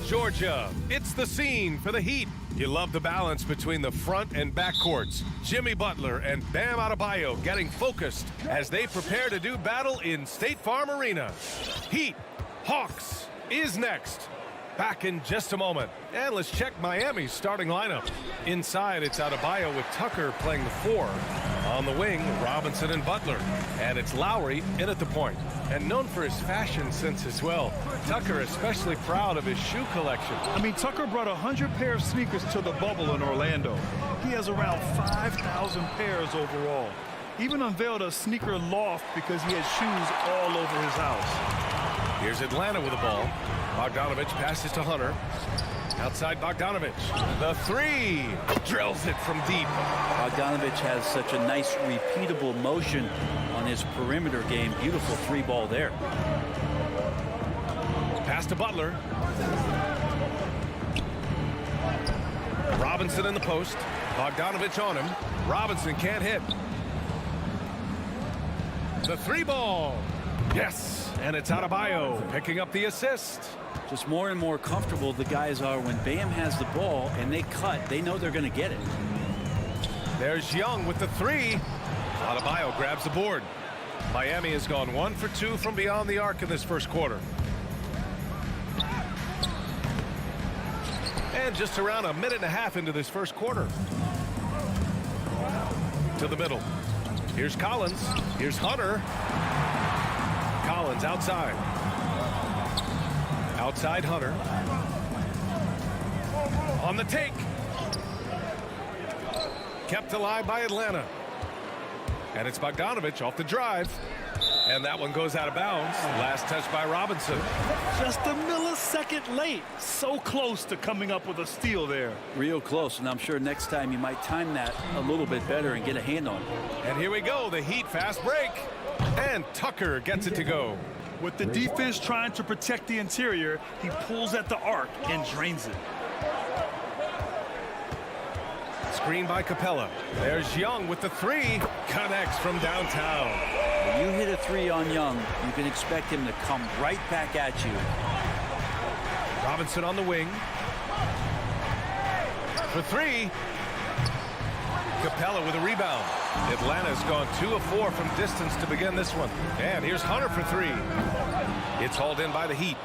Georgia. It's the scene for the Heat. You love the balance between the front and back courts. Jimmy Butler and Bam Adebayo getting focused as they prepare to do battle in State Farm Arena. Heat, Hawks is next. Back in just a moment. And let's check Miami's starting lineup. Inside, it's Adebayo with Tucker playing the 4. On the wing, Robinson and Butler. And it's Lowry in at the point. And known for his fashion sense as well. Tucker especially proud of his shoe collection. I mean, Tucker brought 100 pair of sneakers to the bubble in Orlando. He has around 5,000 pairs overall. Even unveiled a sneaker loft because he had shoes all over his house. Here's Atlanta with the ball. Bogdanovich passes to Hunter. Outside Bogdanovich. The 3. Drills it from deep. Bogdanovich has such a nice repeatable motion on his perimeter game. Beautiful 3-ball there. Pass to Butler. Robinson in the post. Bogdanovich on him. Robinson can't hit. The 3-ball. Yes, and it's Adebayo picking up the assist. Just more and more comfortable the guys are when Bam has the ball and they cut. They know they're going to get it. There's Young with the 3. Adebayo grabs the board. Miami has gone 1 for 2 from beyond the arc in this first quarter. And just around a minute and a half into this first quarter. To the middle. Here's Collins. Here's Hunter. Collins outside. Outside Hunter. On the take. Kept alive by Atlanta. And it's Bogdanovich off the drive. And that one goes out of bounds. Last touch by Robinson. Just a millisecond late. So close to coming up with a steal there. Real close, and I'm sure next time you might time that a little bit better and get a hand on it. And here we go, the Heat fast break. And Tucker gets it to go. With the defense trying to protect the interior, he pulls at the arc and drains it. Screen by Capella. There's Young with the 3. Connects from downtown. When you hit a 3 on Young, you can expect him to come right back at you. Robinson on the wing. For 3. Capella with a rebound. Atlanta's gone 2 of 4 from distance to begin this one. And here's Hunter for 3. It's hauled in by the Heat.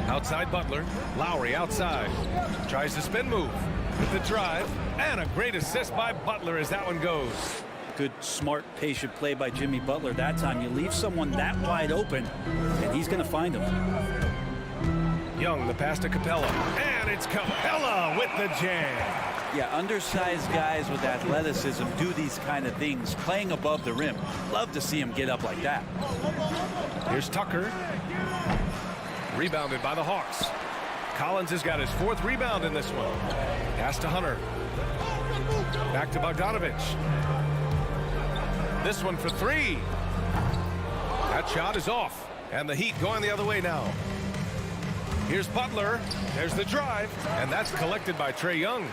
Outside Butler. Lowry outside. Tries the spin move with the drive. And a great assist by Butler as that one goes. Good, smart, patient play by Jimmy Butler. That time you leave someone that wide open, and he's going to find him. Young, the pass to Capella. And it's Capella with the jam. Yeah, undersized guys with athleticism do these kind of things, playing above the rim. Love to see him get up like that. Here's Tucker. Rebounded by the Hawks. Collins has got his 4th rebound in this one. Pass to Hunter. Back to Bogdanovich. This one for 3. That shot is off. And the Heat going the other way now. Here's Butler. There's the drive. And that's collected by Trae Young.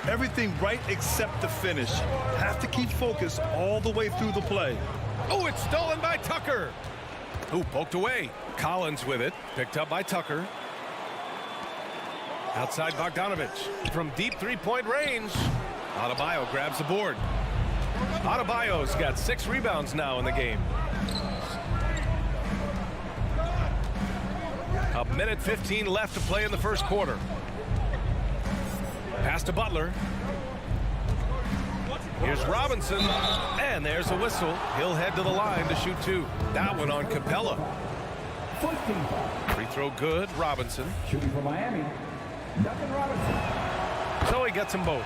Everything right except the finish. Have to keep focused all the way through the play. Oh, it's stolen by Tucker. Ooh, poked away. Collins with it. Picked up by Tucker. Outside Bogdanovich. From deep 3-point range. Adebayo grabs the board. Adebayo's got 6 rebounds now in the game. A minute 15 left to play in the first quarter. Pass to Butler. Here's Robinson. And there's a whistle. He'll head to the line to shoot 2. That one on Capella. Free throw good. Robinson. Shooting for Miami. Duncan Robinson. So he gets them both.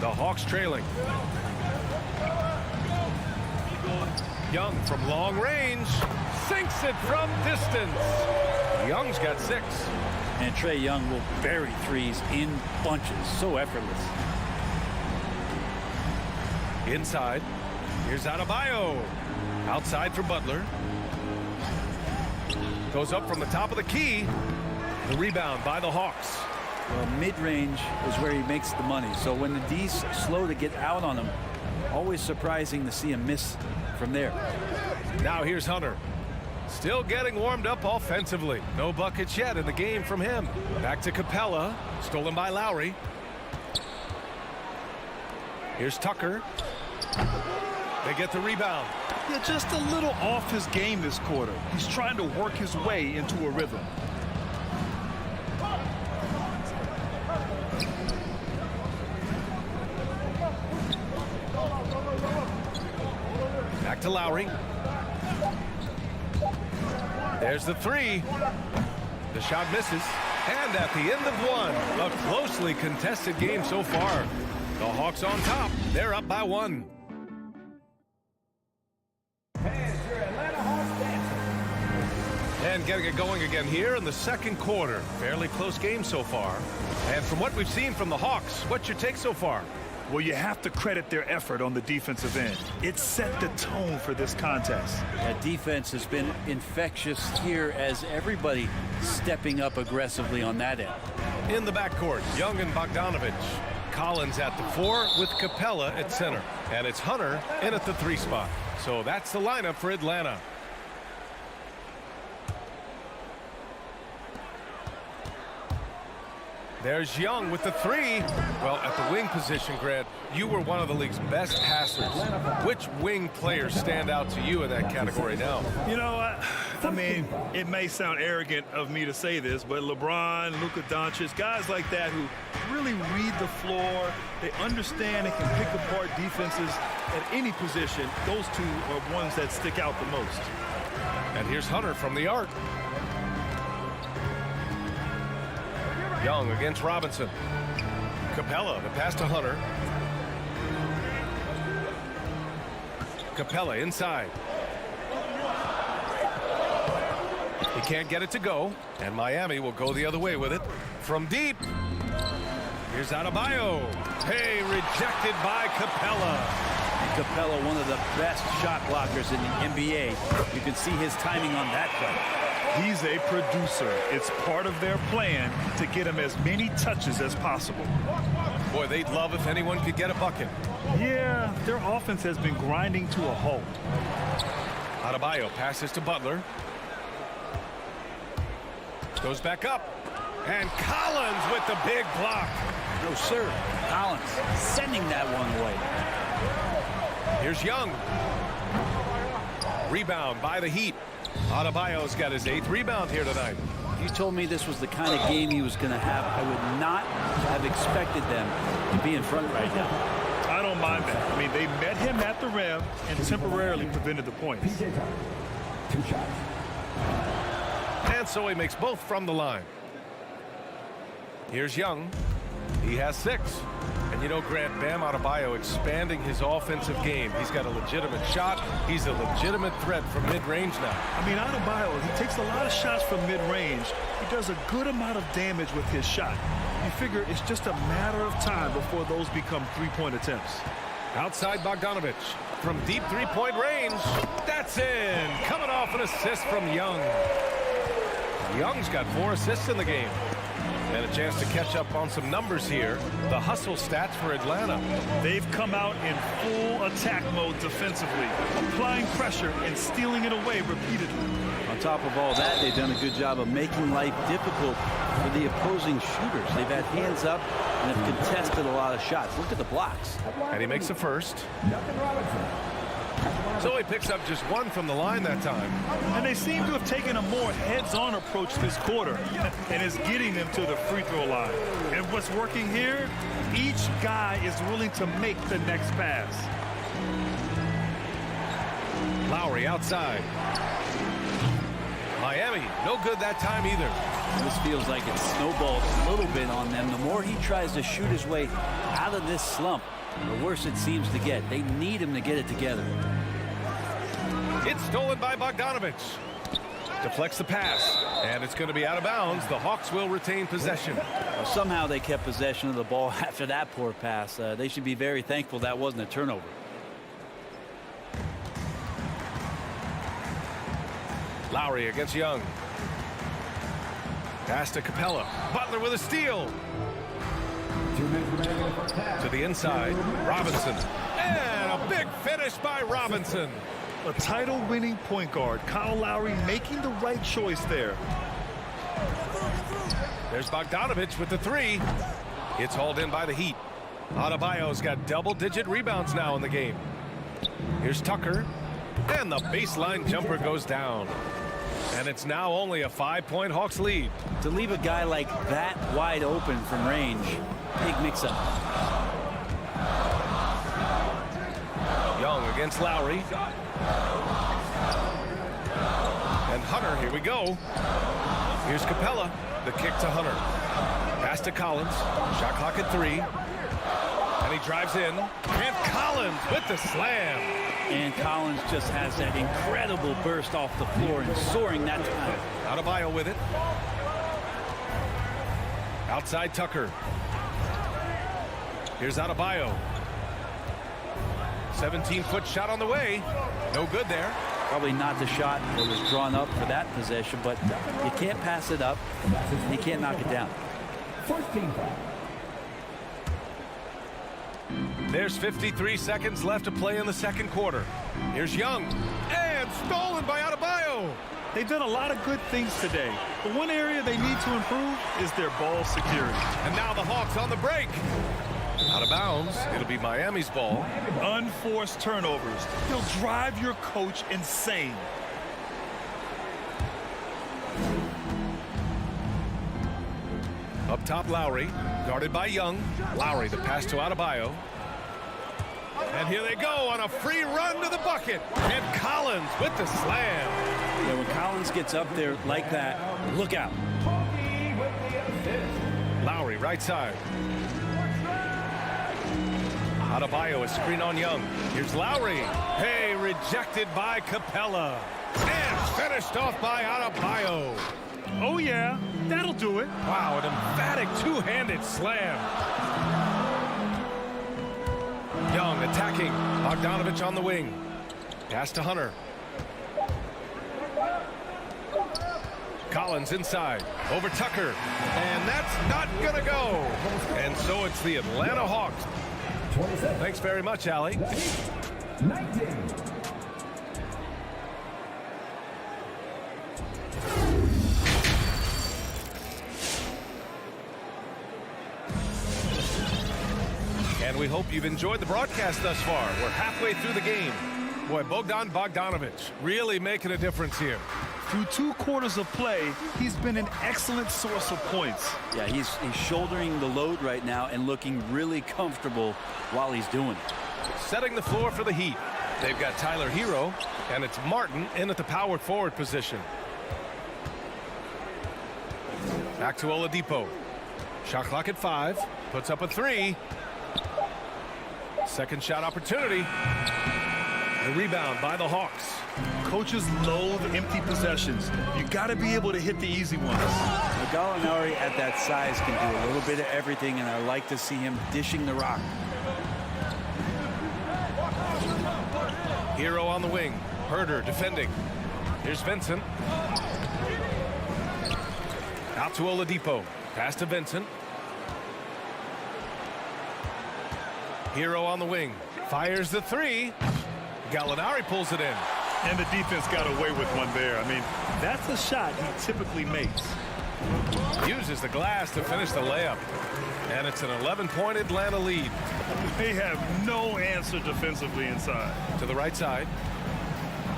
The Hawks trailing. Young from long range. Sinks it from distance. Young's got 6. And Trae Young will bury 3s in bunches. So effortless. Inside. Here's Adebayo. Outside for Butler. Goes up from the top of the key. The rebound by the Hawks. Well, mid-range is where he makes the money. So when the D's slow to get out on him, Always surprising to see him miss from there. Now here's Hunter. Still getting warmed up offensively. No buckets yet in the game from him. Back to Capella. Stolen by Lowry. Here's Tucker. They get the rebound. Yeah, just a little off his game this quarter. He's trying to work his way into a rhythm. Back to Lowry. There's the three. The shot misses. And at the end of one, a closely contested game so far. The Hawks on top. They're up by 1. And getting it going again here in the second quarter. Fairly close game so far. And from what we've seen from the Hawks, what's your take so far? Well, you have to credit their effort on the defensive end. It set the tone for this contest. That defense has been infectious here as everybody stepping up aggressively on that end. In the backcourt, Young and Bogdanovich. Collins at the 4 with Capella at center. And it's Hunter in at the 3 spot. So that's the lineup for Atlanta. There's Young with the 3. Well, at the wing position, Grant, you were one of the league's best passers. Which wing players stand out to you in that category now? You know, I mean, it may sound arrogant of me to say this, but LeBron, Luka Doncic, guys like that who really read the floor, they understand and can pick apart defenses at any position. Those two are ones that stick out the most. And here's Hunter from the arc. Young against Robinson. Capella, the pass to Hunter. Capella inside. He can't get it to go, and Miami will go the other way with it. From deep, here's Adebayo. Hey, rejected by Capella. Capella, one of the best shot blockers in the NBA. You can see his timing on that play. He's a producer. It's part of their plan to get him as many touches as possible. Boy, they'd love if anyone could get a bucket. Yeah, their offense has been grinding to a halt. Adebayo passes to Butler. Goes back up. And Collins with the big block. No, sir. Collins sending that one away. Here's Young. Rebound by the Heat. Adebayo's got his 8th rebound here tonight. If you told me this was the kind of game he was going to have, I would not have expected them to be in front right now. I don't mind that. I mean, they met him at the rim and temporarily prevented the points. 2 shots. And so he makes both from the line. Here's Young. He has 6. And you know, Grant, Bam Adebayo expanding his offensive game. He's got a legitimate shot. He's a legitimate threat from mid-range now. I mean, Adebayo, he takes a lot of shots from mid-range. He does a good amount of damage with his shot. You figure it's just a matter of time before those become three-point attempts. Outside Bogdanovich. From deep three-point range. That's in. Coming off an assist from Young. Young's got 4 assists in the game. And a chance to catch up on some numbers here. The hustle stats for Atlanta. They've come out in full attack mode defensively, applying pressure and stealing it away repeatedly. On top of all that, they've done a good job of making life difficult for the opposing shooters. They've had hands up and have contested a lot of shots. Look at the blocks. And he makes the first. Duncan Robinson. So he picks up just 1 from the line that time. And they seem to have taken a more heads-on approach this quarter and is getting them to the free throw line. And what's working here, each guy is willing to make the next pass. Lowry outside. Miami, no good that time either. This feels like it snowballed a little bit on them. The more he tries to shoot his way out of this slump, the worse it seems to get. They need him to get it together. It's stolen by Bogdanovich. Deflects the pass, and it's going to be out of bounds. The Hawks will retain possession. Well, somehow they kept possession of the ball after that poor pass. They should be very thankful that wasn't a turnover. Lowry against Young. Pass to Capella. Butler with a steal. 2 minutes remaining in the first half. To the inside. Robinson. And a Big finish by Robinson. A title-winning point guard, Kyle Lowry making the right choice there. There's Bogdanovich with the three. It's hauled in by the Heat. Adebayo's got double-digit rebounds now in the game. Here's Tucker. And the baseline jumper goes down. And it's now only a 5-point Hawks lead. To leave a guy like that wide open from range, big mix-up. Young against Lowry. And Hunter, here we go. Here's Capella. The kick to Hunter. Pass to Collins. Shot clock at 3. And he drives in. And Collins with the slam. And Collins just has that incredible burst off the floor and soaring that time. Adebayo with it. Outside Tucker. Here's Adebayo. 17-foot shot on the way. No good there. Probably not the shot that was drawn up for that possession, but you can't pass it up. You can't knock it down. First team foul. There's 53 seconds left to play in the second quarter. Here's Young. And stolen by Adebayo. They've done a lot of good things today, but one area they need to improve is their ball security. And now the Hawks on the break. Out of bounds. It'll be Miami's ball. Unforced turnovers. They'll drive your coach insane. Up top, Lowry. Guarded by Young. Lowry, the pass to Adebayo. And here they go on a free run to the bucket. And Collins with the slam. Yeah, when Collins gets up there like that, look out. Lowry, right side. Adebayo, a screen on Young. Here's Lowry. Hey, rejected by Capella. And finished off by Adebayo. Oh, yeah, that'll do it. Wow, an emphatic two-handed slam. Young attacking. Bogdanovich on the wing. Pass to Hunter. Collins inside. Over Tucker. And that's not going to go. And so it's the Atlanta Hawks. 27. Thanks very much, Allie. 19. And we hope you've enjoyed the broadcast thus far. We're halfway through the game. Boy, Bogdanovich really making a difference here. Through 2 quarters of play, he's been an excellent source of points. Yeah, he's shouldering the load right now and looking really comfortable while he's doing it. Setting the floor for the Heat. They've got Tyler Hero, and it's Martin in at the power forward position. Back to Oladipo. Shot clock at 5. Puts up a 3. Second shot opportunity. The rebound by the Hawks. Coaches loathe empty possessions. You got to be able to hit the easy ones. Gallinari at that size can do a little bit of everything, and I like to see him dishing the rock. Hero on the wing. Herder defending. Here's Vincent. Out to Oladipo. Pass to Vincent. Hero on the wing. Fires the 3. Gallinari pulls it in. And the defense got away with one there. I mean, that's a shot he typically makes. Uses the glass to finish the layup. And it's an 11-point Atlanta lead. They have no answer defensively inside. To the right side.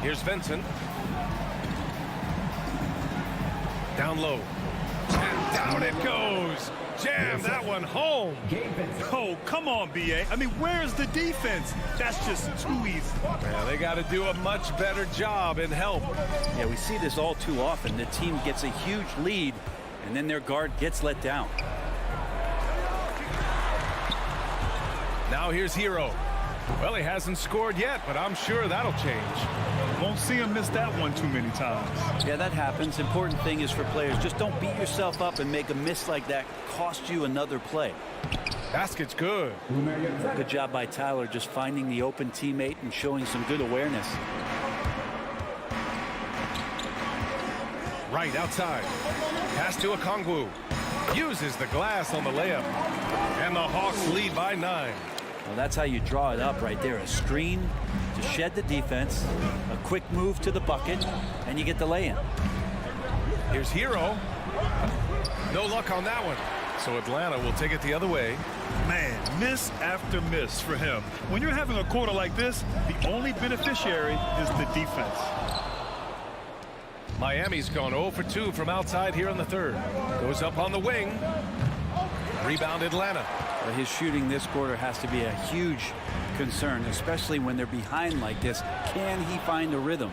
Here's Vincent. Down low. And down it goes. Jam that one home. Oh, come on, B.A. I mean, where's the defense? That's just too easy. Yeah, they got to do a much better job in help. Yeah, we see this all too often. The team gets a huge lead, and then their guard gets let down. Now here's Hero. Well, he hasn't scored yet, but I'm sure that'll change. Won't see him miss that one too many times. Yeah, that happens. Important thing is for players, just don't beat yourself up and make a miss like that cost you another play. Basket's good. Good job by Tyler just finding the open teammate and showing some good awareness. Right outside. Pass to Okongwu. Uses the glass on the layup. And the Hawks lead by 9. Well, that's how you draw it up right there. A screen to shed the defense, a quick move to the bucket, and you get the lay-in. Here's Hero. No luck on that one. So Atlanta will take it the other way. Man, miss after miss for him. When you're having a quarter like this, the only beneficiary is the defense. Miami's gone 0 for 2 from outside here in the third. Goes up on the wing. Rebound Atlanta. Well, his shooting this quarter has to be a huge concern, especially when they're behind like this. Can he find a rhythm?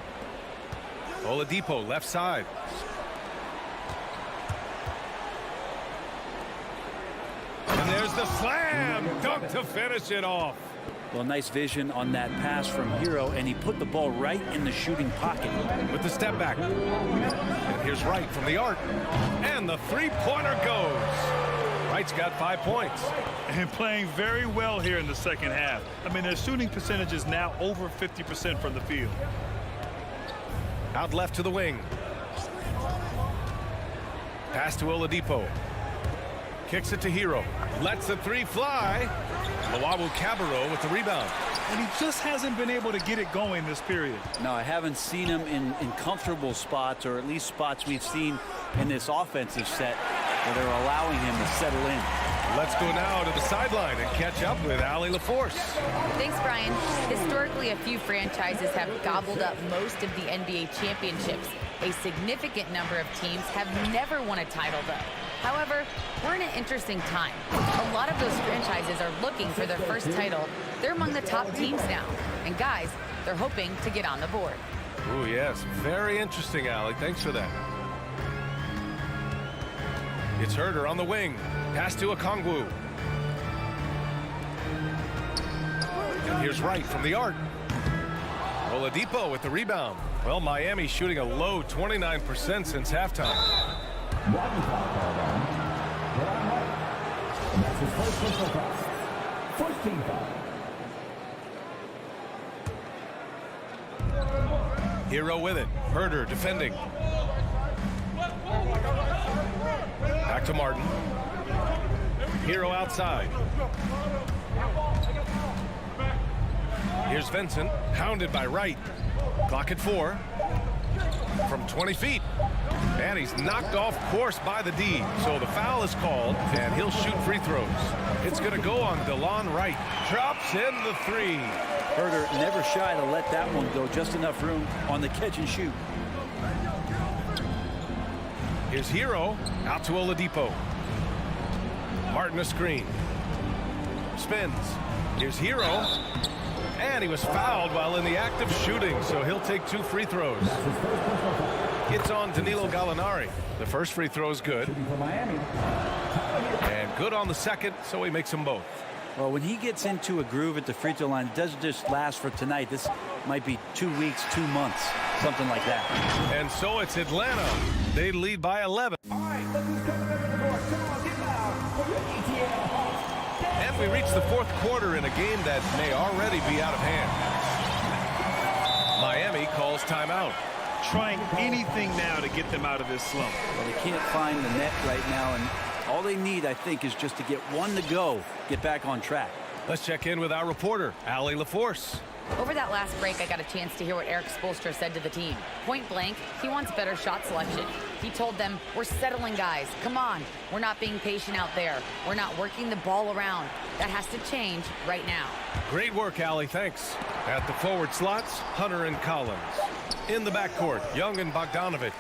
Oladipo left side. And there's the slam dunk to finish it off. Well, nice vision on that pass from Hero, and he put the ball right in the shooting pocket. With the step back. And here's Wright from the arc. And the three-pointer goes. Wright's got 5 points. And playing very well here in the second half. I mean, their shooting percentage is now over 50% from the field. Out left to the wing. Pass to Oladipo. Kicks it to Hero. Lets the three fly. Luau Cabarro with the rebound. And he just hasn't been able to get it going this period. No, I haven't seen him in comfortable spots, or at least spots we've seen in this offensive set where they're allowing him to settle in. Let's go now to the sideline and catch up with Allie LaForce. Thanks, Brian. Historically, a few franchises have gobbled up most of the NBA championships. A significant number of teams have never won a title, though. However, we're in an interesting time. A lot of those franchises are looking for their first title. They're among the top teams now. And guys, they're hoping to get on the board. Oh, yes. Very interesting, Allie. Thanks for that. It's Herder on the wing. Pass to Okongwu. And here's Wright from the arc. Oladipo with the rebound. Well, Miami shooting a low 29% since halftime. That's his first personal foul. First team foul. Hero with it. Herder defending. Back to Martin. Hero outside. Here's Vincent, hounded by Wright. Clock at 4. From 20 feet. And he's knocked off course by the D. So the foul is called, and he'll shoot free throws. It's going to go on DeLon Wright. Drops in the three. Herder never shy to let that one go. Just enough room on the catch and shoot. Here's Hero out to Oladipo. Martin a screen. Spins. Here's Hero. And he was fouled while in the act of shooting, so he'll take 2 free throws. It's on Danilo Gallinari. The first free throw is good. And good on the second, so he makes them both. Well, when he gets into a groove at the free throw line, it doesn't just last for tonight. This might be 2 weeks, 2 months, something like that. And so it's Atlanta. They lead by 11. And we reach the fourth quarter in a game that may already be out of hand. Miami calls timeout. Trying anything now to get them out of this slump. Well, they can't find the net right now, and all they need, I think, is just to get one to go, get back on track. Let's check in with our reporter, Allie LaForce. Over that last break, I got a chance to hear what Eric Spoelstra said to the team. Point blank, he wants better shot selection. He told them, we're settling, guys. Come on. We're not being patient out there. We're not working the ball around. That has to change right now. Great work, Allie. Thanks. At the forward slots, Hunter and Collins. In the backcourt, Young and Bogdanovich.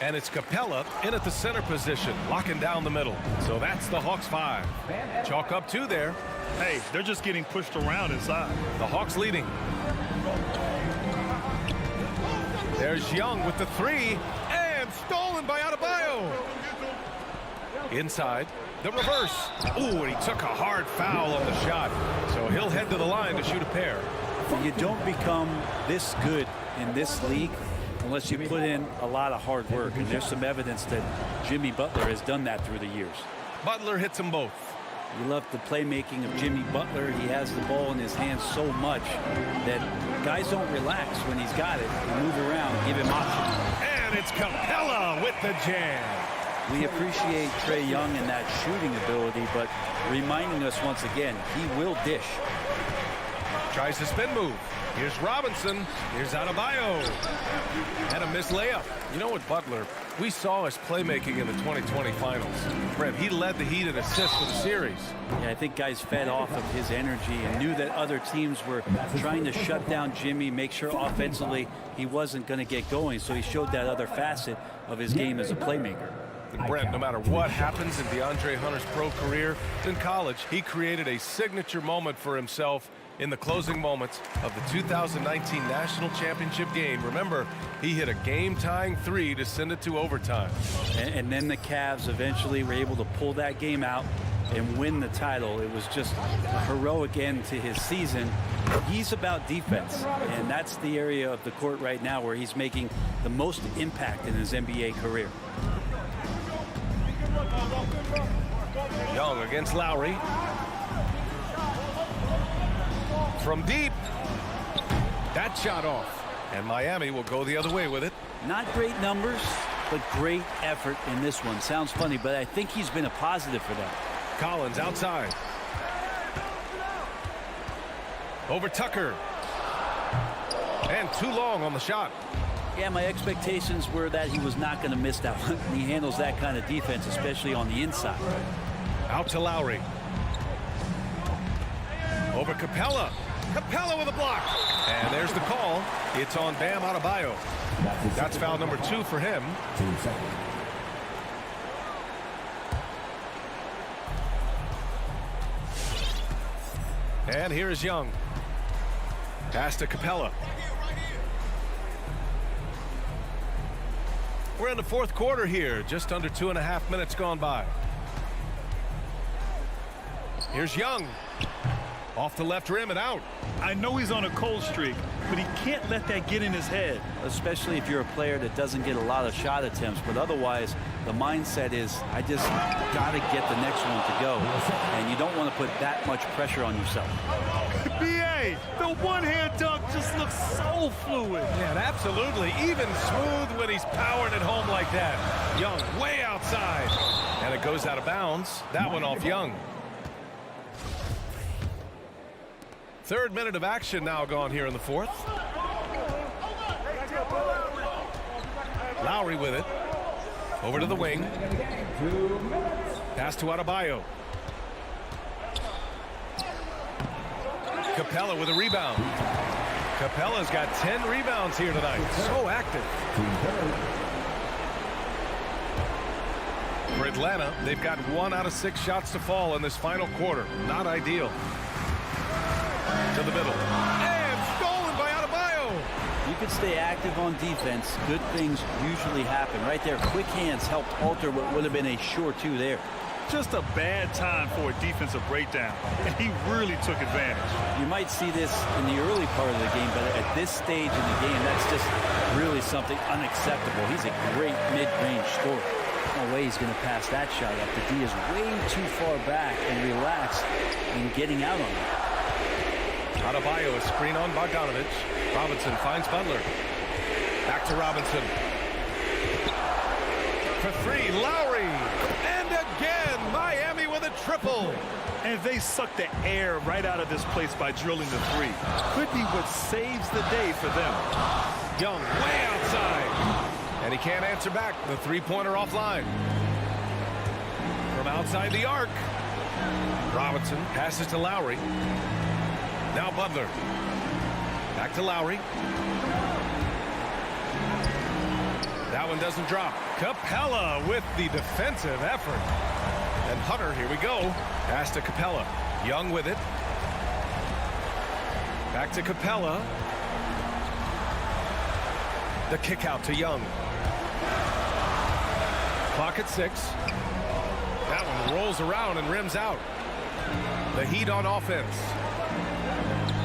And it's Capella in at the center position, locking down the middle. So that's the Hawks 5. Chalk up 2 there. Hey, they're just getting pushed around inside. The Hawks leading. There's Young with the 3, and stolen by Adebayo. Inside, the reverse. Ooh, and he took a hard foul on the shot. So he'll head to the line to shoot a pair. You don't become this good in this league unless you put in a lot of hard work. And there's some evidence that Jimmy Butler has done that through the years. Butler hits them both. You love the playmaking of Jimmy Butler. He has the ball in his hands so much that guys don't relax when he's got it. They move around, give him options. And it's Capella with the jam. We appreciate Trae Young and that shooting ability, but reminding us once again, he will dish. Tries the spin move. Here's Robinson. Here's Adebayo. And a missed layup. You know what, Butler? We saw his playmaking in the 2020 finals. Brett, he led the Heat in assists for the series. Yeah, I think guys fed off of his energy and knew that other teams were trying to shut down Jimmy, make sure offensively he wasn't going to get going. So he showed that other facet of his game as a playmaker. And Brent, no matter what happens in DeAndre Hunter's pro career, in college, he created a signature moment for himself in the closing moments of the 2019 National Championship game. Remember, he hit a game-tying three to send it to overtime. And then the Cavs eventually were able to pull that game out and win the title. It was just a heroic end to his season. He's about defense, and that's the area of the court right now where he's making the most impact in his NBA career. Young against Lowry. From deep. That shot off. And Miami will go the other way with it. Not great numbers, but great effort in this one. Sounds funny, but I think he's been a positive for them. Collins outside. Over Tucker. And too long on the shot. Yeah, my expectations were that he was not going to miss that one. He handles that kind of defense, especially on the inside. Out to Lowry. Over Capella. Capella with a block. And there's the call. It's on Bam Adebayo. That's foul number 2 for him. 2 seconds. And here is Young. Pass to Capella. We're in the fourth quarter here. Just under 2.5 minutes gone by. Here's Young. Off the left rim and out. I know he's on a cold streak, but he can't let that get in his head. Especially if you're a player that doesn't get a lot of shot attempts. But otherwise, the mindset is, I just got to get the next one to go. And you don't want to put that much pressure on yourself. B.A., the one-hand dunk just looks so fluid. Yeah, and absolutely. Even smooth when he's powering it home like that. Young way outside. And it goes out of bounds. That one off Young. Third minute of action now gone here in the fourth. Lowry with it. Over to the wing. Pass to Adebayo. Capella with a rebound. Capella's got 10 rebounds here tonight. So active. For Atlanta, they've got 1 out of 6 shots to fall in this final quarter. Not ideal. To the middle. And stolen by Adebayo. You could stay active on defense. Good things usually happen. Right there, quick hands helped alter what would have been a sure 2 there. Just a bad time for a defensive breakdown, and he really took advantage. You might see this in the early part of the game, but at this stage in the game, that's just really something unacceptable. He's a great mid-range scorer. No way he's going to pass that shot up. The D is way too far back and relaxed in getting out on it. Adebayo, a screen on Bogdanovich. Robinson finds Butler. Back to Robinson. For 3, Lowry. And again, Miami with a triple. And they suck the air right out of this place by drilling the 3. Could be what saves the day for them. Young way outside. And he can't answer back. The three-pointer offline. From outside the arc. Robinson passes to Lowry. Now Butler. Back to Lowry. That one doesn't drop. Capella with the defensive effort. And Hunter, here we go. Pass to Capella. Young with it. Back to Capella. The kick out to Young. Clock at 6. That one rolls around and rims out. The Heat on offense.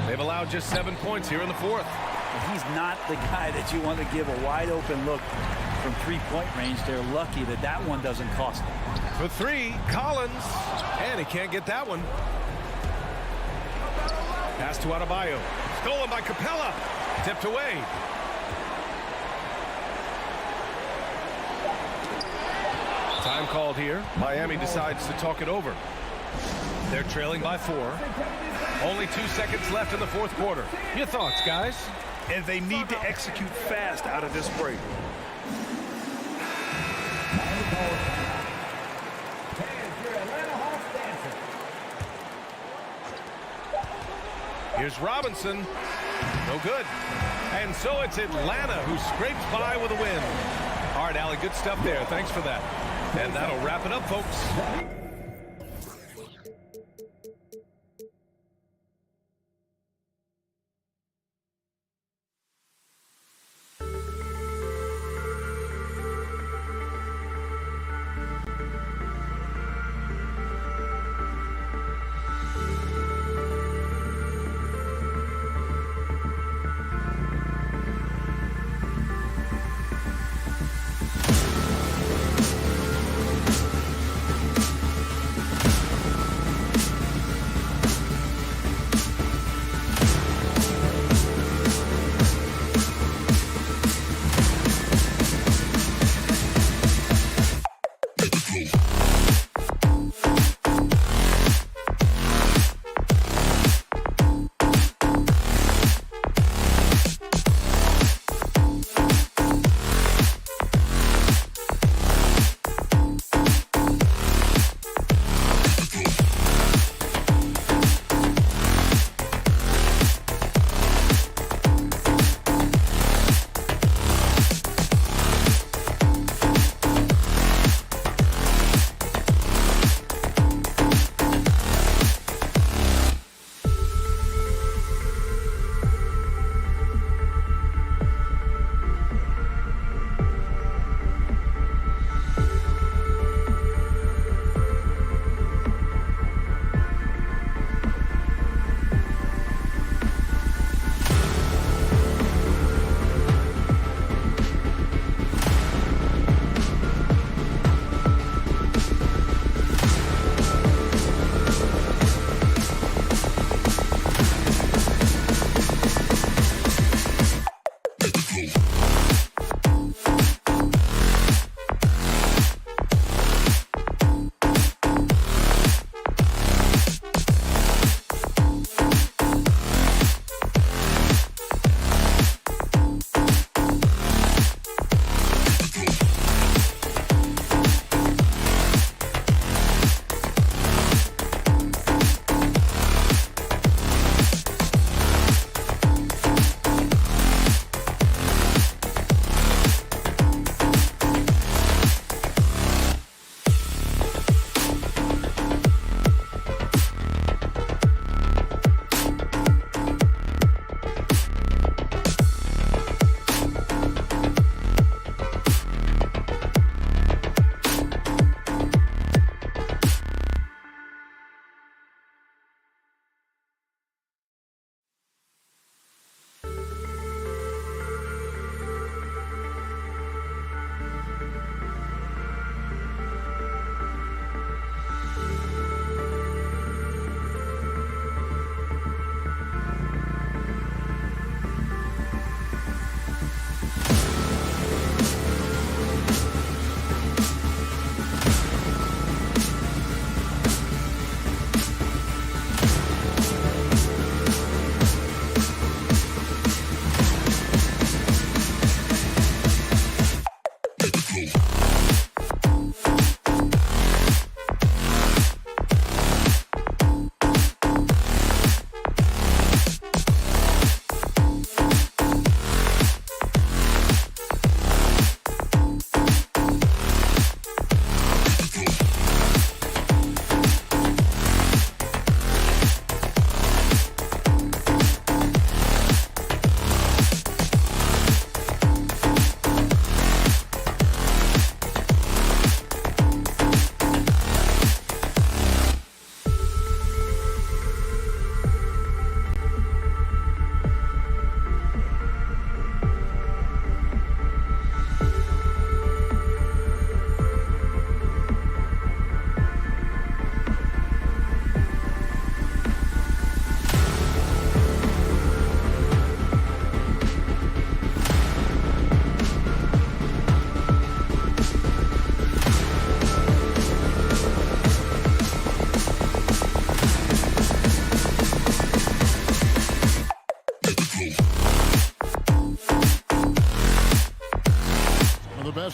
They've allowed just 7 points here in the fourth. He's not the guy that you want to give a wide open look from three-point range. They're lucky that that one doesn't cost them. For 3, Collins. And he can't get that one. Pass to Adebayo. Stolen by Capella. Tipped away. Time called here. Miami decides to talk it over. They're trailing by 4. Only 2 seconds left in the fourth quarter. Your thoughts, guys? And they need to execute fast out of this break. Here's Robinson. No good. And so it's Atlanta who scrapes by with a win. All right, Allie, good stuff there. Thanks for that. And that'll wrap it up, folks.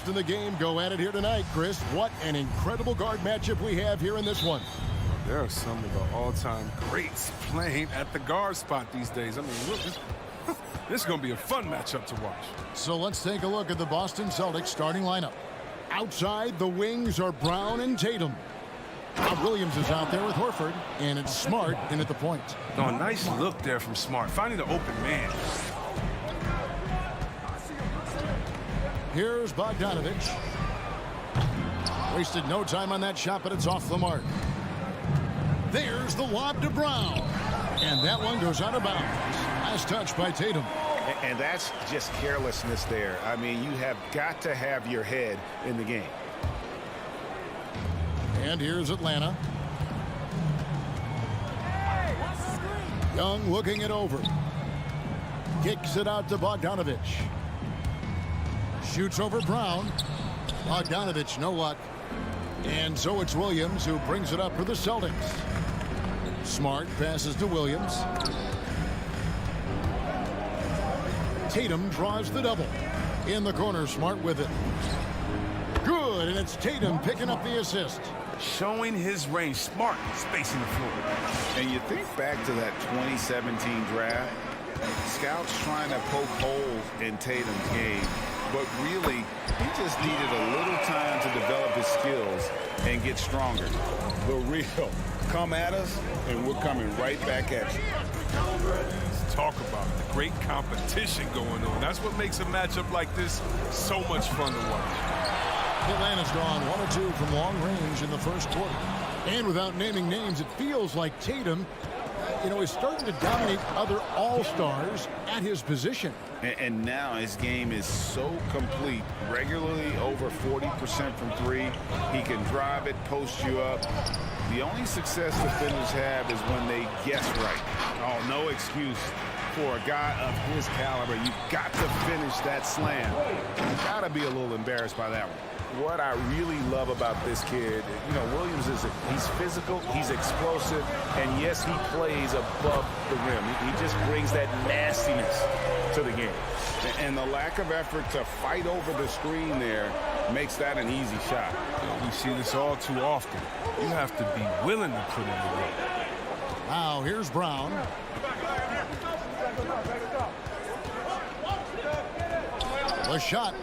in the game go at it here tonight, Chris. What an incredible guard matchup we have here in this one. There are some of the all-time greats playing at the guard spot these days. I mean, look, this is going to be a fun matchup to watch. So let's take a look at the Boston Celtics starting lineup. Outside, the wings are Brown and Tatum. Now Williams is out there with Horford, and it's Smart in at the point. Oh, nice look there from Smart, finding the open man. Here's Bogdanovich. Wasted no time on that shot, but it's off the mark. There's the lob to Brown. And that one goes out of bounds. Last touch by Tatum. And that's just carelessness there. I mean, you have got to have your head in the game. And here's Atlanta. Young looking it over. Kicks it out to Bogdanovich. Shoots over Brown. Bogdanovich, no luck. And so it's Williams who brings it up for the Celtics. Smart passes to Williams. Tatum draws the double. In the corner, Smart with it. Good, and it's Tatum picking up the assist. Showing his range. Smart spacing the floor. And you think back to that 2017 draft, scouts trying to poke holes in Tatum's game. But really, he just needed a little time to develop his skills and get stronger. The real, come at us, and we're coming right back at you. Talk about the great competition going on. That's what makes a matchup like this so much fun to watch. Atlanta's gone 1 or 2 from long range in the first quarter. And without naming names, it feels like Tatum, is starting to dominate other all-stars at his position. And now his game is so complete. Regularly over 40% from three. He can drive it, post you up. The only success defenders have is when they guess right. Oh, no excuse for a guy of his caliber. You've got to finish that slam. You've got to be a little embarrassed by that one. What I really love about this kid, Williams he's physical, he's explosive, and yes, he plays above the rim. He just brings that nastiness to the game. And the lack of effort to fight over the screen there makes that an easy shot. We see this all too often. You have to be willing to put in the work. Now here's Brown. The shot.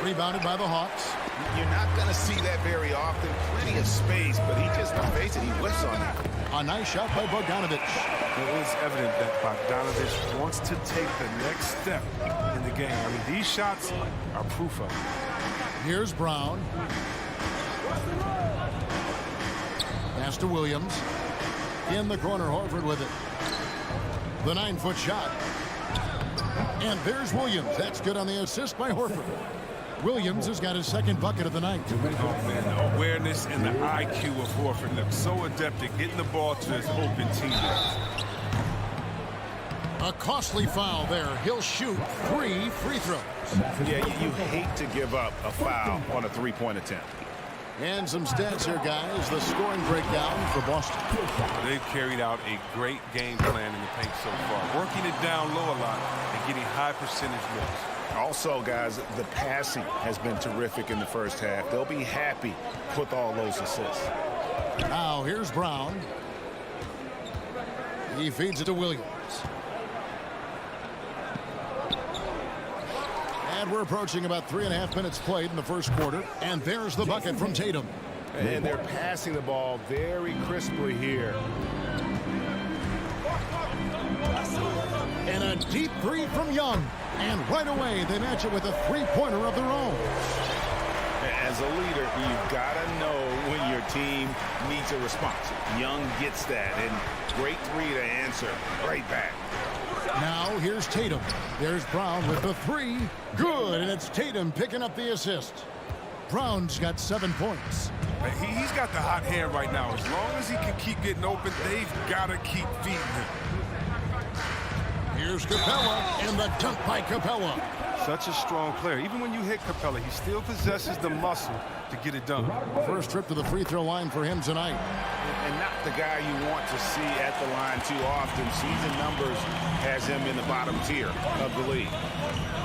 Rebounded by the Hawks. You're not going to see that very often. Plenty of space, but he just, face it, he whiffs on it. A nice shot by Bogdanovich. It is evident that Bogdanovich wants to take the next step in the game. I mean, these shots are proof of it. Here's Brown. Pass to Williams. In the corner, Horford with it. The 9-foot shot. And there's Williams. That's good on the assist by Horford. Williams has got his second bucket of the night. Oh, man, the awareness and the IQ of Horford looks so adept at getting the ball to his open teammates. A costly foul there. He'll shoot 3 free throws. Yeah, you hate to give up a foul on a three-point attempt. And some stats here, guys. The scoring breakdown for Boston. They've carried out a great game plan in the paint so far, working it down low a lot and getting high percentage looks. Also, guys, the passing has been terrific in the first half. They'll be happy with all those assists. Now, here's Brown. He feeds it to Williams. And we're approaching about 3.5 minutes played in the first quarter. And there's the bucket from Tatum. And they're passing the ball very crisply here. And a deep three from Young. And right away, they match it with a three-pointer of their own. As a leader, you've got to know when your team needs a response. Young gets that, and great three to answer right back. Now, here's Tatum. There's Brown with the three. Good, and it's Tatum picking up the assist. Brown's got 7 points. He's got the hot hand right now. As long as he can keep getting open, they've got to keep feeding him. Here's Capella, and the dunk by Capella. Such a strong player. Even when you hit Capella, he still possesses the muscle to get it done. First trip to the free throw line for him tonight. And not the guy you want to see at the line too often. Season numbers has him in the bottom tier of the league.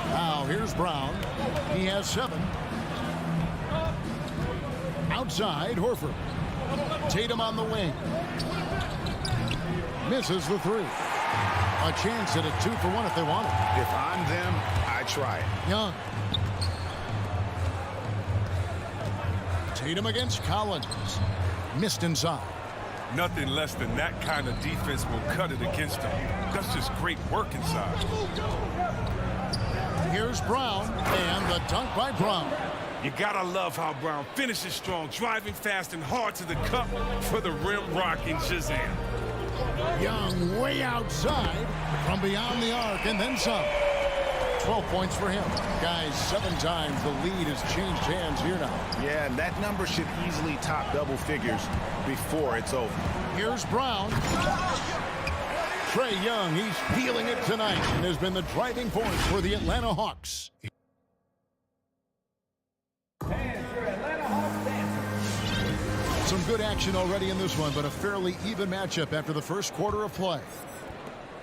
Now here's Brown. He has 7. Outside, Horford. Tatum on the wing. Misses the 3. A chance at a 2 for 1 if they want it. If I'm them, I try it. Young. Tatum against Collins. Missed inside. Nothing less than that kind of defense will cut it against them. That's just great work inside. Here's Brown, and the dunk by Brown. You gotta love how Brown finishes strong, driving fast and hard to the cup for the rim rocking Shazam. Young way outside from beyond the arc and then some. 12 points for him. Guys, 7 times the lead has changed hands here now. Yeah, and that number should easily top double figures before it's over. Here's Brown. Trae Young, he's feeling it tonight and has been the driving force for the Atlanta Hawks. Some good action already in this one, but a fairly even matchup after the first quarter of play.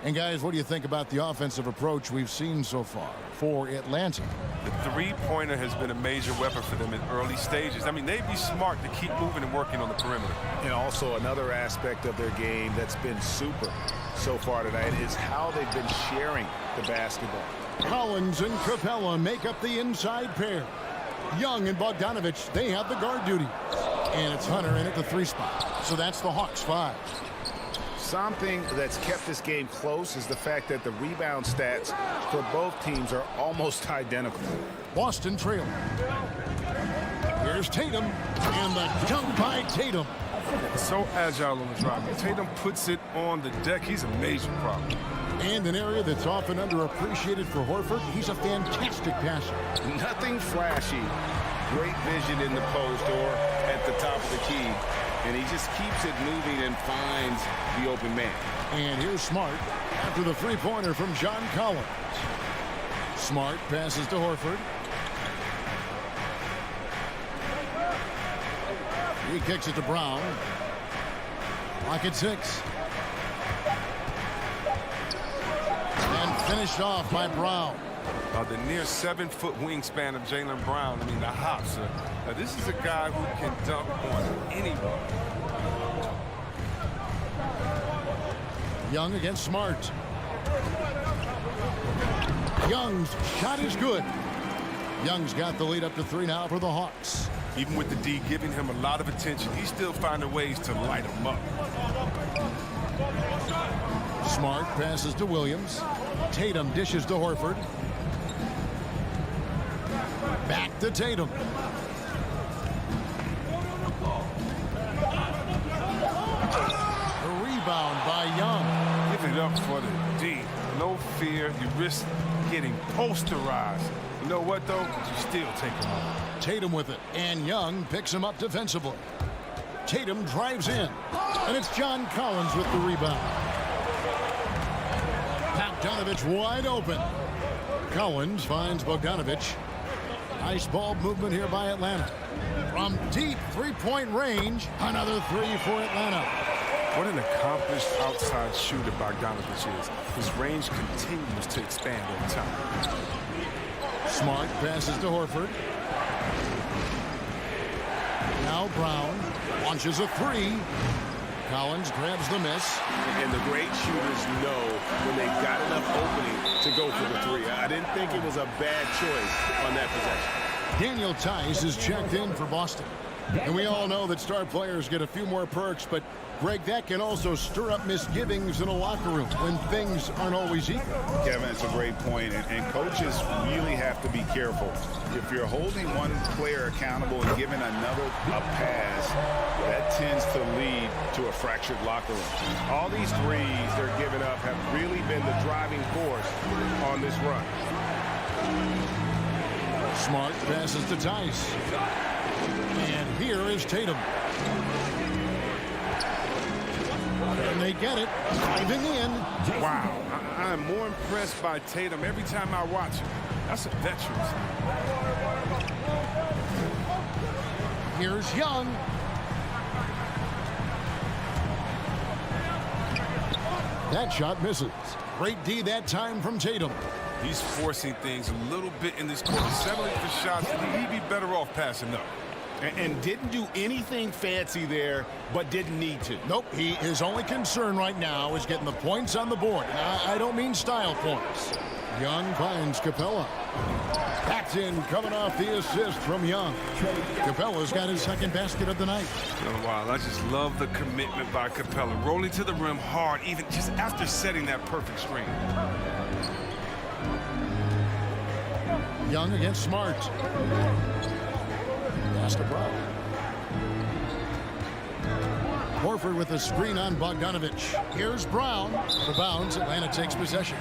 And guys, what do you think about the offensive approach we've seen so far for Atlanta? The three-pointer has been a major weapon for them in early stages. I mean, they'd be smart to keep moving and working on the perimeter. And also another aspect of their game that's been super so far tonight is how they've been sharing the basketball. Collins and Capella make up the inside pair. Young and Bogdanovich, they have the guard duty. And it's Hunter in at the 3 spot. So that's the Hawks 5. Something that's kept this game close is the fact that the rebound stats for both teams are almost identical. Boston trailing. Here's Tatum, and the dunk by Tatum. So agile on the drive. Tatum puts it on the deck. He's a major problem. And an area that's often underappreciated for Horford, he's a fantastic passer. Nothing flashy. Great vision in the post or at the top of the key. And he just keeps it moving and finds the open man. And here's Smart after the three-pointer from John Collins. Smart passes to Horford. He kicks it to Brown. Lock at 6. And finished off by Brown. The near 7-foot wingspan of Jaylen Brown. I mean, the hops. This is a guy who can dunk on anyone. Young against Smart. Young's shot is good. Young's got the lead up to 3 now for the Hawks. Even with the D giving him a lot of attention, he's still finding ways to light him up. Smart passes to Williams. Tatum dishes to Horford. Back to Tatum. The rebound by Young. Give it up for the D. No fear. You risk getting posterized. You know what, though? You still take him on. Tatum with it. And Young picks him up defensively. Tatum drives in. And it's John Collins with the rebound. Bogdanovich wide open. Collins finds Bogdanovich. Nice ball movement here by Atlanta. From deep three-point range, another 3 for Atlanta. What an accomplished outside shooter Bogdanovich is. His range continues to expand over time. Smart passes to Horford. Now Brown launches a 3. Collins grabs the miss. And the great shooters know when they've got enough opening to go for the 3. I didn't think it was a bad choice on that possession. Daniel Tice is checked in for Boston. And we all know that star players get a few more perks, but Greg, that can also stir up misgivings in a locker room when things aren't always equal. Kevin, it's a great point, and coaches really have to be careful. If you're holding one player accountable and giving another a pass, that tends to lead to a fractured locker room. All these threes they're giving up have really been the driving force on this run. Smart passes to Tice. And here is Tatum. And they get it, driving in. Wow, I'm more impressed by Tatum every time I watch him. That's a veteran. Here's Young. That shot misses. Great D that time from Tatum. He's forcing things a little bit in this quarter, settling for shots that he'd be better off passing up. And didn't do anything fancy there, but didn't need to. Nope, his only concern right now is getting the points on the board. And I don't mean style points. Young finds Capella. That's in, coming off the assist from Young. Capella's got his second basket of the night. Wow, I just love the commitment by Capella. Rolling to the rim hard, even just after setting that perfect screen. Young against Smart. Pass to Brown. Horford with the screen on Bogdanovich. Here's Brown. The bounds. Atlanta takes possession.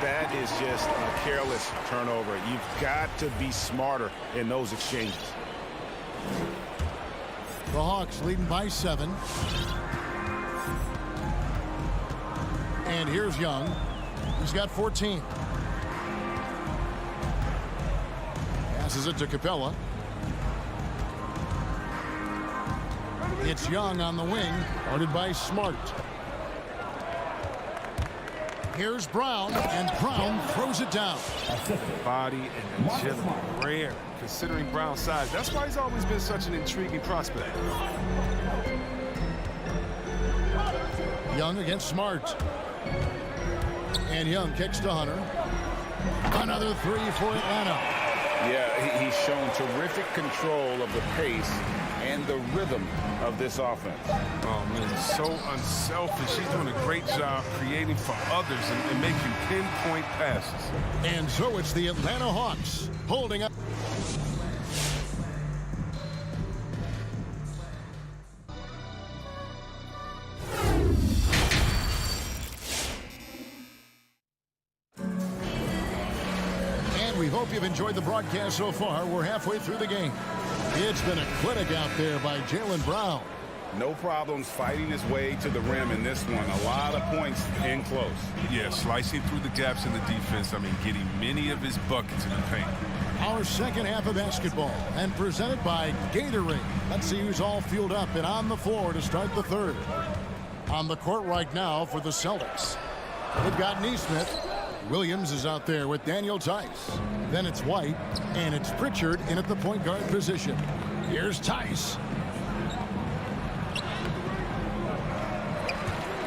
That is just a careless turnover. You've got to be smarter in those exchanges. The Hawks leading by 7. And here's Young. He's got 14. Passes it to Capella. It's Young on the wing, guarded by Smart. Here's Brown, and Brown throws it down. Body and agility, rare, considering Brown's size. That's why he's always been such an intriguing prospect. Young against Smart. And Young kicks to Hunter. Another three for Atlanta. Yeah, he's shown terrific control of the pace and the rhythm of this offense. Oh, man, he's so unselfish. He's doing a great job creating for others and making pinpoint passes. And so it's the Atlanta Hawks holding up. And we hope you've enjoyed the broadcast so far. We're halfway through the game. It's been a clinic out there by Jaylen Brown. No problems fighting his way to the rim in this one. A lot of points in close. Yeah, slicing through the gaps in the defense. I mean, getting many of his buckets in the paint. Our second half of basketball, and presented by Gatorade. Let's see who's all fueled up and on the floor to start the third. On the court right now for the Celtics. They've got Neesmith. Williams is out there with Daniel Tice. Then it's White, and it's Pritchard in at the point guard position. Here's Tice.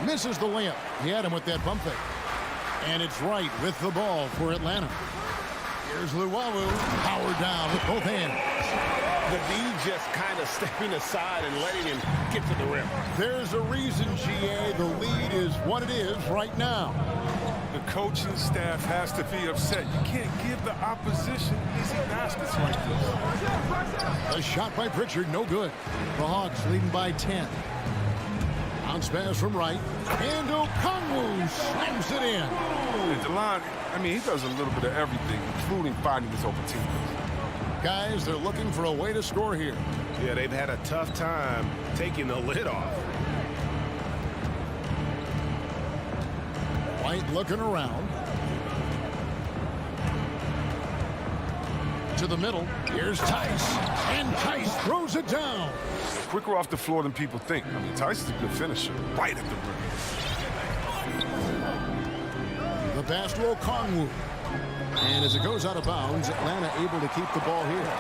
Misses the layup. He had him with that bump fake. And it's Wright with the ball for Atlanta. Here's Luwawu. Power down with both hands. The D just kind of stepping aside and letting him get to the rim. There's a reason, GA. The lead is what it is right now. The coaching staff has to be upset. You can't give the opposition easy baskets like this. A shot by Pritchard, no good. The Hawks leading by 10. Bounce pass from Wright. And Okongwu slams it in. And DeLon, I mean, he does a little bit of everything, including finding his open teammates. Guys, they're looking for a way to score here. Yeah, they've had a tough time taking the lid off. White looking around. To the middle. Here's Tice. And Tice throws it down. They're quicker off the floor than people think. I mean, Tice is a good finisher. Right at the rim. The pass to Okongwu. And as it goes out of bounds, Atlanta able to keep the ball here.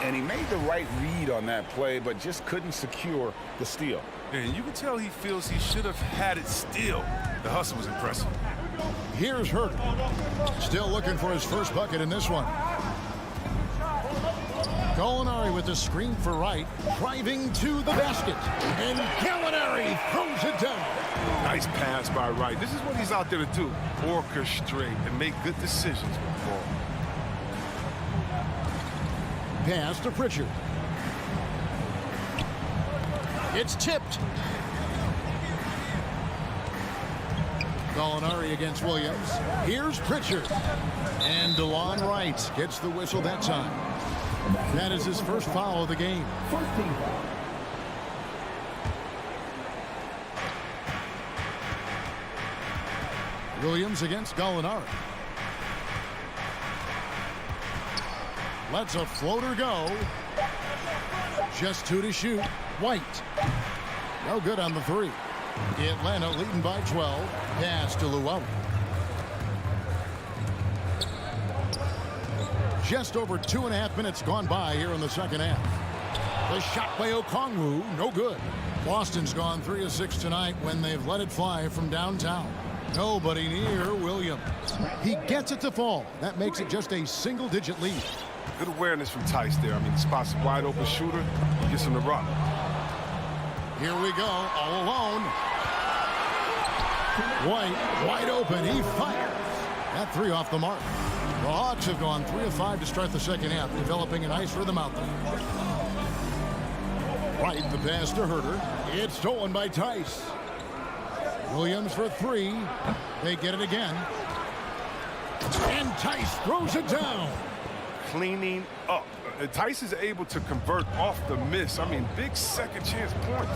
And he made the right read on that play, but just couldn't secure the steal. And you can tell he feels he should have had it still. The hustle was impressive. Here's Hurt. Still looking for his first bucket in this one. Gallinari with the screen for Wright, driving to the basket. And Gallinari throws it down. Nice pass by Wright. This is what he's out there to do. Orchestrate and make good decisions with the ball. Pass to Pritchard. It's tipped. Gallinari against Williams. Here's Pritchard. And DeLon Wright gets the whistle that time. That is his first foul of the game. Williams against Gallinari. Lets a floater go. Just 2 to shoot. White. No good on the 3. Atlanta leading by 12. Pass to Llewellyn. Just over 2.5 minutes gone by here in the second half. The shot by Okongwu, no good. Boston's gone 3 of 6 tonight when they've let it fly from downtown. Nobody near Williams. He gets it to fall. That makes it just a single-digit lead. Good awareness from Tice there. I mean, the spot's a wide open shooter. Gets him to rock. Here we go, all alone. White, wide open. He fires. That 3 off the mark. The Hawks have gone 3 of 5 to start the second half, developing a nice rhythm out there. Right, the pass to Herter. It's stolen by Tice. Williams for 3. They get it again. And Tice throws it down. Cleaning up. Tice is able to convert off the miss. I mean, big second chance points.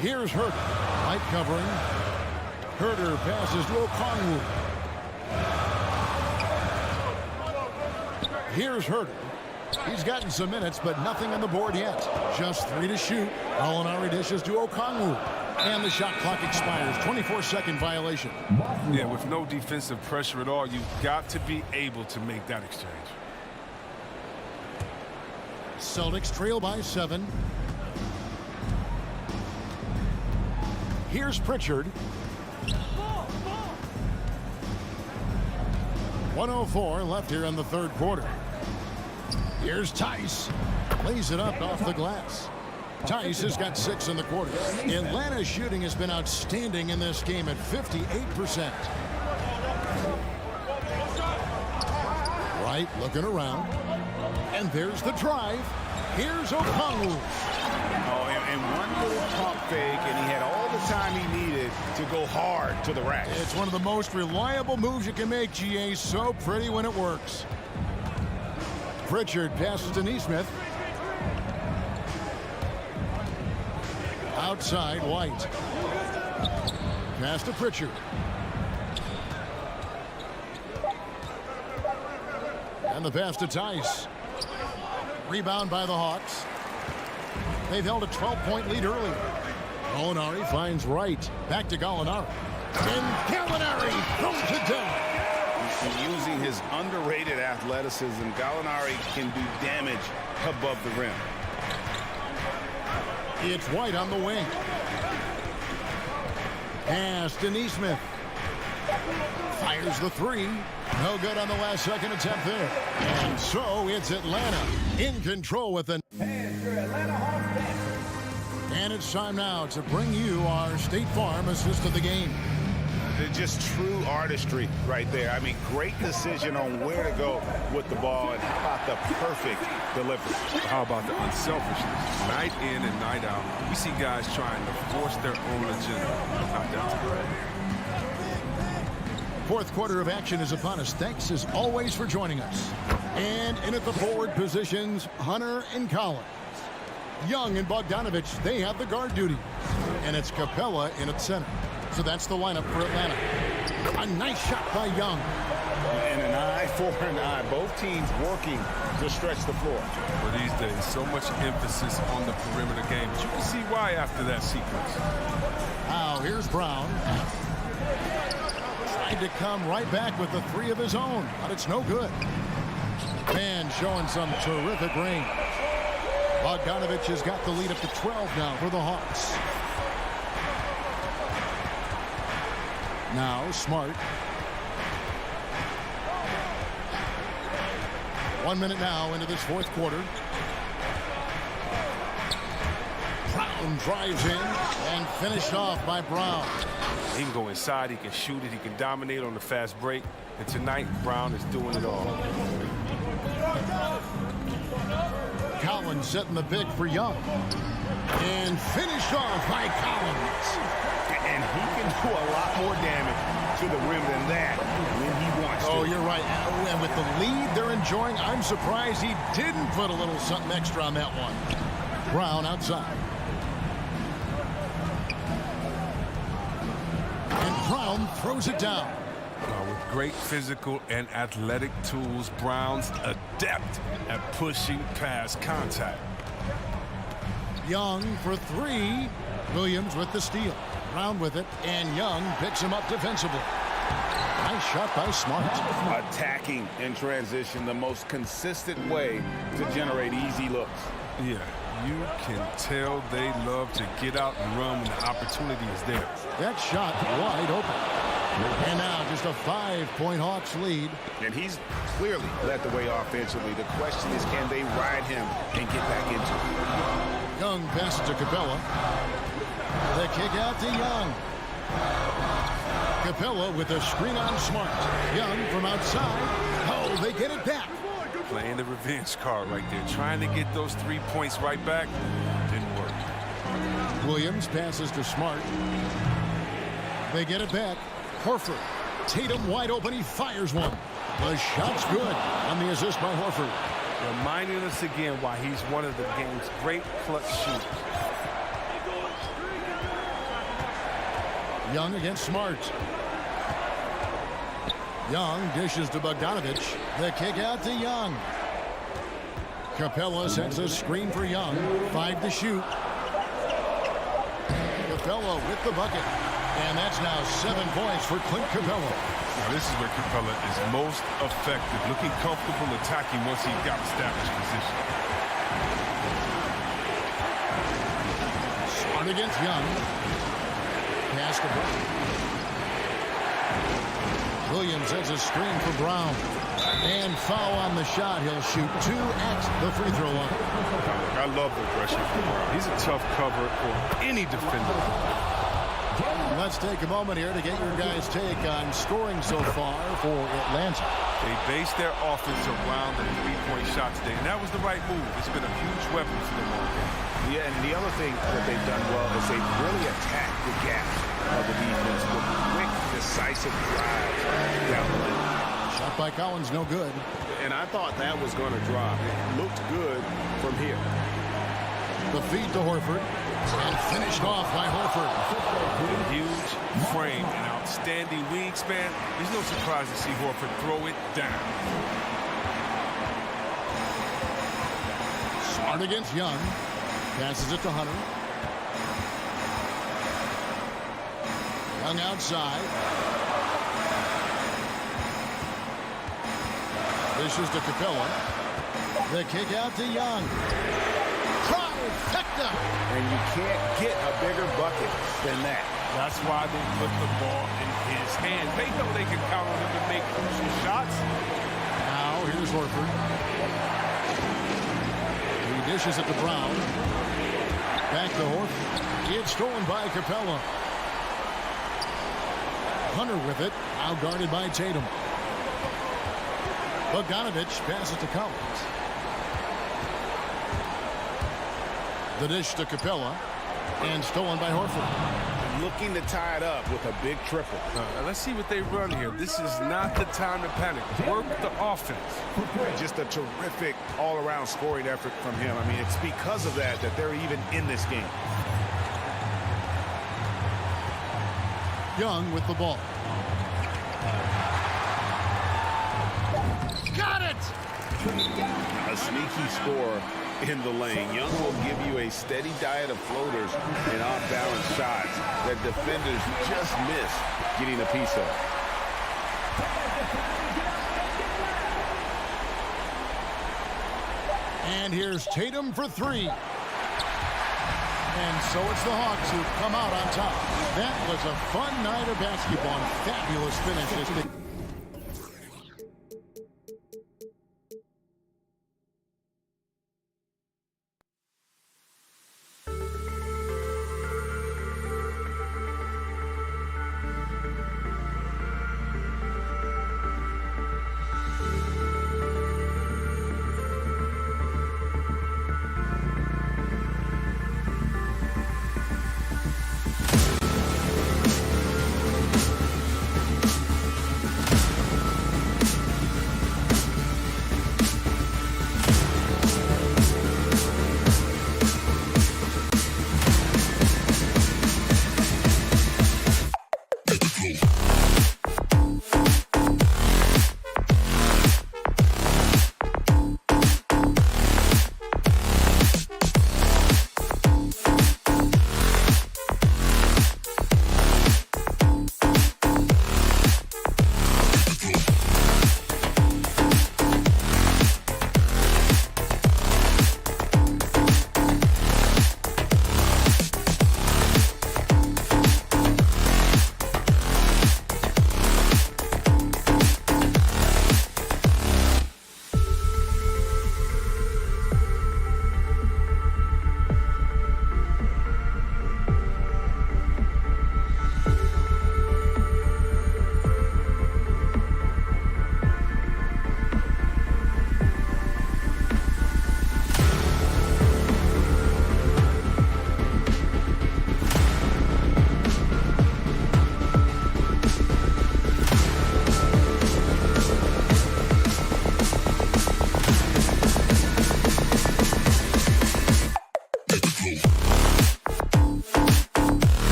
Here's Herter. Light covering. Herter passes to Okongwu. Here's Herter. He's gotten some minutes, but nothing on the board yet. Just 3 to shoot. Gallinari dishes to Okongwu. And the shot clock expires. 24-second violation. Yeah, with no defensive pressure at all, you've got to be able to make that exchange. Celtics trail by 7. Here's Pritchard. 1:04 left here in the third quarter. Here's Tice. Lays it up off the glass. Tice has got 6 in the quarter. Atlanta's shooting has been outstanding in this game at 58%. Right, looking around. And there's the drive. Here's Okongwu. Oh, and one little pump fake, and he had all the time he needed to go hard to the rack. It's one of the most reliable moves you can make, GA. So pretty when it works. Pritchard passes to Nesmith. Outside, White. Pass to Pritchard. And the pass to Tice. Rebound by the Hawks. They've held a 12-point lead early. Gallinari finds Wright. Back to Gallinari. And Gallinari throws it down. And using his underrated athleticism, Gallinari can do damage above the rim. It's White on the wing. Pass to Nesmith. Fires the 3. No good on the last second attempt there. And so it's Atlanta in control with the... And it's time now to bring you our State Farm assist of the game. Just true artistry right there. I mean, great decision on where to go with the ball, and how about the perfect delivery? How about the unselfishness? Night in and night out, we see guys trying to force their own agenda. Not that. Fourth quarter of action is upon us. Thanks as always for joining us. And in at the forward positions, Hunter and Collins. Young and Bogdanovich, they have the guard duty. And it's Capella in at center. So that's the lineup for Atlanta. A nice shot by Young. And an eye for an eye. Both teams working to stretch the floor. For these days, so much emphasis on the perimeter game. But you can see why after that sequence. Now here's Brown. Tried to come right back with the 3 of his own, but it's no good. Man showing some terrific range. Bogdanovich has got the lead up to 12 now for the Hawks. Now Smart. 1 minute now into this fourth quarter. Brown drives in and finished off by Brown. He can go inside, he can shoot it, he can dominate on the fast break. And tonight, Brown is doing it all. Collins setting the pick for Young. And finished off by Collins. And he can do a lot more damage to the rim than that when he wants to. Oh, you're right. And with the lead they're enjoying, I'm surprised he didn't put a little something extra on that one. Brown outside. And Brown throws it down. With great physical and athletic tools, Brown's adept at pushing past contact. Young for three. Williams with the steal. Brown with it, and Young picks him up defensively. Nice shot by Smart. Attacking in transition, the most consistent way to generate easy looks. Yeah, you can tell they love to get out and run when the opportunity is there. That shot wide open. And now just a 5-point Hawks lead. And he's clearly led the way offensively. The question is, can they ride him and get back into it? Young passes to Capella. The kick out to Young. Capella with a screen on Smart. Young from outside. Oh, they get it back. Playing the revenge card right there. Trying to get those 3 points right back. Didn't work. Williams passes to Smart. They get it back. Horford. Tatum wide open. He fires one. The shot's good on the assist by Horford. Reminding us again why he's one of the game's great clutch shooters. Young against Smart. Young dishes to Bogdanovich. The kick out to Young. Capella sets a screen for Young. 5 to shoot. Capella with the bucket. And that's now 7 points for Clint Capella. Now this is where Capella is most effective. Looking comfortable attacking once he got established position. Smart against Young. Pass to Brown. Williams has a screen for Brown. And foul on the shot. He'll shoot 2 at the free throw line. I love the aggression from Brown. He's a tough cover for any defender. Let's take a moment here to get your guys' take on scoring so far for Atlanta. They based their offense around the three-point shot today, and that was the right move. It's been a huge weapon for them all game. Yeah, and the other thing that they've done well is they've really attacked the gap of the defense with quick, decisive drives down the lane. Shot by Collins, no good. And I thought that was going to drop. It looked good from here. The feed to Horford. And finished off by Horford. A huge frame and outstanding wingspan. There's no surprise to see Horford throw it down. Smart against Young. Passes it to Hunter. Young outside. Dishes to Capella. The kick out to Young. Trifecta. And you can't get a bigger bucket than that. That's why they put the ball in his hands. They know they can count on him to make crucial shots. Now here's Horford. He dishes it to Brown. Back to Horford. It's stolen by Capella. Hunter with it. Now guarded by Tatum. Bogdanovich passes to Collins. The dish to Capella. And stolen by Horford. Looking to tie it up with a big triple. Let's see what they run here. This is not the time to panic. Work the offense. Just a terrific all-around scoring effort from him. I mean, it's because of that they're even in this game. Young with the ball. Got it! A sneaky score in the lane. Young will give you a steady diet of floaters and off-balance shots that defenders just miss getting a piece of. And here's Tatum for three. And so it's the Hawks who come out on top. That was a fun night of basketball. Fabulous finish.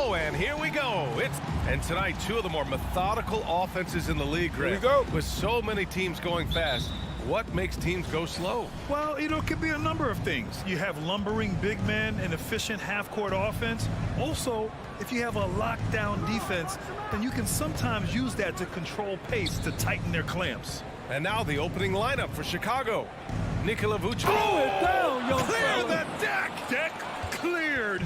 Oh, and here we go. And tonight, two of the more methodical offenses in the league, Greg. Here we go. With so many teams going fast, what makes teams go slow? Well, it could be a number of things. You have lumbering big men and efficient half-court offense. Also, if you have a lockdown defense, then you can sometimes use that to control pace to tighten their clamps. And now the opening lineup for Chicago. Nikola Vucevic. Throw it down, young Clear fella. the deck! Deck cleared.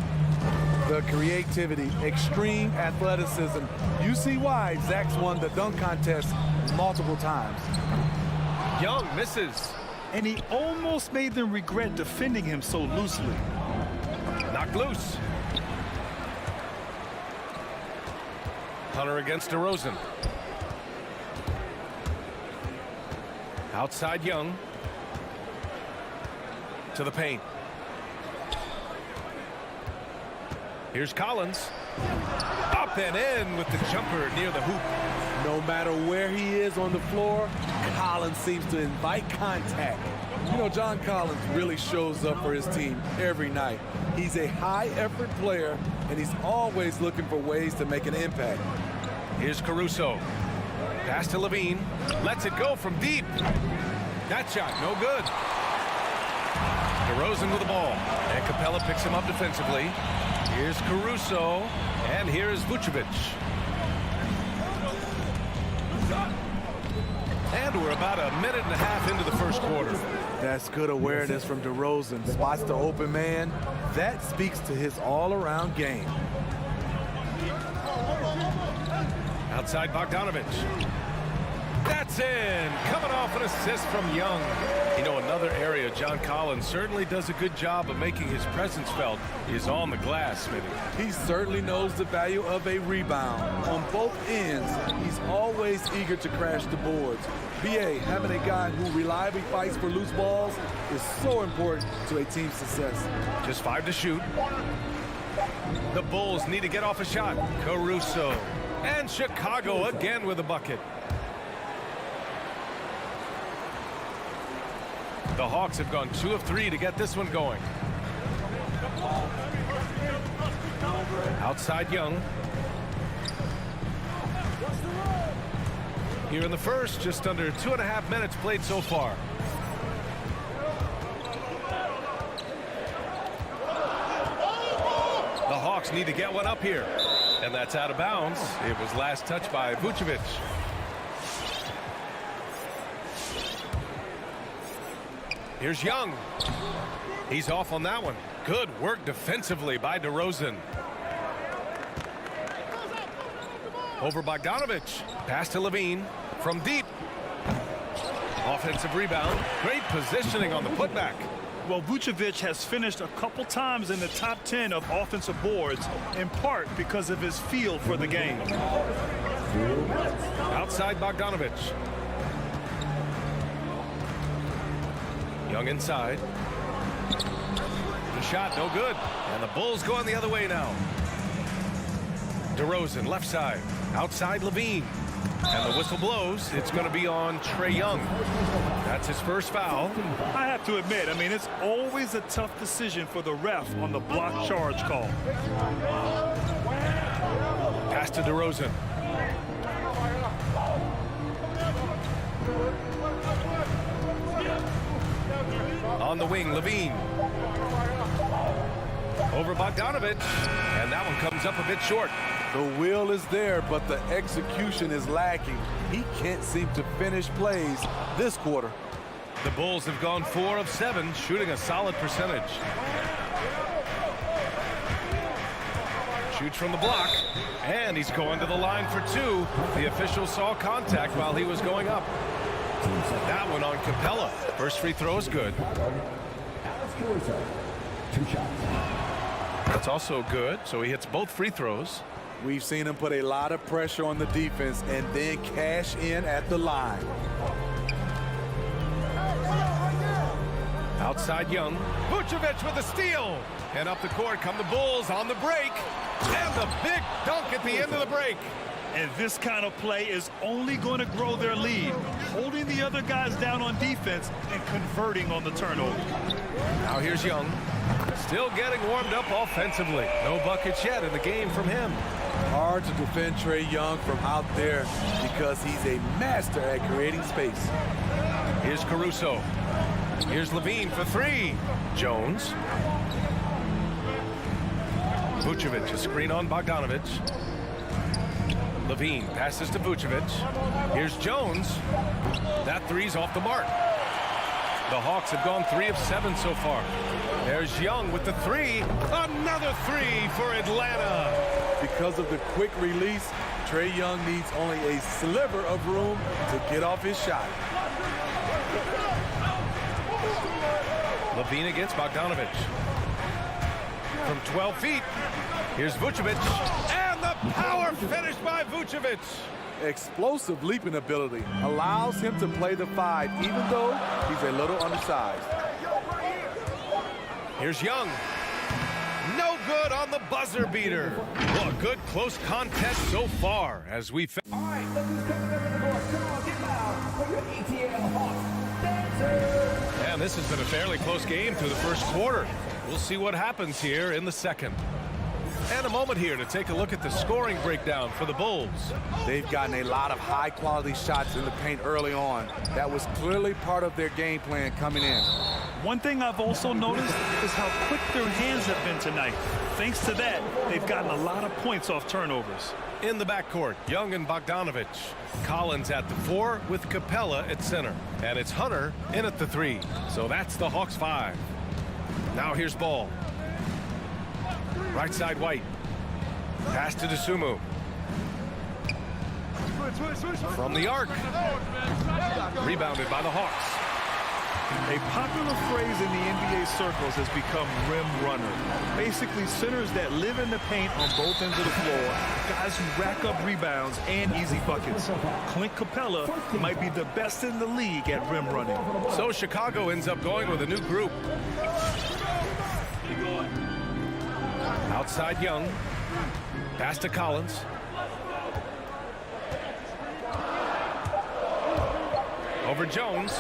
The creativity, extreme athleticism. You see why Zach's won the dunk contest multiple times. Young misses. And he almost made them regret defending him so loosely. Knocked loose. Hunter against DeRozan. Outside Young. To the paint. Here's Collins. Up and in with the jumper near the hoop. No matter where he is on the floor, Collins seems to invite contact. You know, John Collins really shows up for his team every night. He's a high-effort player, and he's always looking for ways to make an impact. Here's Caruso. Pass to Levine. Lets it go from deep. That shot, no good. DeRozan with the ball. And Capella picks him up defensively. Here's Caruso. And here's Vucevic. And we're about a minute and a half into the first quarter. That's good awareness from DeRozan. Spots the open man. That speaks to his all-around game. Outside Bogdanovich. That's in. Coming off an assist from Young. You know, another area John Collins certainly does a good job of making his presence felt is on the glass, Smitty. He certainly knows the value of a rebound. On both ends, he's always eager to crash the boards. BA, having a guy who reliably fights for loose balls is so important to a team's success. Just 5 to shoot. The Bulls need to get off a shot. Caruso. And Chicago again with a bucket. The Hawks have gone 2 of 3 to get this one going. Outside Young. Here in the first, just under 2.5 minutes played so far. The Hawks need to get one up here. And that's out of bounds. It was last touched by Vucevic. Here's Young. He's off on that one. Good work defensively by DeRozan. Over Bogdanovich. Pass to Levine. From deep. Offensive rebound. Great positioning on the putback. Well, Vucevic has finished a couple times in the top 10 of offensive boards, in part because of his feel for the game. Outside Bogdanovich. Young inside. The shot, no good. And the Bulls going the other way now. DeRozan, left side. Outside Levine. And the whistle blows. It's going to be on Trae Young. That's his first foul. I have to admit, I mean, it's always a tough decision for the ref on the block charge call. Pass to DeRozan. On the wing, Levine. Over Bogdanovich. And that one comes up a bit short. The will is there, but the execution is lacking. He can't seem to finish plays this quarter. The Bulls have gone 4 of 7, shooting a solid percentage. Shoots from the block, and he's going to the line for 2. The official saw contact while he was going up. That one on Capella. First free throw is good. That's also good, so he hits both free throws. We've seen him put a lot of pressure on the defense and then cash in at the line. Outside Young. Vucevic with the steal. And up the court come the Bulls on the break. And the big dunk at the end of the break. And this kind of play is only going to grow their lead, holding the other guys down on defense and converting on the turnover. Now here's Young. Still getting warmed up offensively. No buckets yet in the game from him. Hard to defend Trae Young from out there because he's a master at creating space. Here's Caruso. Here's Levine for three. Jones. Vucevic, a screen on Bogdanovic. Levine passes to Vucevic. Here's Jones. That three's off the mark. The Hawks have gone 3 of 7 so far. There's Young with the three. Another three for Atlanta. Because of the quick release, Trae Young needs only a sliver of room to get off his shot. Levine against Bogdanovic. From 12 feet, here's Vucevic. And the power finish by Vucevic. Explosive leaping ability allows him to play the 5, even though he's a little undersized. Here's Young. No good on the buzzer beater. Well, a good close contest so far as we... All right, look who's coming up in the court. Come on, get loud for your ETL Hawks dancers. And this has been a fairly close game through the first quarter. We'll see what happens here in the second. And a moment here to take a look at the scoring breakdown for the Bulls. They've gotten a lot of high-quality shots in the paint early on. That was clearly part of their game plan coming in. One thing I've also noticed is how quick their hands have been tonight. Thanks to that, they've gotten a lot of points off turnovers. In the backcourt, Young and Bogdanovic. Collins at the 4 with Capella at center. And it's Hunter in at the 3. So that's the Hawks 5. Now here's Ball. Right side White. Pass to DeSumo. From the arc. Rebounded by the Hawks. A popular phrase in the NBA circles has become rim runner. Basically, centers that live in the paint on both ends of the floor, guys who rack up rebounds and easy buckets. Clint Capella might be the best in the league at rim running. So Chicago ends up going with a new group. Outside Young. Pass to Collins. Over Jones.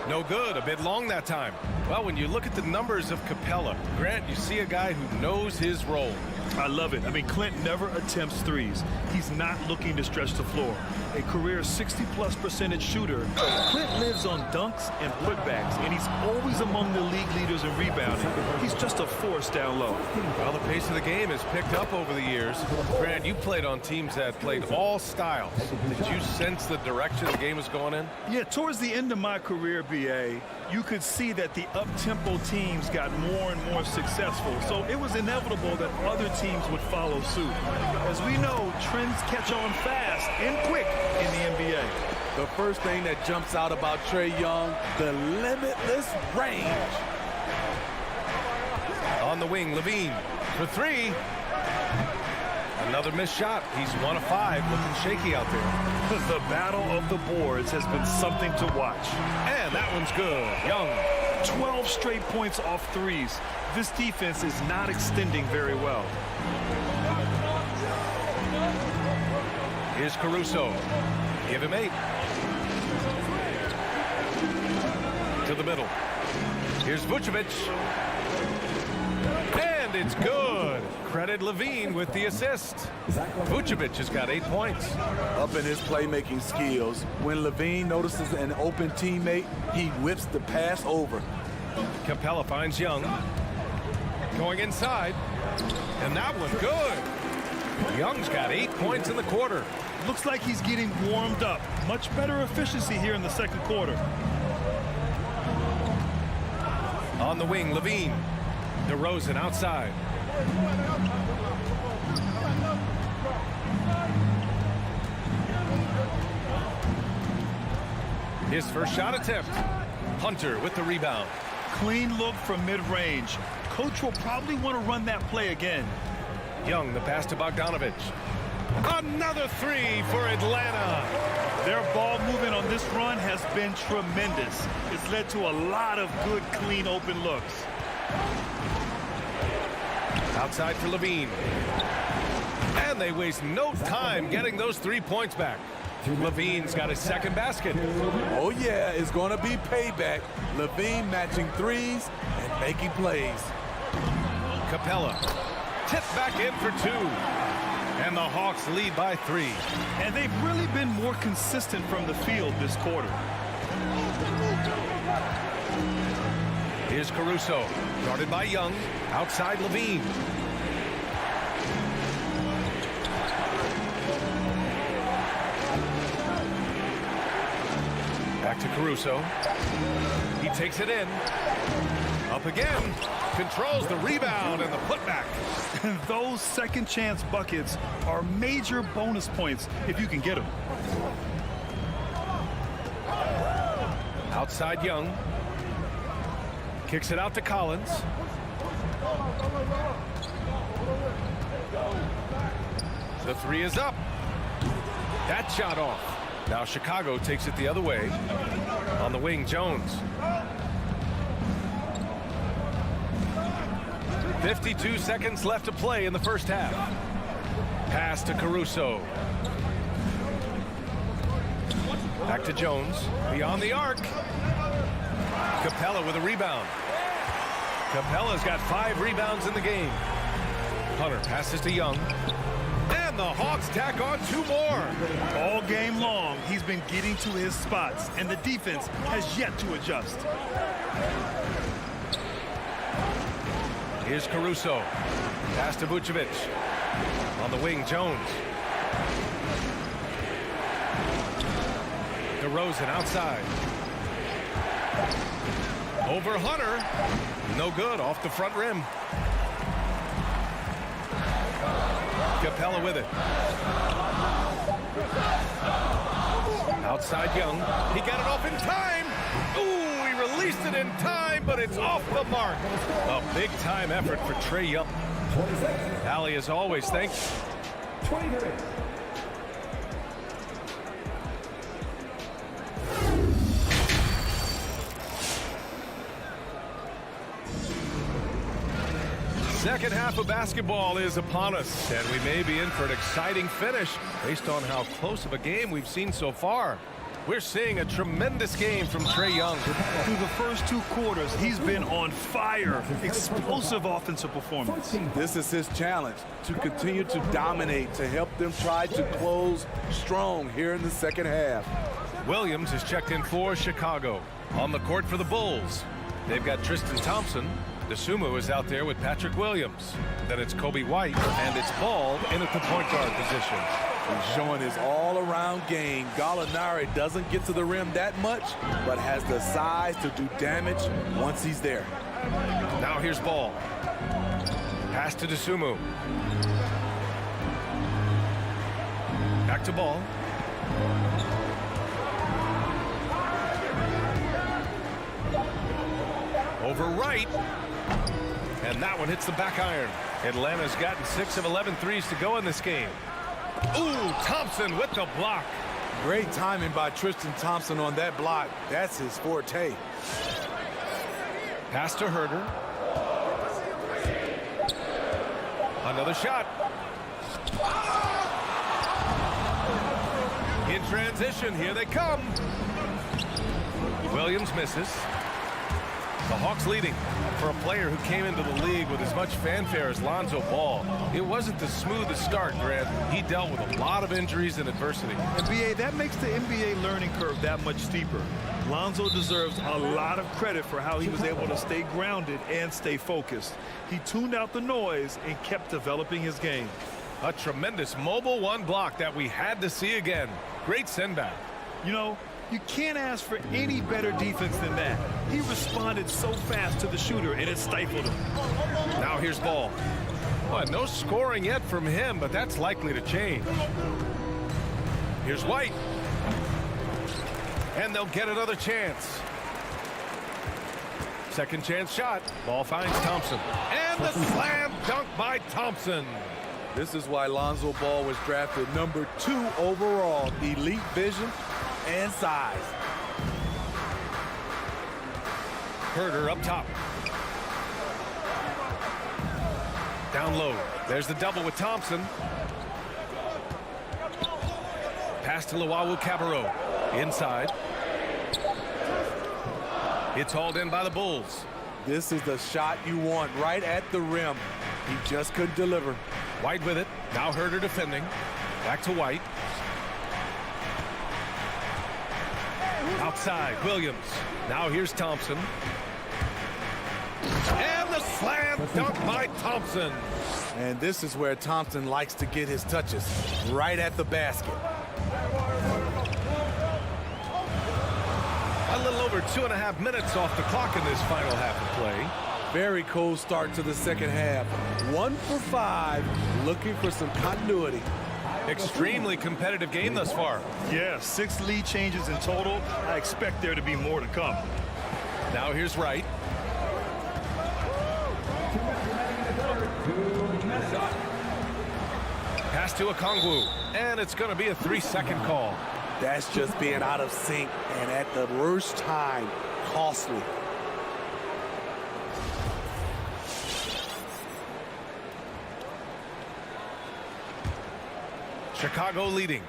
No good. A bit long that time. Well, when you look at the numbers of Capella, Grant, you see a guy who knows his role. I love it. I mean, Clint never attempts threes. He's not looking to stretch the floor. A career 60+% shooter, Clint lives on dunks and putbacks, and he's always among the league leaders in rebounding. He's just a force down low. Well, the pace of the game has picked up over the years. Grant, you played on teams that played all styles. Did you sense the direction the game was going in? Yeah, towards the end of my career, BA, you could see that the up-tempo teams got more and more successful. So it was inevitable that other teams would follow suit. As we know, trends catch on fast and quick in the NBA. The first thing that jumps out about Trae Young, the limitless range. On the wing, Levine for 3. Another missed shot. He's 1 of 5, looking shaky out there. The battle of the boards has been something to watch. And that one's good. Young. 12 straight points off threes. This defense is not extending very well. Here's Caruso. Give him 8. To the middle. Here's Vucevic. And it's good. Credit Levine with the assist. Vucevic has got 8 points. Up in his playmaking skills, when Levine notices an open teammate, he whips the pass over. Capella finds Young. Going inside. And that one good. Young's got 8 points in the quarter. Looks like he's getting warmed up. Much better efficiency here in the second quarter. On the wing, Levine. DeRozan outside. His first shot attempt. Hunter with the rebound. Clean look from mid-range. Coach will probably want to run that play again. Young, the pass to Bogdanovic. Another 3 for Atlanta. Their ball movement on this run has been tremendous. It's led to a lot of good, clean, open looks. Outside for Levine. And they waste no time getting those 3 points back. Levine's got his second basket. Oh, yeah, it's going to be payback. Levine matching threes and making plays. Capella tipped back in for 2. And the Hawks lead by 3. And they've really been more consistent from the field this quarter. Here's Caruso, guarded by Young, outside Levine. Back to Caruso. He takes it in. Up again. Controls the rebound and the putback. And those second chance buckets are major bonus points if you can get them. Outside Young. Kicks it out to Collins. The 3 is up. That shot off. Now Chicago takes it the other way. On the wing, Jones. 52 seconds left to play in the first half. Pass to Caruso. Back to Jones. Beyond the arc. Capella with a rebound. Capella's got 5 rebounds in the game. Hunter passes to Young. And the Hawks tack on 2 more. All game long, he's been getting to his spots, and the defense has yet to adjust. Here's Caruso. Pass to Vucevic. On the wing, Jones. DeRozan outside. Over Hunter. No good, off the front rim. Capella with it. Outside Young. He got it off in time. Ooh, he released it in time, but it's off the mark. A big-time effort for Trae Young. Allie, as always, thank you. 23. Second half of basketball is upon us, and we may be in for an exciting finish based on how close of a game we've seen so far. We're seeing a tremendous game from Trae Young. Through the first 2 quarters, he's been on fire. Explosive offensive performance. This is his challenge, to continue to dominate, to help them try to close strong here in the second half. Williams is checked in for Chicago. On the court for the Bulls, they've got Tristan Thompson. DeSumo is out there with Patrick Williams. Then it's Kobe White, and it's Ball in at the point guard position. He's showing his all-around game. Gallinari doesn't get to the rim that much, but has the size to do damage once he's there. Now here's Ball. Pass to DeSumo. Back to Ball. Over right. And that one hits the back iron. Atlanta's gotten 6 of 11 threes to go in this game. Ooh, Thompson with the block. Great timing by Tristan Thompson on that block. That's his forte. Pass to Herter. Another shot. In transition, here they come. Williams misses. The Hawks leading. For a player who came into the league with as much fanfare as Lonzo Ball, it wasn't the smoothest start, Grant. He dealt with a lot of injuries and adversity. And BA, that makes the NBA learning curve that much steeper. Lonzo deserves a lot of credit for how he was able to stay grounded and stay focused. He tuned out the noise and kept developing his game. A tremendous mobile 1 block that we had to see again. Great send back. You know, you can't ask for any better defense than that. He responded so fast to the shooter, and it stifled him. Now here's Ball. Well, no scoring yet from him, but that's likely to change. Here's White. And they'll get another chance. Second chance shot. Ball finds Thompson. And the slam dunk by Thompson. This is why Lonzo Ball was drafted number 2 overall. Elite vision and size. Herter up top. Down low. There's the double with Thompson. Pass to Cabarro. Inside. It's hauled in by the Bulls. This is the shot you want right at the rim. He just couldn't deliver. White with it. Now Herder defending. Back to White. Outside, Williams. Now here's Thompson. And the slam dunk by Thompson. And this is where Thompson likes to get his touches, right at the basket. A little over 2.5 minutes off the clock in this final half of play. Very cold start to the second half. 1 for 5, looking for some continuity. Extremely competitive game thus far. Yeah, 6 lead changes in total. I expect there to be more to come. Now here's Wright. Pass to Okongwu, and it's going to be a 3-second call. That's just being out of sync, and at the worst time, costly. Chicago leading.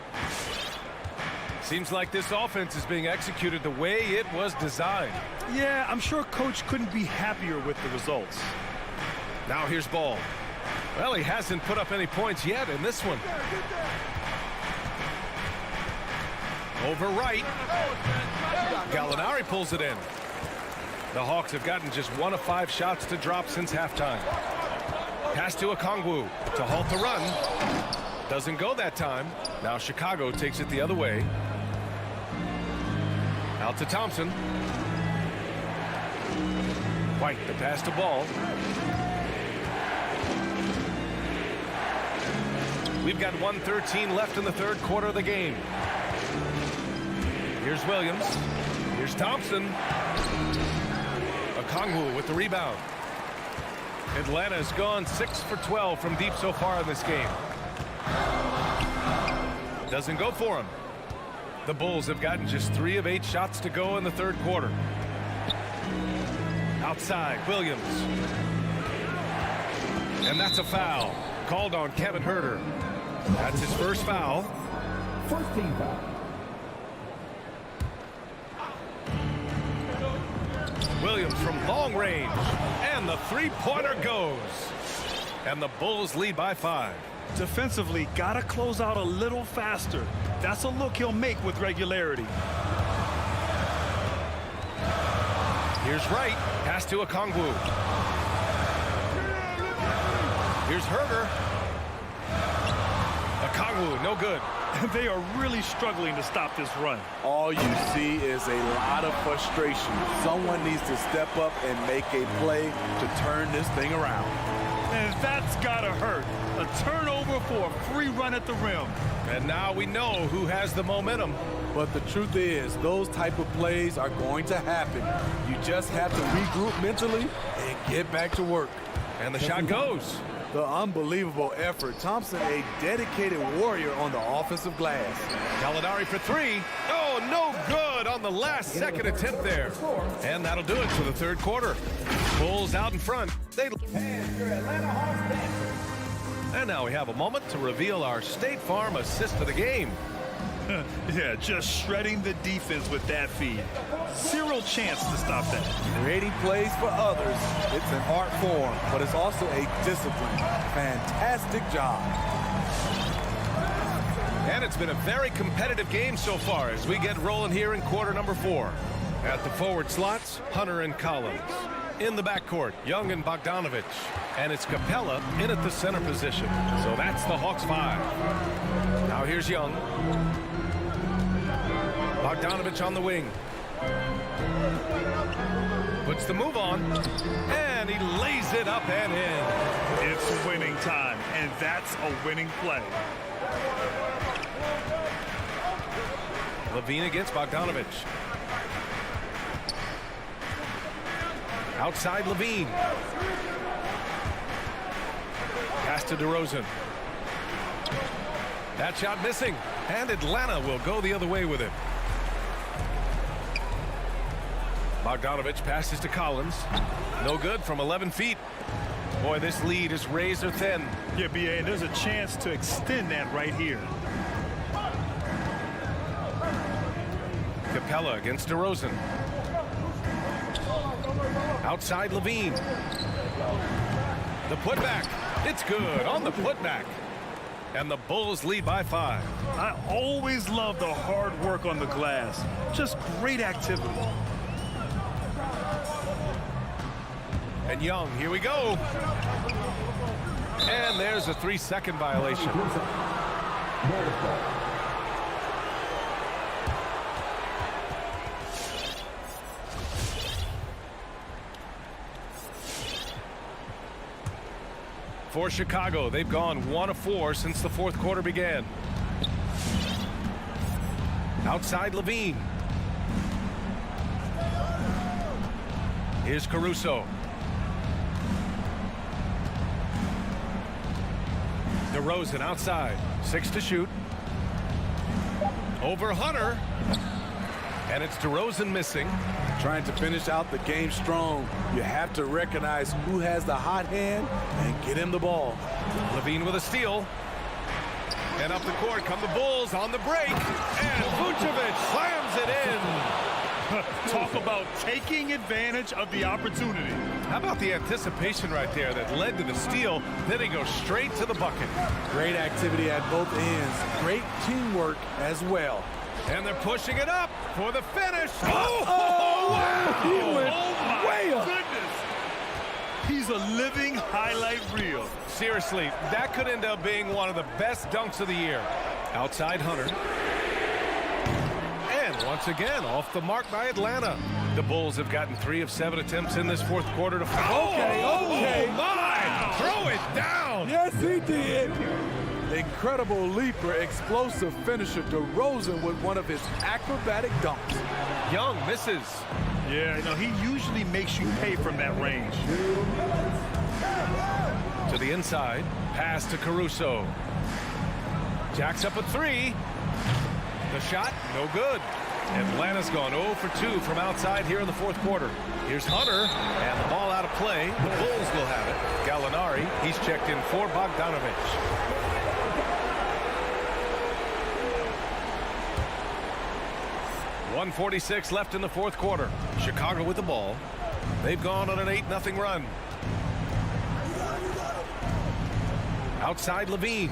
Seems like this offense is being executed the way it was designed. Yeah, I'm sure Coach couldn't be happier with the results. Now here's Ball. Well, he hasn't put up any points yet in this one. Over Wright. Gallinari pulls it in. The Hawks have gotten just 1 of 5 shots to drop since halftime. Pass to Okongwu to halt the run. Doesn't go that time. Now Chicago takes it the other way. Out to Thompson. White, the pass to Ball. We've got 1:13 left in the third quarter of the game. Here's Williams. Here's Thompson. Okongwu with the rebound. Atlanta's gone 6 for 12 from deep so far in this game. Doesn't go for him. The Bulls have gotten just 3 of 8 shots to go in the third quarter. Outside, Williams. And that's a foul. Called on Kevin Herder. That's his first foul. First team foul. Williams from long range. And the three-pointer goes. And the Bulls lead by 5. Defensively, gotta close out a little faster. That's a look he'll make with regularity. Here's Wright. Pass to Okongwu. Here's Herder. Okongwu, no good. They are really struggling to stop this run. All you see is a lot of frustration. Someone needs to step up and make a play to turn this thing around. And that's gotta hurt. A turnover for a free run at the rim. And now we know who has the momentum. But the truth is, those type of plays are going to happen. You just have to regroup mentally and get back to work. And the shot goes. The unbelievable effort. Thompson, a dedicated warrior on the offensive glass. Gallinari for 3. Oh, no good on the last second attempt there. And that'll do it for the third quarter. Bulls out in front. And now we have a moment to reveal our State Farm assist of the game. Yeah, just shredding the defense with that feed. Zero chance to stop that. Creating plays for others, it's an art form, but it's also a discipline. Fantastic job. And it's been a very competitive game so far as we get rolling here in quarter number 4. At the forward slots, Hunter and Collins. In the backcourt, Young and Bogdanovich. And it's Capella in at the center position. So that's the Hawks 5. Now here's Young. Bogdanovich on the wing. Puts the move on. And he lays it up and in. It's winning time, and that's a winning play. Levine against Bogdanovich. Outside Levine. Pass to DeRozan. That shot missing. And Atlanta will go the other way with it. Bogdanovich passes to Collins. No good from 11 feet. Boy, this lead is razor thin. Yeah, BA, and there's a chance to extend that right here. Capella against DeRozan. Outside Levine. The putback. It's good on the putback. And the Bulls lead by 5. I always love the hard work on the glass. Just great activity. And Young, here we go. And there's a 3-second violation. For Chicago, they've gone 1 of 4 since the fourth quarter began. Outside Levine. Here's Caruso. DeRozan outside. 6 to shoot. Over Hunter. And it's DeRozan missing. Trying to finish out the game strong. You have to recognize who has the hot hand and get him the ball. Levine with a steal. And up the court come the Bulls on the break. And Vucevic slams it in. Talk about taking advantage of the opportunity. How about the anticipation right there that led to the steal? Then he goes straight to the bucket. Great activity at both ends. Great teamwork as well. And they're pushing it up for the finish. Oh, wow! He went my way up. Goodness. He's a living highlight reel. Seriously, that could end up being one of the best dunks of the year. Outside Hunter. And once again, off the mark by Atlanta. The Bulls have gotten 3 of 7 attempts in this fourth quarter to Okay. My! Throw it down! Yes, he did. Incredible leaper, explosive finisher. DeRozan with one of his acrobatic dunks. Young misses. Yeah, he usually makes you pay from that range. To the inside. Pass to Caruso. Jacks up a 3. The shot, no good. Atlanta's gone 0 for 2 from outside here in the fourth quarter. Here's Hunter, and the ball out of play. The Bulls will have it. Gallinari, he's checked in for Bogdanovich. .146 left in the fourth quarter. Chicago with the ball. They've gone on an 8-0 run. Outside Levine.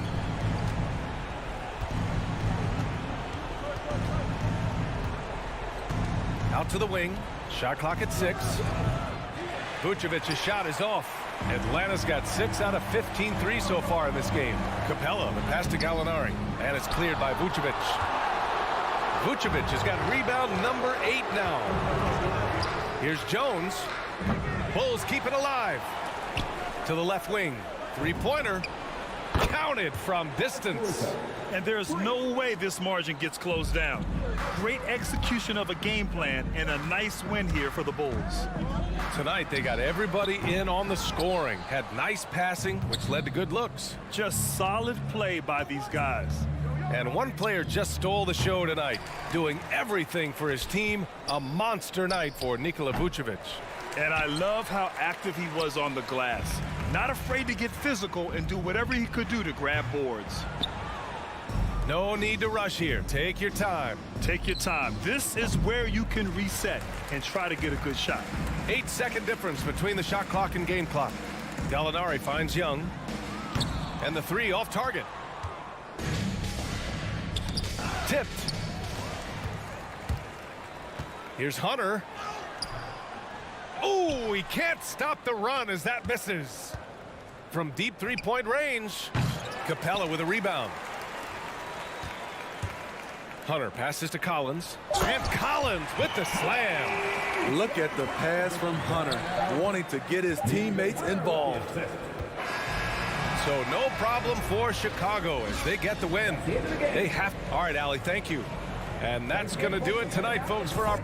Out to the wing. Shot clock at 6. Vucevic's shot is off. Atlanta's got 6 out of 15 threes so far in this game. Capella, the pass to Gallinari. And it's cleared by Vucevic. Vucevic has got rebound number 8 now. Here's Jones. Bulls keep it alive. To the left wing. 3-pointer. Counted from distance. And there's no way this margin gets closed down. Great execution of a game plan and a nice win here for the Bulls. Tonight they got everybody in on the scoring. Had nice passing, which led to good looks. Just solid play by these guys. And one player just stole the show tonight, doing everything for his team. A monster night for Nikola Vucevic. And I love how active he was on the glass. Not afraid to get physical and do whatever he could do to grab boards. No need to rush here. Take your time. Take your time. This is where you can reset and try to get a good shot. 8-second difference between the shot clock and game clock. Gallinari finds Young. And the 3 off target. Tipped. Here's Hunter. Oh, he can't stop the run as that misses. From deep 3-point range. Capella with a rebound. Hunter passes to Collins. And Collins with the slam. Look at the pass from Hunter, wanting to get his teammates involved. So no problem for Chicago as they get the win. They have. All right, Allie, thank you. And that's going to do it tonight, folks, for our.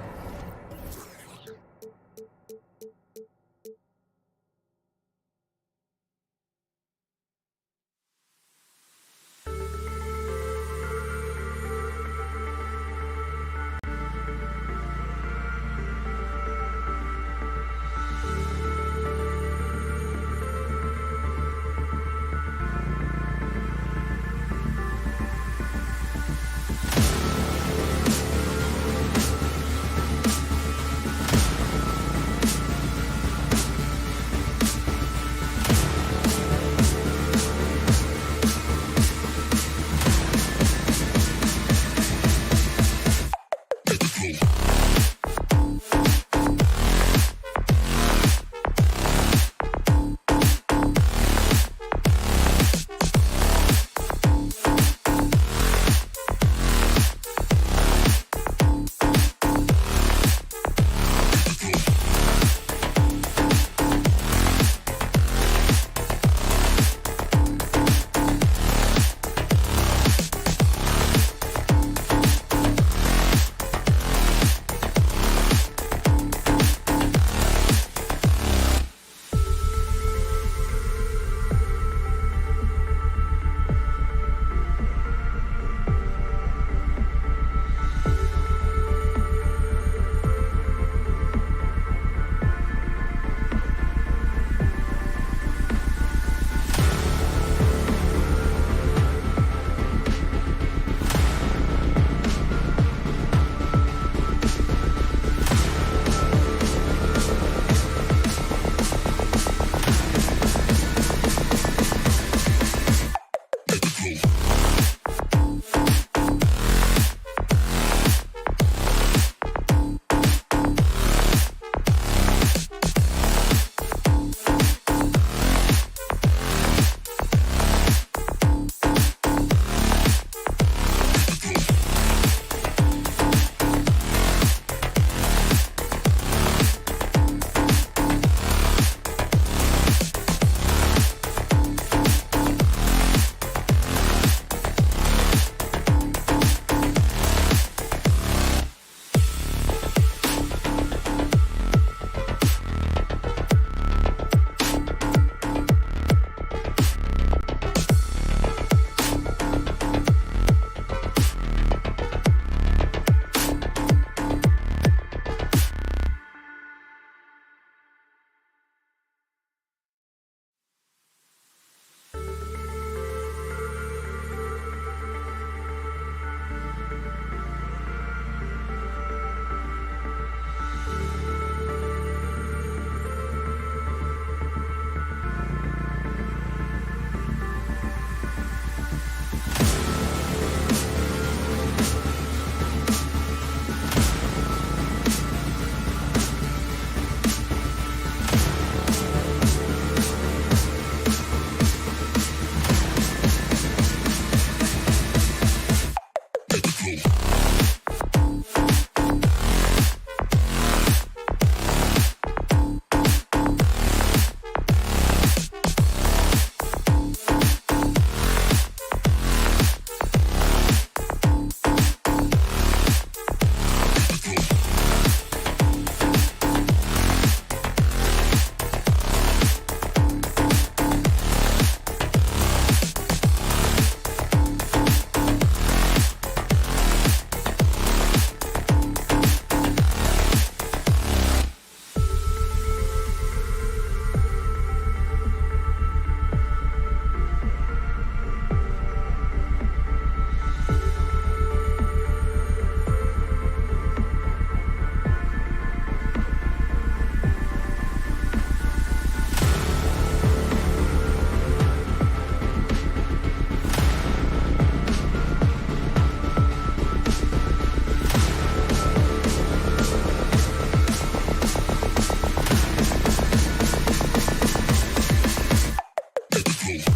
Thank you.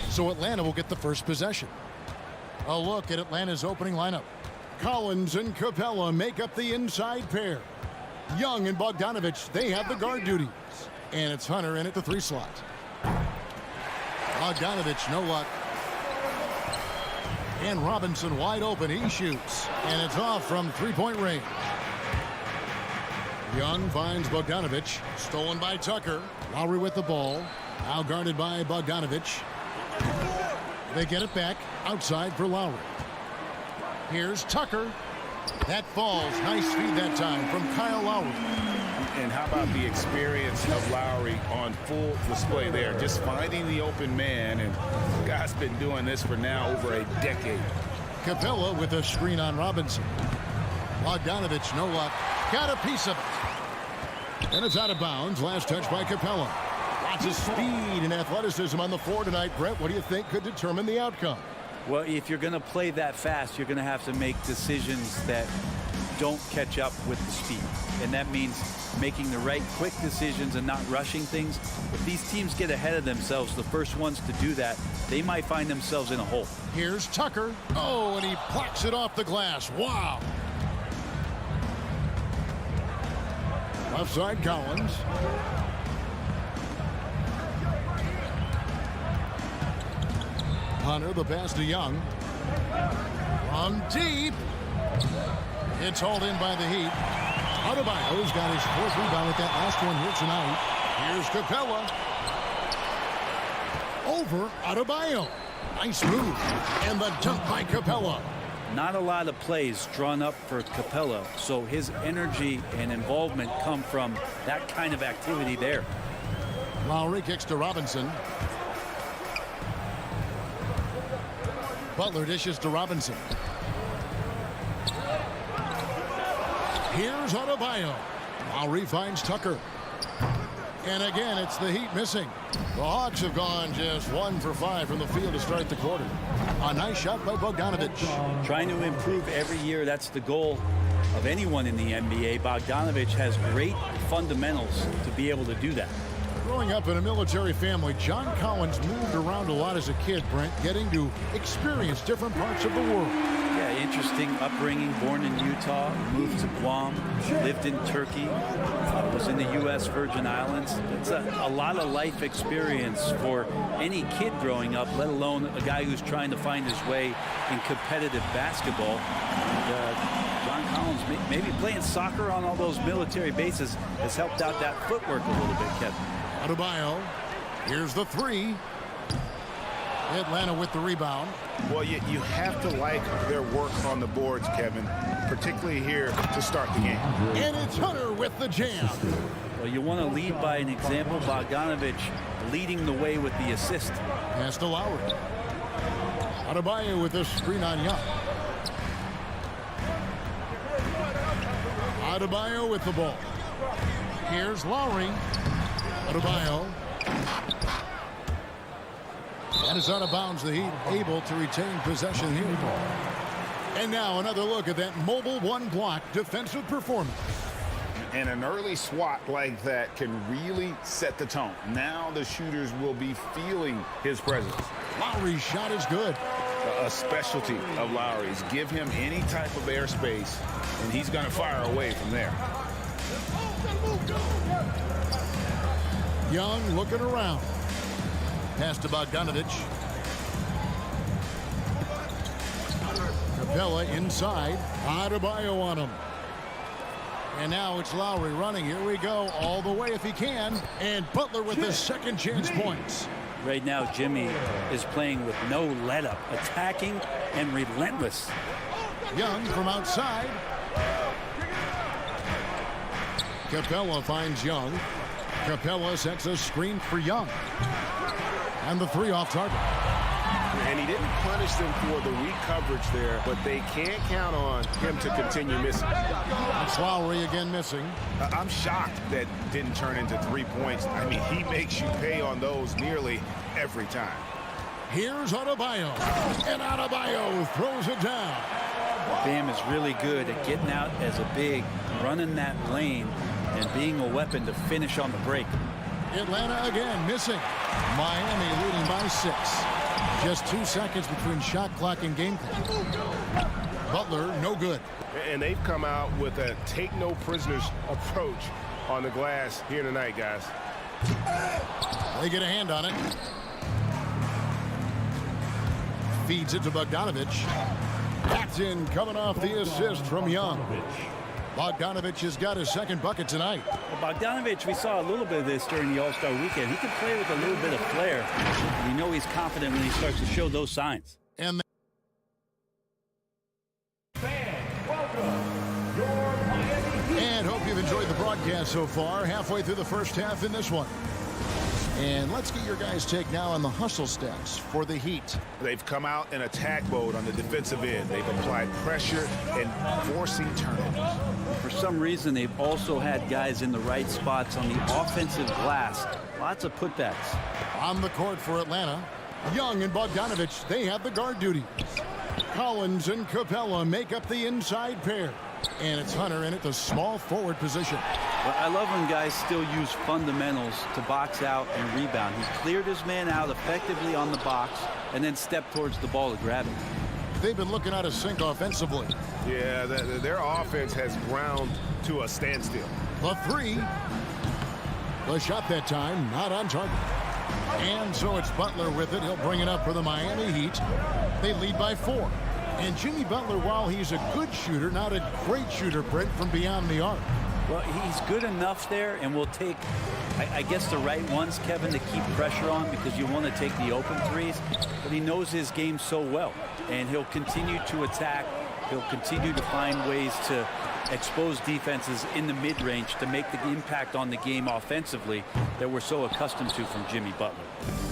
So Atlanta will get the first possession. A look at Atlanta's opening lineup. Collins and Capella make up the inside pair. Young and Bogdanovich, they have the guard duties. And it's Hunter in at the 3 slot. Bogdanovich, no luck. And Robinson wide open. He shoots. And it's off from 3-point range. Young finds Bogdanovich. Stolen by Tucker. Lowry with the ball. Now guarded by Bogdanovich. They get it back. Outside for Lowry. Here's Tucker. That falls. Nice feed that time from Kyle Lowry. And how about the experience of Lowry on full display there? Just finding the open man. And the guy's been doing this for now over a decade. Capella with a screen on Robinson. Bogdanovich, no luck. Got a piece of it. And it's out of bounds. Last touch by Capella. Lots of speed and athleticism on the floor tonight. Brett, what do you think could determine the outcome? Well, if you're going to play that fast, you're going to have to make decisions that don't catch up with the speed. And that means making the right quick decisions and not rushing things. If these teams get ahead of themselves, the first ones to do that, they might find themselves in a hole. Here's Tucker. Oh, and he blocks it off the glass. Wow. Offside Collins. Hunter, the pass to Young. From deep. It's hauled in by the Heat. Adebayo's got his 4th rebound with that last one here tonight. Here's Capella. Over Adebayo. Nice move. And the dunk by Capella. Not a lot of plays drawn up for Capella, so his energy and involvement come from that kind of activity there. Lowry kicks to Robinson. Butler dishes to Robinson. Here's Adebayo. Lowry finds Tucker. And again, it's the Heat missing. The Hawks have gone just 1 for 5 from the field to start the quarter. A nice shot by Bogdanovich. Trying to improve every year, that's the goal of anyone in the NBA. Bogdanovich has great fundamentals to be able to do that. Growing up in a military family, John Collins moved around a lot as a kid, Brent, getting to experience different parts of the world. Yeah, interesting upbringing. Born in Utah, moved to Guam, lived in Turkey, was in the U.S. Virgin Islands. It's a lot of life experience for any kid growing up, let alone a guy who's trying to find his way in competitive basketball. And, John Collins, maybe playing soccer on all those military bases has helped out that footwork a little bit, Kevin. Adebayo, here's the 3. Atlanta with the rebound. Well, you have to like their work on the boards, Kevin, particularly here to start the game. And it's Hunter with the jam. Well, you want to lead by an example. Bogdanovich leading the way with the assist. Pass to Lowry. Adebayo with the screen on Young. Adebayo with the ball. Here's Lowry. Adebayo. And it's out of bounds. The Heat able to retain possession here. And now another look at that mobile 1-block defensive performance. And an early swat like that can really set the tone. Now the shooters will be feeling his presence. Lowry's shot is good. A specialty of Lowry's. Give him any type of airspace, and he's going to fire away from there. Young looking around. Pass to Bogdanovich. Capella inside. Adebayo on him. And now it's Lowry running. Here we go. All the way if he can. And Butler with his second chance points. Right now, Jimmy is playing with no let-up, attacking and relentless. Young from outside. Capella finds Young. Capella sets a screen for Young. And the three off target. And he didn't punish them for the weak coverage there, but they can't count on him to continue missing. It's Lowry again missing. I'm shocked that didn't turn into 3 points. I mean, he makes you pay on those nearly every time. Here's Adebayo. And Adebayo throws it down. Bam is really good at getting out as a big, running that lane, and being a weapon to finish on the break. Atlanta again missing. Miami leading by 6. Just 2 seconds between shot clock and game clock. Butler, no good. And they've come out with a take no prisoners approach on the glass here tonight, guys. They get a hand on it. Feeds it to Bogdanovich. That's in, coming off the assist from Young. Bogdanovich has got his second bucket tonight. Well, Bogdanovich, we saw a little bit of this during the All-Star weekend. He can play with a little bit of flair. And you know he's confident when he starts to show those signs. And hope you've enjoyed the broadcast so far. Halfway through the first half in this one. And let's get your guys' take now on the hustle stats for the Heat. They've come out in attack mode on the defensive end. They've applied pressure and forcing turnovers. For some reason, they've also had guys in the right spots on the offensive glass. Lots of putbacks. On the court for Atlanta, Young and Bogdanovich, they have the guard duty. Collins and Capella make up the inside pair. And it's Hunter in at the small forward position. Well, I love when guys still use fundamentals to box out and rebound. He cleared his man out effectively on the box and then stepped towards the ball to grab it. They've been looking out of sync offensively. Yeah, their offense has ground to a standstill. The three. The shot that time, not on target. And so it's Butler with it. He'll bring it up for the Miami Heat. They lead by 4. And Jimmy Butler, while he's a good shooter, not a great shooter, Brent, from beyond the arc. Well, he's good enough there, and will take, I guess, the right ones, Kevin, to keep pressure on, because you want to take the open threes. But he knows his game so well, and he'll continue to attack. He'll continue to find ways to expose defenses in the mid-range to make the impact on the game offensively that we're so accustomed to from Jimmy Butler.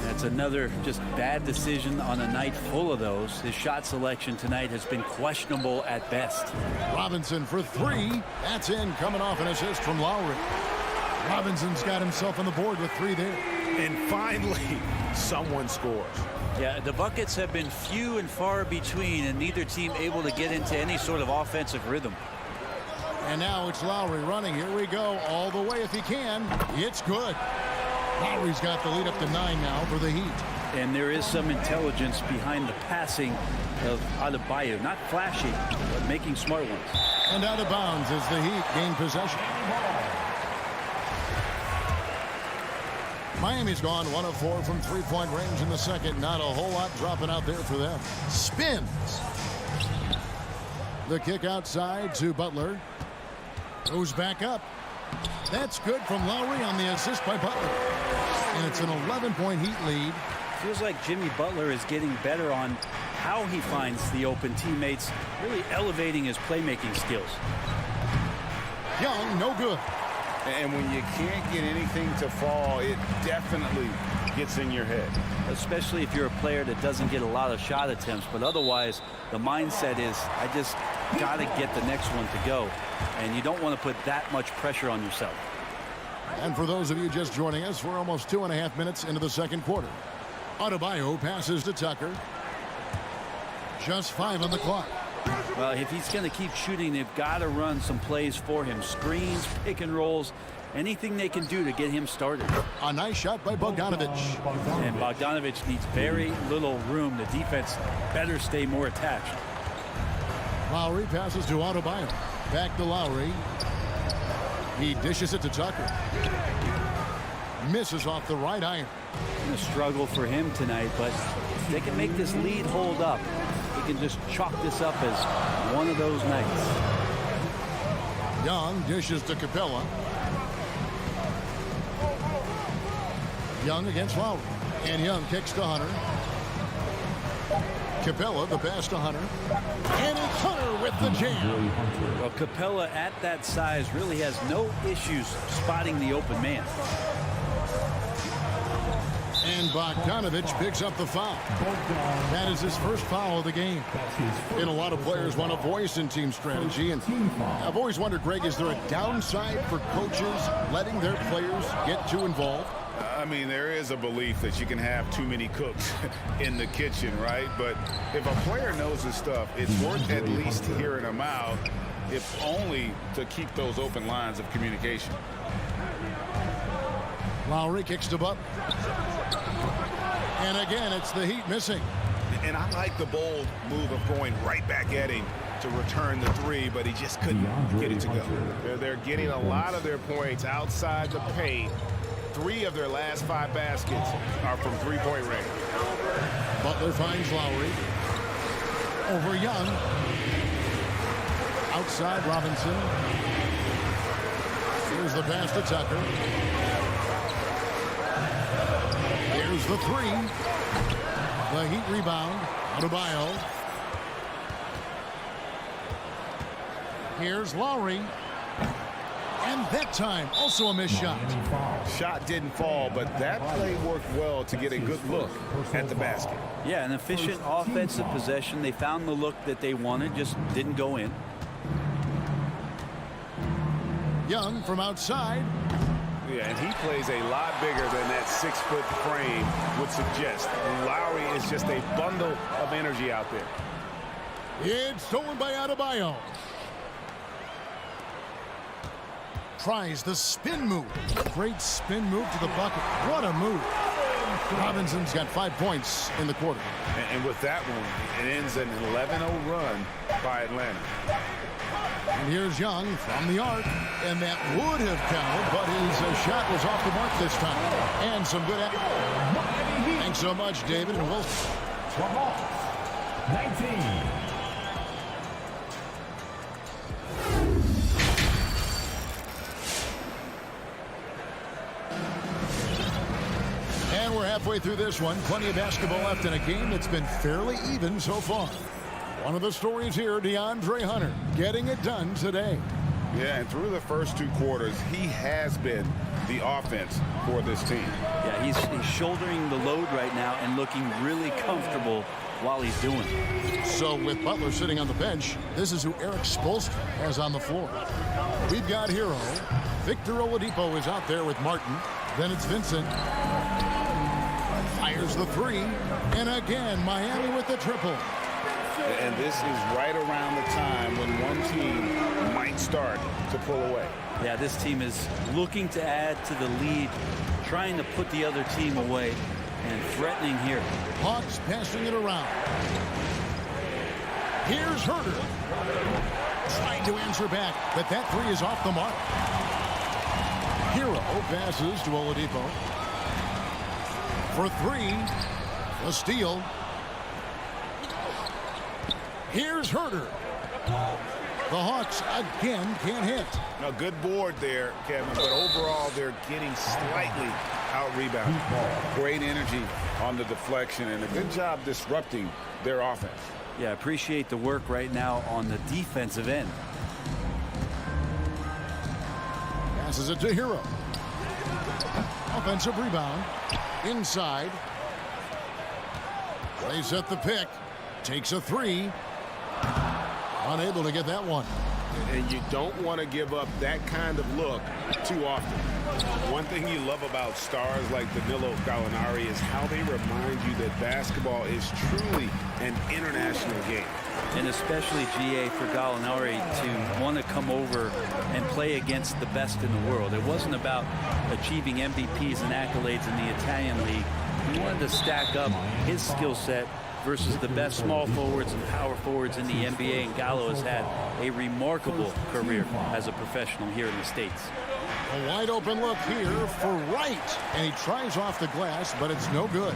That's another just bad decision on a night full of those. His shot selection tonight has been questionable at best. Robinson for 3. That's in, coming off an assist from Lowry. Robinson's got himself on the board with 3 there. And finally, someone scores. Yeah, the buckets have been few and far between, and neither team able to get into any sort of offensive rhythm. And now it's Lowry running. Here we go. All the way if he can. It's good. Lowry's got the lead up to 9 now for the Heat. And there is some intelligence behind the passing of Adebayo. Not flashy, but making smart ones. And out of bounds as the Heat gain possession. Miami's gone 1 of 4 from three-point range in the second. Not a whole lot dropping out there for them. Spins. The kick outside to Butler. Goes back up. That's good from Lowry on the assist by Butler. And it's an 11-point Heat lead. Feels like Jimmy Butler is getting better on how he finds the open teammates, really elevating his playmaking skills. Young, no good. And when you can't get anything to fall, it definitely gets in your head. Especially if you're a player that doesn't get a lot of shot attempts, but otherwise the mindset is, I just got to get the next one to go. And you don't want to put that much pressure on yourself. And for those of you just joining us, we're almost 2.5 minutes into the second quarter. Adebayo passes to Tucker. Just 5 on the clock. Well, if he's going to keep shooting, they've got to run some plays for him. Screens, pick and rolls, anything they can do to get him started. A nice shot by Bogdanovich. And Bogdanovich needs very little room. The defense better stay more attached. Lowry passes to Adebayo. Back to Lowry. He dishes it to Tucker. Misses off the right iron. A struggle for him tonight, but if they can make this lead hold up, they can just chalk this up as one of those nights. Young dishes to Capella. Young against Lowry. And Young kicks to Hunter. Capella, the pass to Hunter. And it's Hunter with the jam. Well, Capella at that size really has no issues spotting the open man. And Bogdanovich picks up the foul. That is his first foul of the game. And a lot of players want a voice in team strategy. And I've always wondered, Greg, is there a downside for coaches letting their players get too involved? I mean, there is a belief that you can have too many cooks in the kitchen, right? But if a player knows his stuff, it's worth at least hearing him out, if only to keep those open lines of communication. Lowry kicks to Butler. And again, it's the Heat missing. And I like the bold move of going right back at him to return the three, but he just couldn't get it to go. They're getting a lot of their points outside the paint. 3 of their last 5 baskets are from three-point range. Butler finds Lowry. Over Young. Outside Robinson. Here's the pass to Tucker. Here's the 3. The Heat rebound. Adebayo. Here's Lowry. And that time, also a missed shot. Shot didn't fall, but that play worked well to get a good look at the basket. Yeah, an efficient offensive possession. They found the look that they wanted, just didn't go in. Young from outside. Yeah, and he plays a lot bigger than that 6-foot frame would suggest. Lowry is just a bundle of energy out there. It's stolen by Adebayo. Tries the spin move. Great spin move to the bucket. What a move. Robinson's got 5 points in the quarter. And with that one, it ends an 11-0 run by Atlanta. And here's Young from the arc. And that would have counted, but his shot was off the mark this time. And some good effort. Thanks so much, David and Wilson. 19. And we're halfway through this one. Plenty of basketball left in a game that's been fairly even so far. One of the stories here, DeAndre Hunter, getting it done today. Yeah, and through the first 2 quarters, he has been the offense for this team. Yeah, he's shouldering the load right now and looking really comfortable while he's doing it. So with Butler sitting on the bench, this is who Eric Spoelstra has on the floor. We've got Hero. Victor Oladipo is out there with Martin. Then it's Vincent. Fires the 3. And again, Miami with the triple. And this is right around the time when one team might start to pull away. Yeah, this team is looking to add to the lead, trying to put the other team away, and threatening here. Hawks passing it around. Here's Herter. Trying to answer back, but that 3 is off the mark. Hero passes to Oladipo. For 3. A steal. Here's Herter. The Hawks again can't hit. A good board there, Kevin, but overall they're getting slightly out-rebounded. Great energy on the deflection and a good job disrupting their offense. Yeah, appreciate the work right now on the defensive end. Passes it to Hero. Offensive rebound. Inside. Plays at the pick. Takes a 3. Unable to get that one. And you don't want to give up that kind of look too often. One thing you love about stars like Danilo Gallinari is how they remind you that basketball is truly an international game. And especially, GA, for Gallinari to want to come over and play against the best in the world. It wasn't about achieving MVPs and accolades in the Italian league. He wanted to stack up his skill set versus the best small forwards and power forwards in the NBA, and Gallo has had a remarkable career as a professional here in the States. A wide open look here for Wright, and he tries off the glass, but it's no good.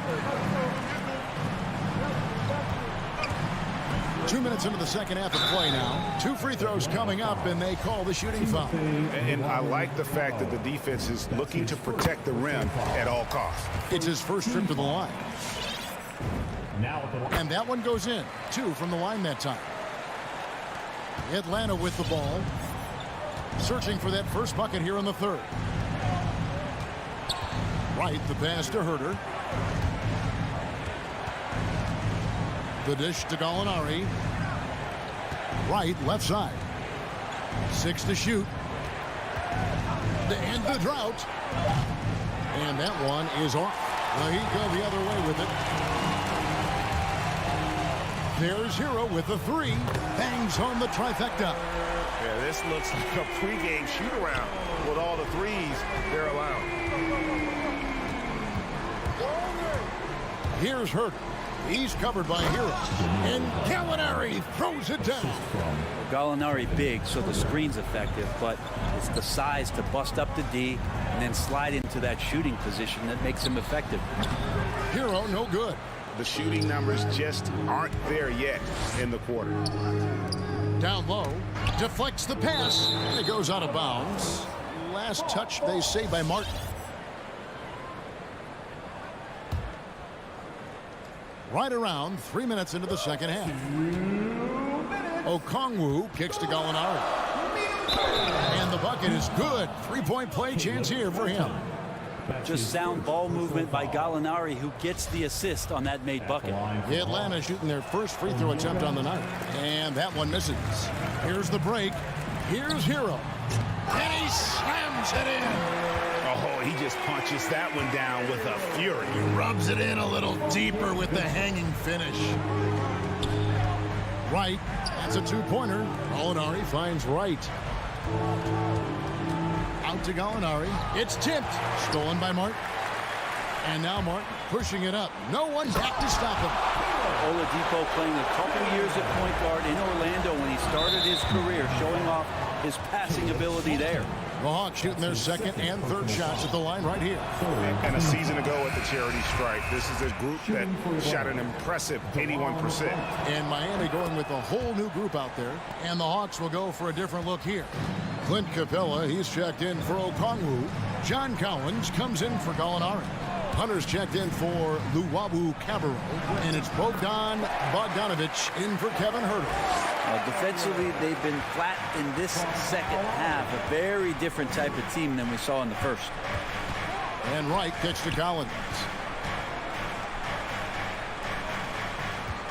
2 minutes into the second half of play now. 2 free throws coming up, and they call the shooting foul. And I like the fact that the defense is looking to protect the rim at all costs. It's his first trip to the line. And that one goes in. 2 from the line that time. Atlanta with the ball. Searching for that first bucket here in the third. Wright, the pass to Herter. The dish to Gallinari. Wright, left side. 6 to shoot. To end the drought. And that one is off. Well, he'd go the other way with it. There's Hero with the 3. Bangs home the trifecta. Yeah, this looks like a pregame shoot-around with all the threes they're allowed. Here's Herter. He's covered by Hero. And Gallinari throws it down. Gallinari big, so the screen's effective, but it's the size to bust up the D and then slide into that shooting position that makes him effective. Hero, no good. The shooting numbers just aren't there yet in the quarter. Down low, deflects the pass, and it goes out of bounds. Last touch, they say, by Martin. Right around 3 minutes into the second half. Okongwu kicks to Gallinari. And the bucket is good. 3-point play chance here for him. Just sound ball movement by Gallinari, who gets the assist on that made bucket. Atlanta shooting their first free throw attempt on the night. And that one misses. Here's the break. Here's Hero. And he slams it in. Oh, he just punches that one down with a fury. He rubs it in a little deeper with the hanging finish. Wright, that's a 2-pointer. Gallinari finds Wright. Out to Gallinari. It's tipped. Stolen by Martin. And now Martin pushing it up. No one back to stop him. Oladipo playing a couple years at point guard in Orlando when he started his career, showing off his passing ability there. The Hawks shooting their second and third shots at the line right here. And a season ago at the charity stripe, this is a group that shot an impressive 81%. And Miami going with a whole new group out there. And the Hawks will go for a different look here. Clint Capella, he's checked in for Okongwu. John Collins comes in for Gallinari. Hunter's checked in for Luwawu Cabarro. And it's Bogdan Bogdanovic in for Kevin Herter. Defensively, they've been flat in this second half. A very different type of team than we saw in the first. And Wright kicks to Collins.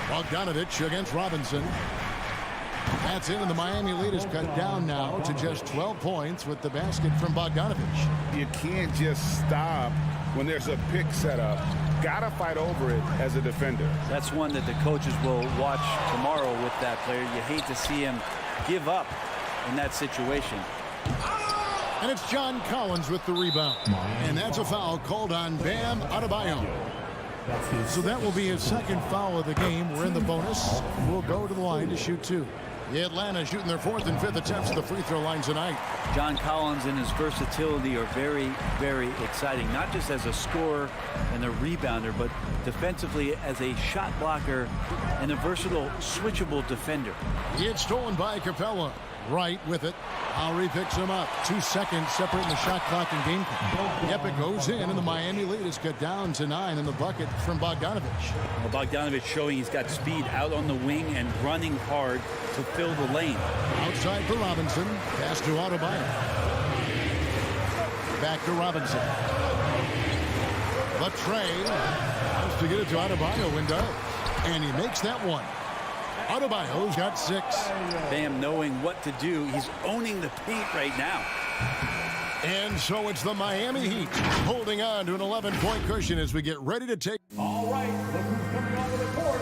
Bogdanovic against Robinson. That's in, and the Miami lead is cut down now to just 12 points with the basket from Bogdanovic. You can't just stop when there's a pick set up. Gotta fight over it as a defender. That's one that the coaches will watch tomorrow with that player. You hate to see him give up in that situation. And it's John Collins with the rebound. And that's a foul called on Bam Adebayo. So that will be his second foul of the game. We're in the bonus. We'll go to the line to shoot 2. The Atlanta shooting their 4th and 5th attempts at the free throw line tonight. John Collins and his versatility are very, very exciting. Not just as a scorer and a rebounder, but defensively as a shot blocker and a versatile, switchable defender. It's stolen by Capella. Wright with it. Lowry picks him up. 2 seconds separating the shot clock and game clock. Yep, it goes in, and the Miami lead is cut down to 9 in the bucket from Bogdanovic. Well, Bogdanovic showing he's got speed out on the wing and running hard to fill the lane. Outside for Robinson. Pass to Adebayo. Back to Robinson. Latrey wants to get it to Adebayo and does. And he makes that one. Adebayo's got 6. Bam knowing what to do. He's owning the paint right now. And so it's the Miami Heat holding on to an 11-point cushion as we get ready to take. All right, look who's coming onto the court.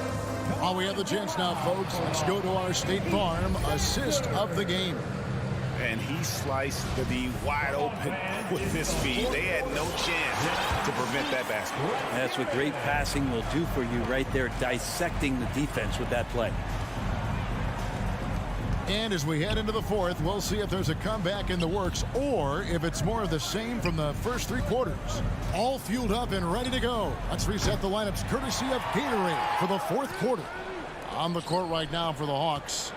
While we have the chance now, folks, let's go to our State Farm assist of the game. And he sliced the D wide open with his speed. They had no chance to prevent that basket. That's what great passing will do for you right there, dissecting the defense with that play. And as we head into the 4th, we'll see if there's a comeback in the works or if it's more of the same from the first 3 quarters. All fueled up and ready to go. Let's reset the lineups courtesy of Gatorade for the 4th quarter. On the court right now for the Hawks.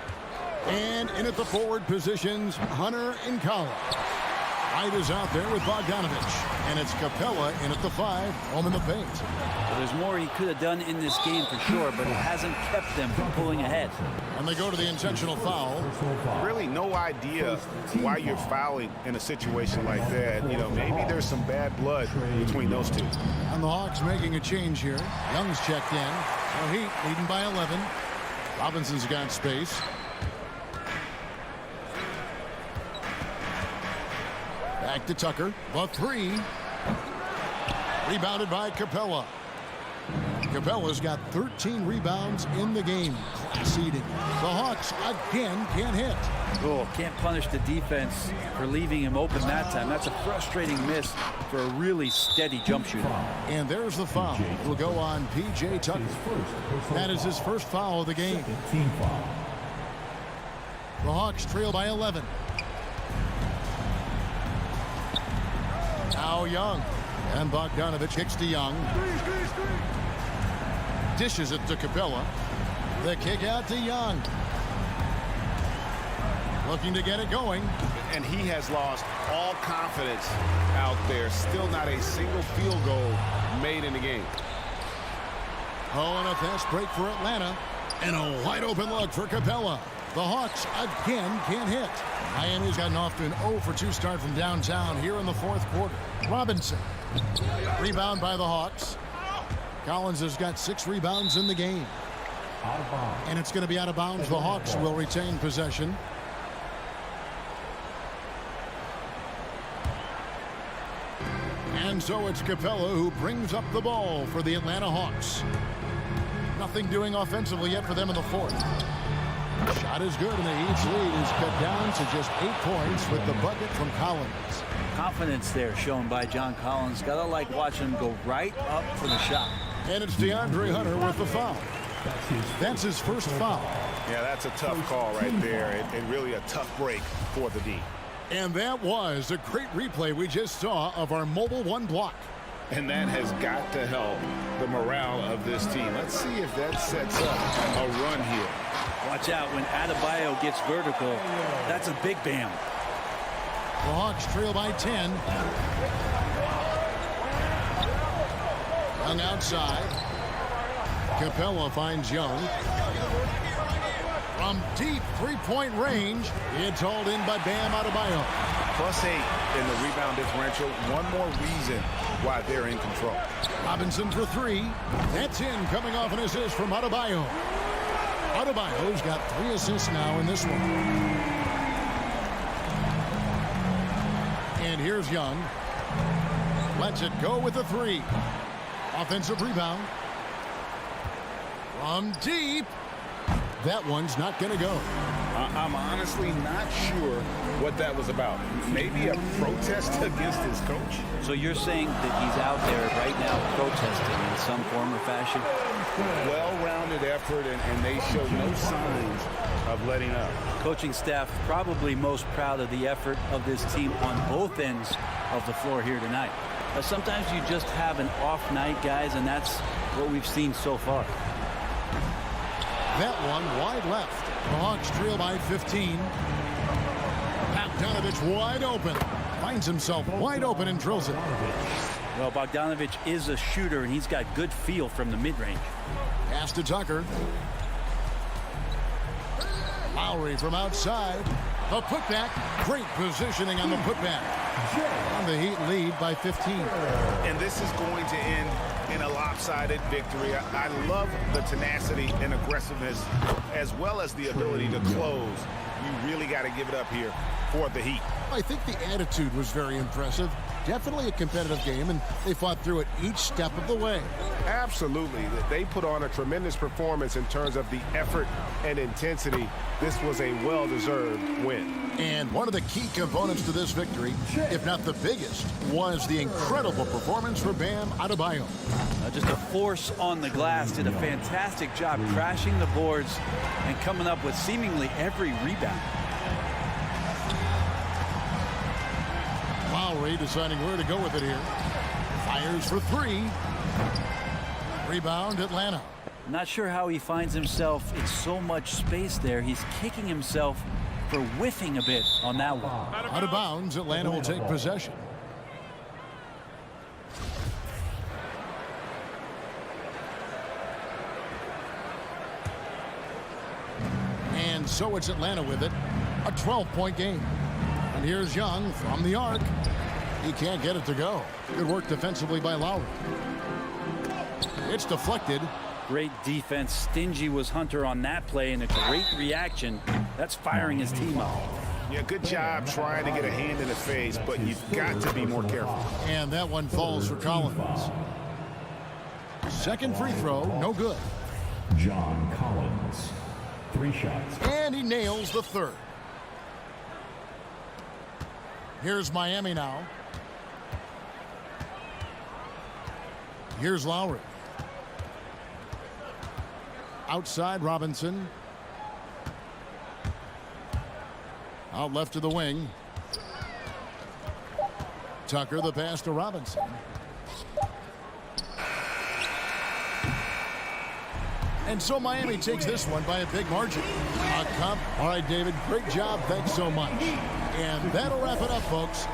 And in at the forward positions, Hunter and Collins. White is out there with Bogdanovich. And it's Capella in at the 5, home in the paint. Well, there's more he could have done in this game for sure, but it hasn't kept them from pulling ahead. And they go to the intentional foul. Really no idea why you're fouling in a situation like that. You know, maybe there's some bad blood between those two. And the Hawks making a change here. Young's checked in. The Heat leading by 11. Robinson's got space. Back to Tucker. The 3. Rebounded by Capella. Capella's got 13 rebounds in the game. Class eating. The Hawks again can't hit. Oh, can't punish the defense for leaving him open that time. That's a frustrating miss for a really steady jump shooter. And there's the foul. It will go on P.J. Tucker. That is his first foul of the game. The Hawks trail by 11. Now Young. And Bogdanovich kicks to Young. Dishes it to Capella. The kick out to Young. Looking to get it going. And he has lost all confidence out there. Still not a single field goal made in the game. Oh, and a fast break for Atlanta. And a wide open look for Capella. The Hawks again can't hit. Miami's gotten off to an 0-for-2 start from downtown here in the fourth quarter. Robinson. Rebound by the Hawks. Collins has got 6 rebounds in the game. And it's going to be out of bounds. The Hawks will retain possession. And so it's Capella who brings up the ball for the Atlanta Hawks. Nothing doing offensively yet for them in the fourth. Shot is good, and the Heat's lead is cut down to just 8 points with the bucket from Collins. Confidence there shown by John Collins. Gotta like watching him go right up for the shot. And it's DeAndre Hunter with the foul. That's his first foul. Yeah, that's a tough call right there, and really a tough break for the D. And that was a great replay we just saw of our Mobile One block. And that has got to help the morale of this team. Let's see if that sets up a run here. Watch out when Adebayo gets vertical. That's a big bam. The Hawks trail by 10. Young outside. Capella finds Young. From deep three-point range, it's hauled in by Bam Adebayo. +8 in the rebound differential. One more reason why they're in control. Robinson for 3. That's in, coming off an assist from Adebayo. Adebayo's got 3 assists now in this one. And here's Young. Lets it go with the 3. Offensive rebound. From deep. That one's not going to go. I'm honestly not sure what that was about. Maybe a protest against his coach? So you're saying that he's out there right now protesting in some form or fashion? Well-rounded effort, and they show no signs of letting up. Coaching staff probably most proud of the effort of this team on both ends of the floor here tonight. But sometimes you just have an off night, guys, and that's what we've seen so far. That one wide left. The Hawks trail by 15. Bogdanovich wide open. Finds himself wide open and drills it. Well, Bogdanovich is a shooter, and he's got good feel from the mid-range. Pass to Tucker. Lowry from outside. The putback. Great positioning on the putback. And the Heat lead by 15. And this is going to end in a lopsided victory. I love the tenacity and aggressiveness as well as the ability to close. You really got to give it up here for the Heat. I think the attitude was very impressive. Definitely a competitive game, and they fought through it each step of the way. Absolutely. They put on a tremendous performance in terms of the effort and intensity. This was a well-deserved win. And one of the key components to this victory, if not the biggest, was the incredible performance for Bam Adebayo. Just a force on the glass. Did a fantastic job crashing the boards and coming up with seemingly every rebound. Lowry deciding where to go with it here. Fires for 3. Rebound Atlanta. Not sure how he finds himself in so much space there. He's kicking himself for whiffing a bit on that one. Out of bounds, Atlanta will take possession. And so it's Atlanta with it. A 12-point game. And here's Young from the arc. He can't get it to go. Good work defensively by Lowry. It's deflected. Great defense. Stingy was Hunter on that play, and a great reaction. That's firing his team up. Yeah, good job trying to get a hand in the face, but you've got to be more careful. And that one falls for Collins. Second free throw, no good. John Collins. 3 shots. And he nails the third. Here's Miami now. Here's Lowry. Outside Robinson. Out left to the wing. Tucker, the pass to Robinson. And so Miami takes this one by a big margin. A cup. All right, David, great job. Thanks so much. And that'll wrap it up, folks.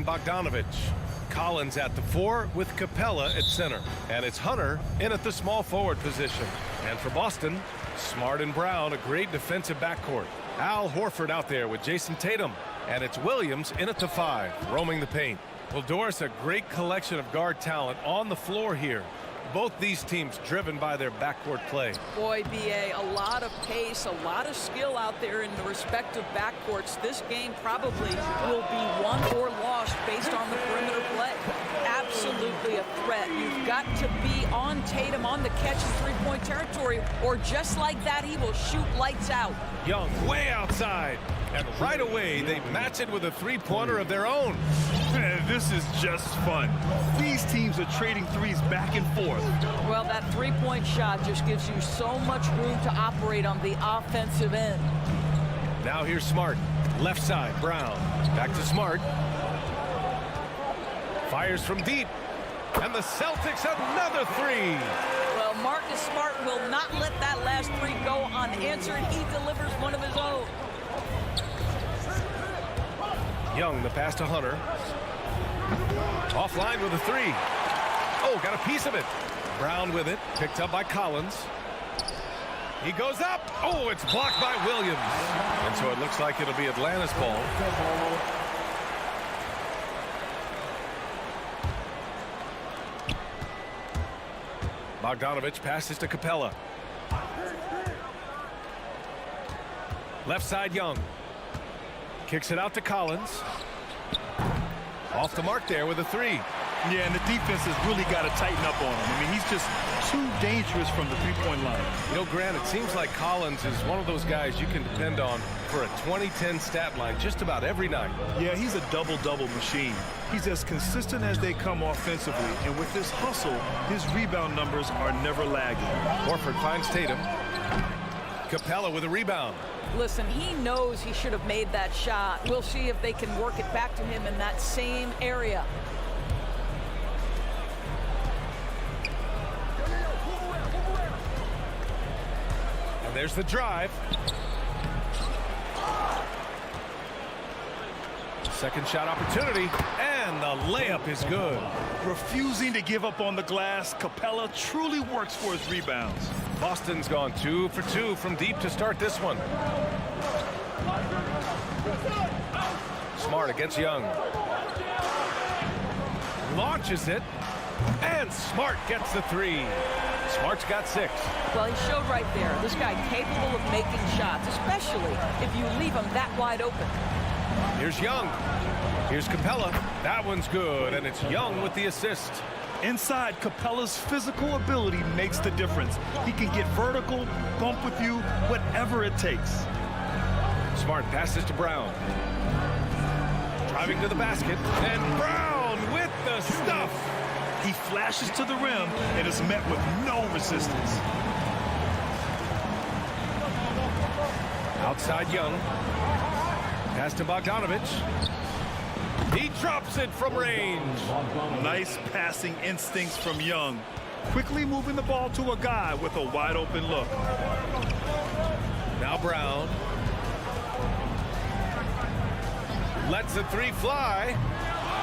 Bogdanovich. Collins at the 4 with Capella at center. And it's Hunter in at the small forward position. And for Boston, Smart and Brown, a great defensive backcourt. Al Horford out there with Jason Tatum. And it's Williams in at the 5, roaming the paint. Well, Doris, a great collection of guard talent on the floor here. Both these teams driven by their backcourt play. Boy, B.A., a lot of pace, a lot of skill out there in the respective backcourts. This game probably will be won or lost based on the perimeter play. Absolutely a threat. You've got to be on Tatum on the catch in three-point territory, or just like that, he will shoot lights out. Young way outside. And right away, they match it with a three-pointer of their own. Man, this is just fun. These teams are trading threes back and forth. Well, that three-point shot just gives you so much room to operate on the offensive end. Now here's Smart. Left side, Brown. Back to Smart. Fires from deep. And the Celtics another three. Well, Marcus Smart will not let that last three go unanswered. He delivers one of his own. Young, the pass to Hunter. Offline with a 3. Oh, got a piece of it. Brown with it. Picked up by Collins. He goes up. Oh, it's blocked by Williams. And so it looks like it'll be Atlanta's ball. Bogdanovich passes to Capella. Left side, Young. Kicks it out to Collins. Off the mark there with a 3. Yeah, and the defense has really got to tighten up on him. I mean, he's just too dangerous from the three-point line. You know, Grant, it seems like Collins is one of those guys you can depend on for a 20-10 stat line just about every night. Yeah, he's a double-double machine. He's as consistent as they come offensively, and with this hustle, his rebound numbers are never lagging. Horford finds Tatum. Capella with a rebound. Listen, he knows he should have made that shot. We'll see if they can work it back to him in that same area. And there's the drive. Second shot opportunity, and the layup is good. Refusing to give up on the glass, Capella truly works for his rebounds. Boston's gone 2 for 2 from deep to start this one. Smart against Young. Launches it, and Smart gets the 3. Smart's got 6. Well, he showed right there. This guy capable of making shots, especially if you leave him that wide open. Here's Young. Here's Capella. That one's good, and it's Young with the assist. Inside, Capella's physical ability makes the difference. He can get vertical, bump with you, whatever it takes. Smart passes to Brown. Driving to the basket, and Brown with the stuff. He flashes to the rim and is met with no resistance. Outside Young. Pass to Bogdanovich. He drops it from range. Nice passing instincts from Young. Quickly moving the ball to a guy with a wide open look. Now Brown. Lets the 3 fly.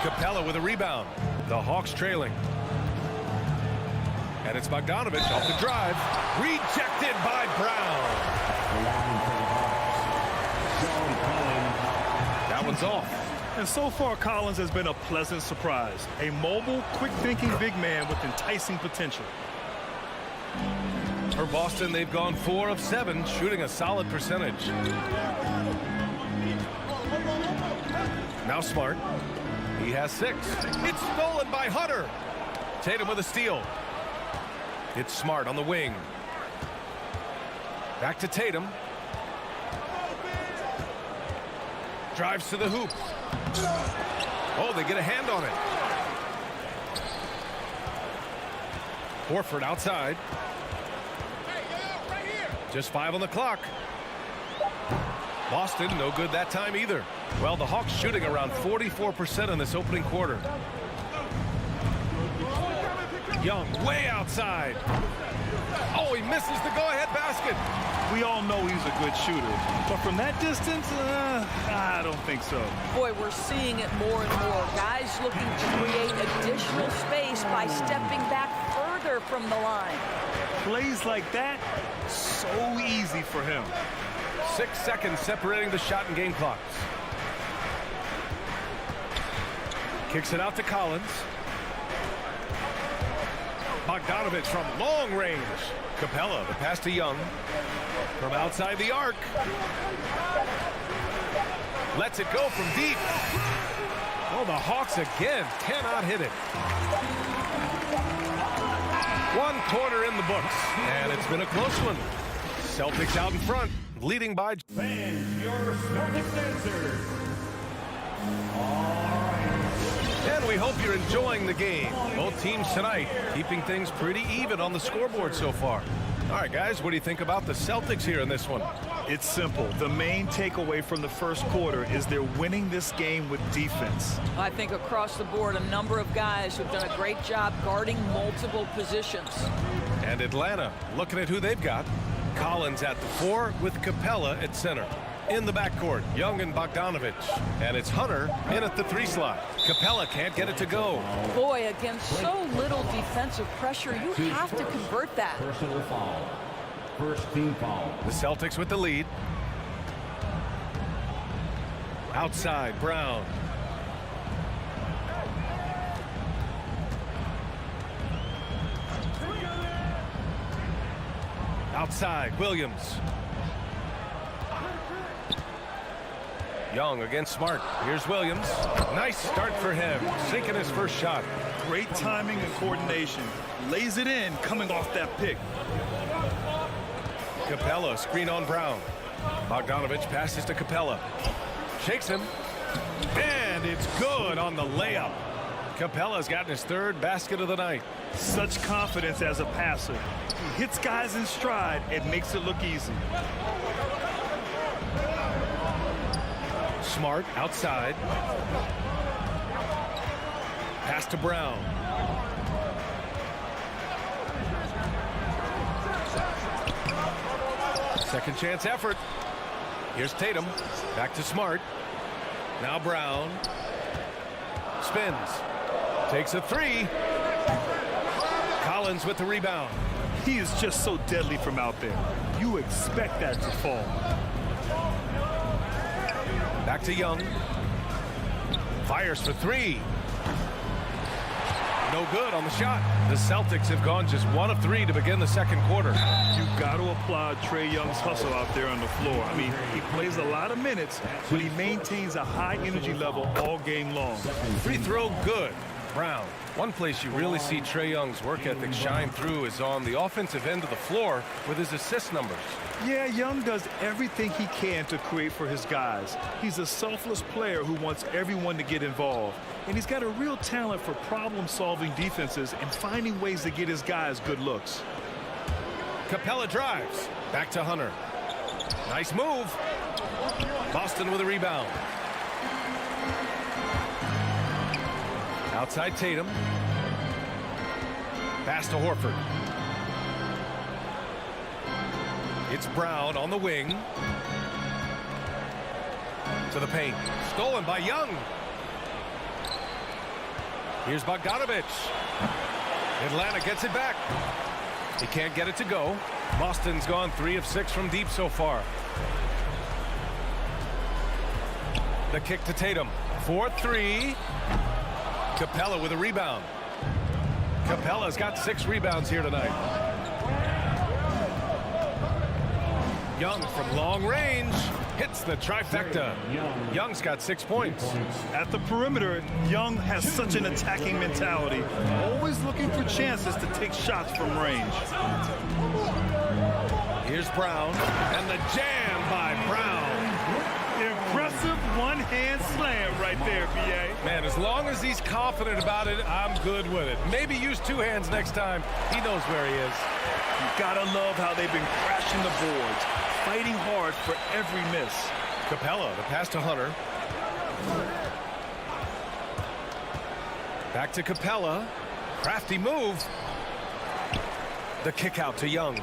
Capella with a rebound. The Hawks trailing. And it's Bogdanovich off the drive. Rejected by Brown. That one's off. And so far, Collins has been a pleasant surprise. A mobile, quick-thinking big man with enticing potential. For Boston, they've gone 4 of 7, shooting a solid percentage. Now Smart. He has 6. It's stolen by Hunter. Tatum with a steal. It's Smart on the wing. Back to Tatum. Drives to the hoop. Oh, they get a hand on it. Horford outside. Just 5 on the clock. Boston, no good that time either. Well, the Hawks shooting around 44% in this opening quarter. Young way outside. Oh, he misses the go-ahead basket. We all know he's a good shooter. But from that distance, I don't think so. Boy, we're seeing it more and more. Guys looking to create additional space by stepping back further from the line. Plays like that, so easy for him. 6 seconds separating the shot and game clocks. Kicks it out to Collins. Bogdanovich from long range. Capella, the pass to Young. From outside the arc. Lets it go from deep. Oh, the Hawks again cannot hit it. 1 quarter in the books, and it's been a close one. Celtics out in front, leading by... Fans, your Celtics answers. And we hope you're enjoying the game. Both teams tonight keeping things pretty even on the scoreboard so far. All right, guys, what do you think about the Celtics here in this one? It's simple. The main takeaway from the first quarter is they're winning this game with defense. I think across the board, a number of guys who've done a great job guarding multiple positions. And Atlanta, looking at who they've got. Collins at the 4 with Capella at center. In the backcourt, Young and Bogdanovich. And it's Hunter in at the 3 slot. Capella can't get it to go. Boy, against so little defensive pressure, you have to convert that. Personal foul. First team foul. The Celtics with the lead. Outside, Brown. Outside, Williams. Young against Smart. Here's Williams. Nice start for him. Sinking his first shot. Great timing and coordination. Lays it in coming off that pick. Capella, screen on Brown. Bogdanovich passes to Capella. Shakes him. And it's good on the layup. Capella's gotten his 3rd basket of the night. Such confidence as a passer. He hits guys in stride and makes it look easy. Smart outside. Pass to Brown. Second chance effort. Here's Tatum. Back to Smart. Now Brown. Spins. Takes a 3. Collins with the rebound. He is just so deadly from out there. You expect that to fall. Back to Young. Fires for 3. No good on the shot. The Celtics have gone just 1 of 3 to begin the second quarter. You've got to applaud Trae Young's hustle out there on the floor. I mean, he plays a lot of minutes, but he maintains a high energy level all game long. Free throw good. Brown. One place you really see Trae Young's work ethic shine through is on the offensive end of the floor with his assist numbers. Yeah, Young does everything he can to create for his guys. He's a selfless player who wants everyone to get involved. And he's got a real talent for problem-solving defenses and finding ways to get his guys good looks. Capella drives. Back to Hunter. Nice move. Boston with a rebound. Outside Tatum. Pass to Horford. It's Brown on the wing. To the paint. Stolen by Young. Here's Bogdanovich. Atlanta gets it back. He can't get it to go. Boston's gone 3 of 6 from deep so far. The kick to Tatum. 4-3. Capella with a rebound. Capella's got 6 rebounds here tonight. Young from long range hits the trifecta. Young's got 6 points. At the perimeter, Young has such an attacking mentality, always looking for chances to take shots from range. Here's Brown, and the jam by Brown. Impressive one-hand slam right there, B.A. Man, as long as he's confident about it, I'm good with it. Maybe use 2 hands next time. He knows where he is. You gotta love how they've been crashing the boards, fighting hard for every miss. Capella, the pass to Hunter. Back to Capella. Crafty move. The kick out to Young.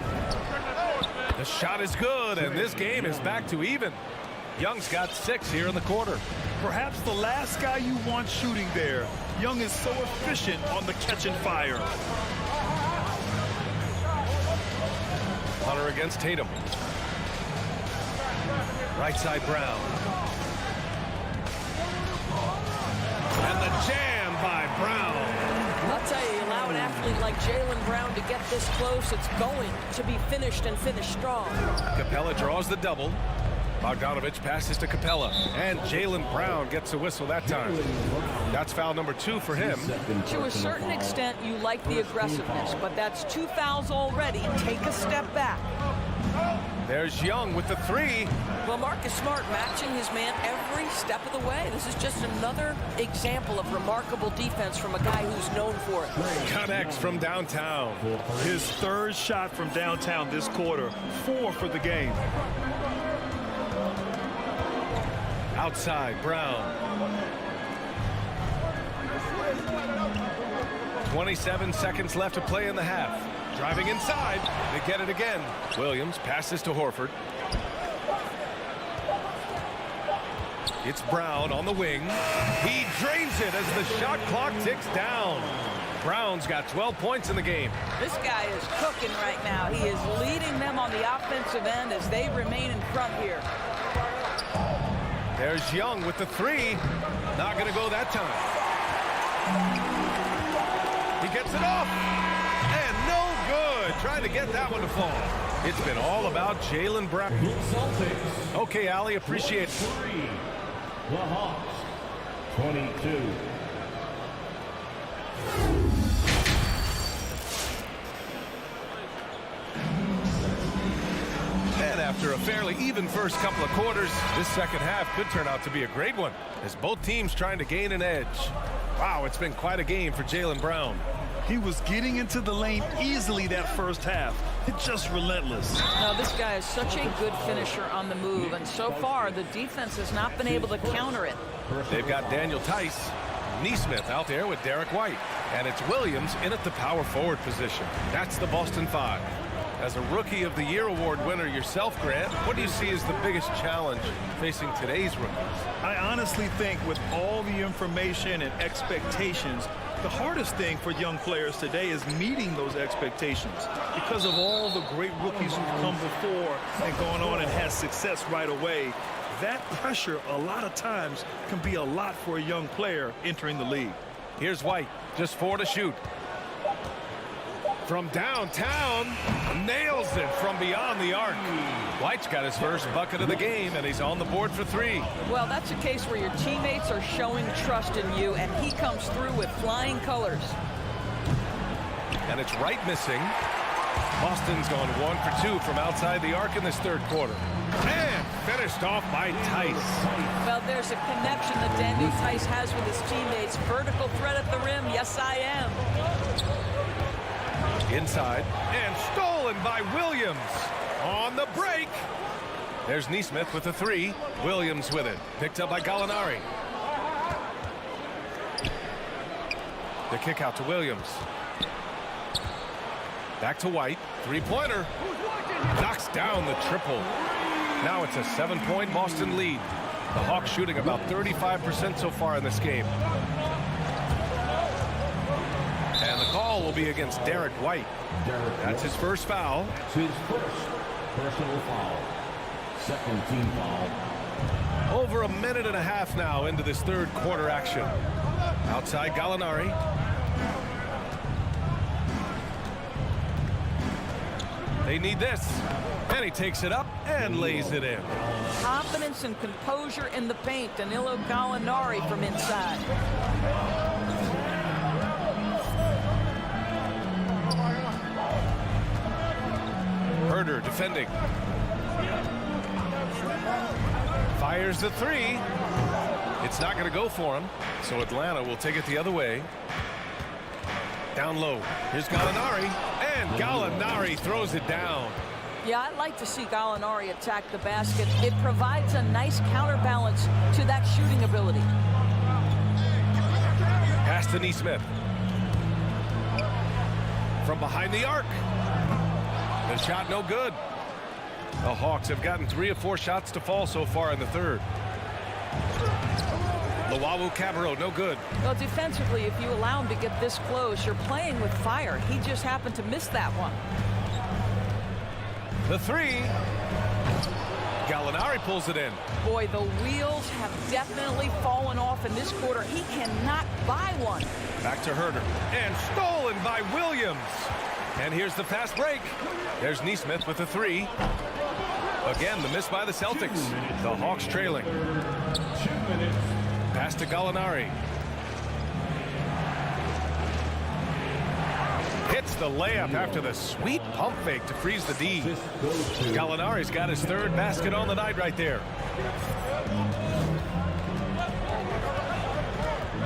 The shot is good, and this game is back to even. Young's got 6 here in the quarter. Perhaps the last guy you want shooting there. Young is so efficient on the catch and fire. Hunter against Tatum. Right side Brown. And the jam by Brown. I'll tell you, allow an athlete like Jaylen Brown to get this close, it's going to be finished and finished strong. Capella draws the double. Bogdanovich passes to Capella, and Jaylen Brown gets a whistle that time. That's foul number 2 for him. To a certain extent, you like the aggressiveness, but that's 2 fouls already. Take a step back. There's Young with the 3. Well, Marcus Smart matching his man every step of the way. This is just another example of remarkable defense from a guy who's known for it. Connects from downtown. His 3rd shot from downtown this quarter, 4 for the game. Outside, Brown. 27 seconds left to play in the half. Driving inside, they get it again. Williams passes to Horford. It's Brown on the wing. He drains it as the shot clock ticks down. Brown's got 12 points in the game. This guy is cooking right now. He is leading them on the offensive end as they remain in front here. There's Young with the 3. Not going to go that time. He gets it off. And no good. Trying to get that one to fall. It's been all about Jaylen Brown. Okay, Allie, appreciate it. The Hawks, 22. And after a fairly even first couple of quarters, this second half could turn out to be a great one as both teams trying to gain an edge. Wow, it's been quite a game for Jaylen Brown. He was getting into the lane easily that first half. It's just relentless. Now, this guy is such a good finisher on the move, and so far, the defense has not been able to counter it. They've got Daniel Tice, Neesmith out there with Derek White, and it's Williams in at the power forward position. That's the Boston 5. As a Rookie of the Year award winner yourself, Grant, what do you see as the biggest challenge facing today's rookies? I honestly think with all the information and expectations, the hardest thing for young players today is meeting those expectations because of all the great rookies who've come before and gone on and had success right away. That pressure a lot of times can be a lot for a young player entering the league. Here's White, just 4 to shoot. From downtown, nails it from beyond the arc. White's got his first bucket of the game, and he's on the board for 3. Well, that's a case where your teammates are showing trust in you, and he comes through with flying colors. And it's Wright missing. Boston's gone 1 for 2 from outside the arc in this third quarter. And finished off by Tice. Well, there's a connection that Daniel Tice has with his teammates. Vertical threat at the rim, yes I am. Inside, and stolen by Williams. On the break. There's Neesmith with the 3. Williams with it. Picked up by Gallinari. The kick out to Williams. Back to White. 3-pointer. Knocks down the triple. Now it's a 7-point Boston lead. The Hawks shooting about 35% so far in this game. And the call will be against Derek White. That's his first foul. His first personal foul. Second team foul. Over a minute and a half now into this third quarter action. Outside Gallinari. They need this. And he takes it up and lays it in. Confidence and composure in the paint. Danilo Gallinari from inside. Herder defending. Fires the 3. It's not going to go for him, so Atlanta will take it the other way. Down low. Here's Gallinari, and Gallinari throws it down. Yeah, I'd like to see Gallinari attack the basket. It provides a nice counterbalance to that shooting ability. Pass to Neesmith. From behind the arc. The shot no good. The Hawks have gotten 3 of 4 shots to fall so far in the third. Luwawu Cabarro, no good. Well, defensively, if you allow him to get this close, you're playing with fire. He just happened to miss that one. The 3. Gallinari pulls it in. Boy, the wheels have definitely fallen off in this quarter. He cannot buy one. Back to Herder. And stolen by Williams. And here's the fast break. There's Neesmith with the 3. Again, the miss by the Celtics. The Hawks trailing. Pass to Gallinari. Hits the layup after the sweet pump fake to freeze the D. Gallinari's got his 3rd basket on the night right there.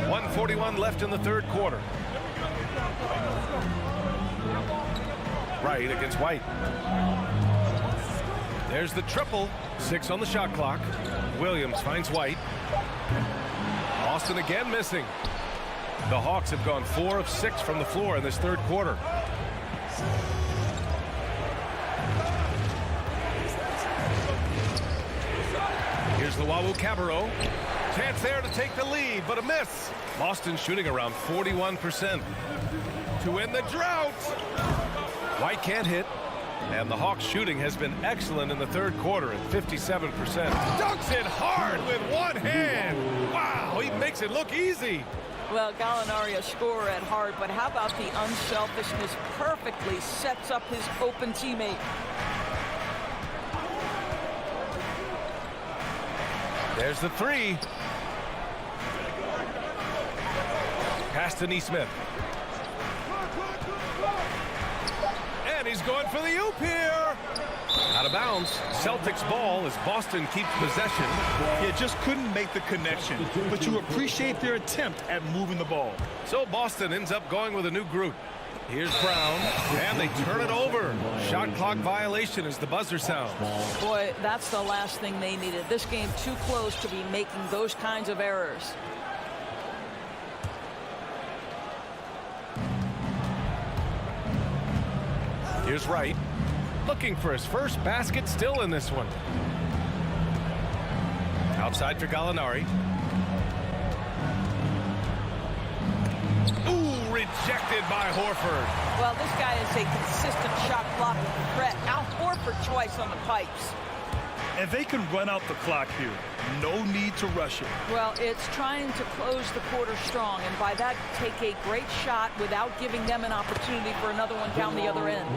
1:41 left in the 3rd quarter. Wright against White. There's the triple. 6 on the shot clock. Williams finds White. Austin again missing. The Hawks have gone 4 of 6 from the floor in this 3rd quarter. Here's Luwawu Cabarro. Chance there to take the lead, but a miss. Boston shooting around 41% to win the drought. White can't hit. And the Hawks shooting has been excellent in the 3rd quarter at 57%. Dunks it hard with one hand. Wow, he makes it look easy. Well, Gallinari, a scorer at heart, but how about the unselfishness? Perfectly sets up his open teammate. There's the 3. Pass to Neesmith. And he's going for the oop here. Out of bounds. Celtics ball as Boston keeps possession. Yeah, just couldn't make the connection, but you appreciate their attempt at moving the ball. So Boston ends up going with a new group. Here's Brown, and they turn it over. Shot clock violation as the buzzer sounds. Boy, that's the last thing they needed. This game too close to be making those kinds of errors. Here's Wright, looking for his first basket, still in this one. Outside for Gallinari. Ooh, rejected by Horford. Well, this guy is a consistent shot blocking threat. Al Horford twice on the pipes. And they can run out the clock here. No need to rush it. Well, it's trying to close the quarter strong, and by that, take a great shot without giving them an opportunity for another one down the other end.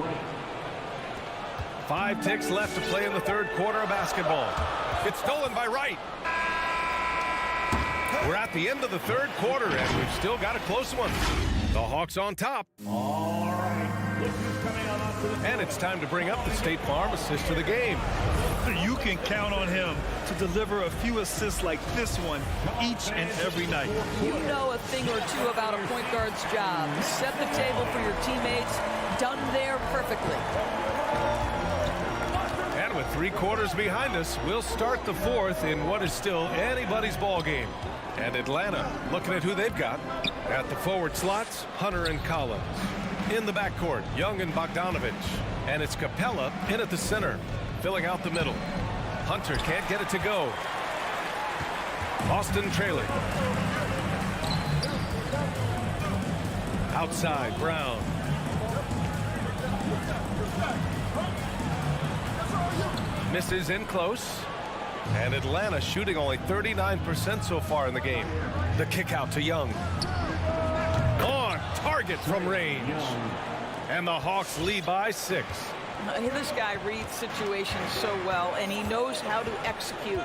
5 ticks left to play in the 3rd quarter of basketball. It's stolen by Wright. We're at the end of the 3rd quarter, and we've still got a close one. The Hawks on top. All right. And it's time to bring up the State Farm assist of the game. You can count on him to deliver a few assists like this one each and every night. You know a thing or two about a point guard's job. Set the table for your teammates. Done there perfectly. And with 3 quarters behind us, we'll start the 4th in what is still anybody's ball game. And Atlanta looking at who they've got. At the forward slots, Hunter and Collins. In the backcourt, Young and Bogdanovich. And it's Capella in at the center, filling out the middle. Hunter can't get it to go. Boston trailing. Outside, Brown. Misses in close. And Atlanta shooting only 39% so far in the game. The kick out to Young. On target from range. And the Hawks lead by 6. This guy reads situations so well, and he knows how to execute.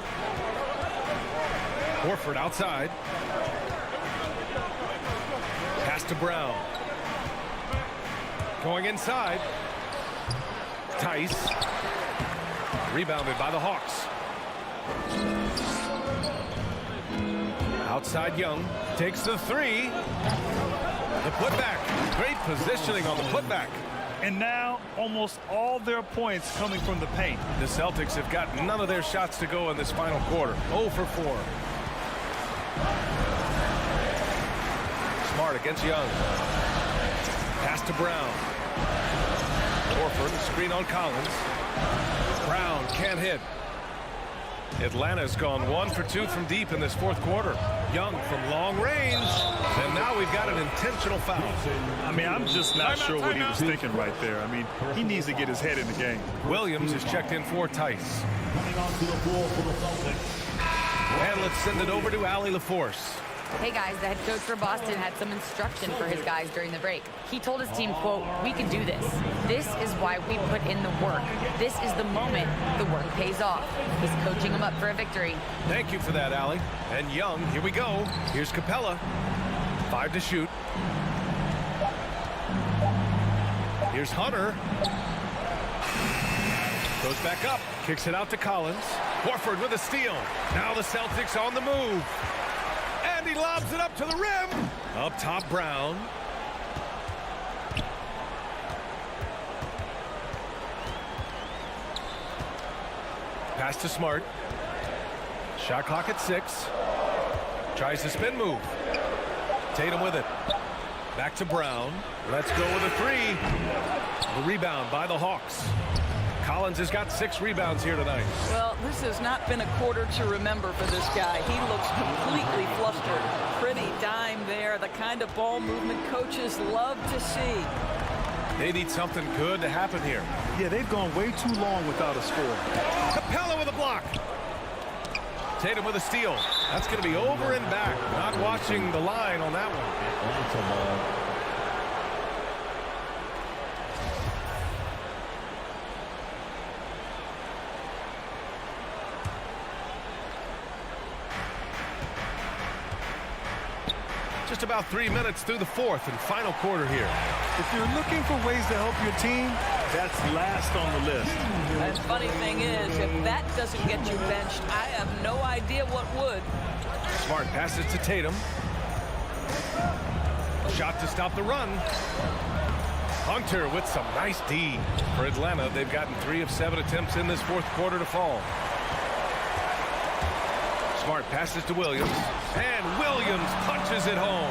Horford outside. Pass to Brown. Going inside. Tice. Rebounded by the Hawks. Outside Young. Takes the 3. The putback. Great positioning on the putback. And now almost all their points coming from the paint. The Celtics have got none of their shots to go in this final quarter. 0 for 4. Smart against Young. Pass to Brown. Horford, screen on Collins. Brown can't hit. Atlanta's gone 1 for 2 from deep in this fourth quarter. Young from long range. And now we've got an intentional foul. I mean, I'm just not sure what he was thinking right there. I mean, he needs to get his head in the game. Williams is checked in for Tice. And let's send it over to Allie LaForce. Hey guys, the head coach for Boston had some instruction for his guys during the break. He told his team, quote, "We can do this. This is why we put in the work. This is the moment the work pays off." He's coaching them up for a victory. Thank you for that, Allie. And Young, here we go. Here's Capella. 5 to shoot. Here's Hunter. Goes back up. Kicks it out to Collins. Horford with a steal. Now the Celtics on the move. And he lobs it up to the rim. Up top, Brown. Pass to Smart. Shot clock at 6. Tries the spin move. Tatum with it. Back to Brown. Let's go with a 3. The rebound by the Hawks. Collins has got 6 rebounds here tonight. Well, this has not been a quarter to remember for this guy. He looks completely flustered. Pretty dime there, the kind of ball movement coaches love to see. They need something good to happen here. Yeah, they've gone way too long without a score. Capella with a block. Tatum with a steal. That's going to be over and back. Not watching the line on that one. Just about 3 minutes through the fourth and final quarter here. If you're looking for ways to help your team, that's last on the list. The funny thing is, if that doesn't get you benched, I have no idea what would. Smart passes to Tatum. Shot to stop the run. Hunter with some nice D. For Atlanta, they've gotten 3 of 7 attempts in this fourth quarter to fall. Smart passes to Williams, and Williams punches it home.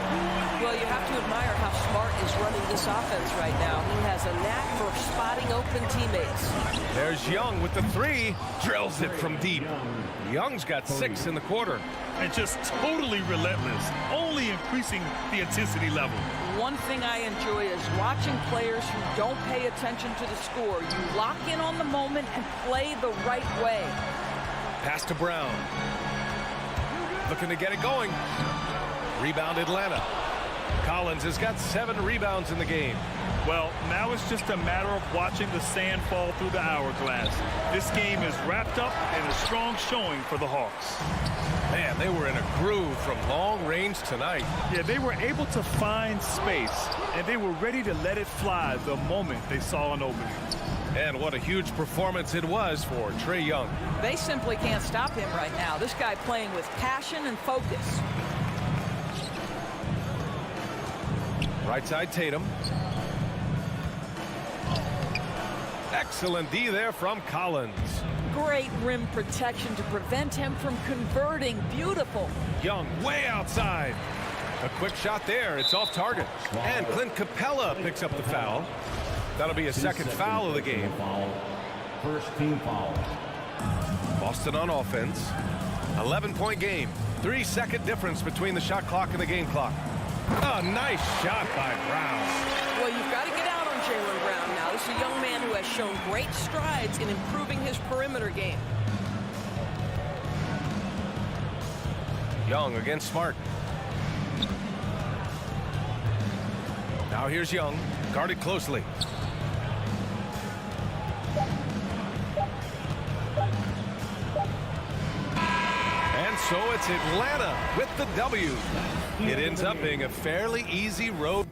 Well, you have to admire how Smart is running this offense right now. He has a knack for spotting open teammates. There's Young with the 3, drills it from deep. Young's got 6 in the quarter. And just totally relentless, only increasing the intensity level. One thing I enjoy is watching players who don't pay attention to the score. You lock in on the moment and play the right way. Pass to Brown. Looking to get it going. Rebound Atlanta. Collins has got 7 rebounds in the game. Well, now it's just a matter of watching the sand fall through the hourglass. This game is wrapped up in a strong showing for the Hawks. Man, they were in a groove from long range tonight. Yeah, they were able to find space, and they were ready to let it fly the moment they saw an opening. And what a huge performance it was for Trae Young. They simply can't stop him right now. This guy playing with passion and focus. Right side Tatum. Excellent D there from Collins. Great rim protection to prevent him from converting. Beautiful. Young way outside. A quick shot there. It's off target. And Clint Capella picks up the foul. That'll be a second foul of the game. First team foul. Boston on offense. 11-point game. 3-second difference between the shot clock and the game clock. A nice shot by Brown. Well, you've got to get out on Jaylen Brown now. This is a young man who has shown great strides in improving his perimeter game. Young against Smart. Now here's Young, guarded closely. And so it's Atlanta with the W. It ends up being a fairly easy road.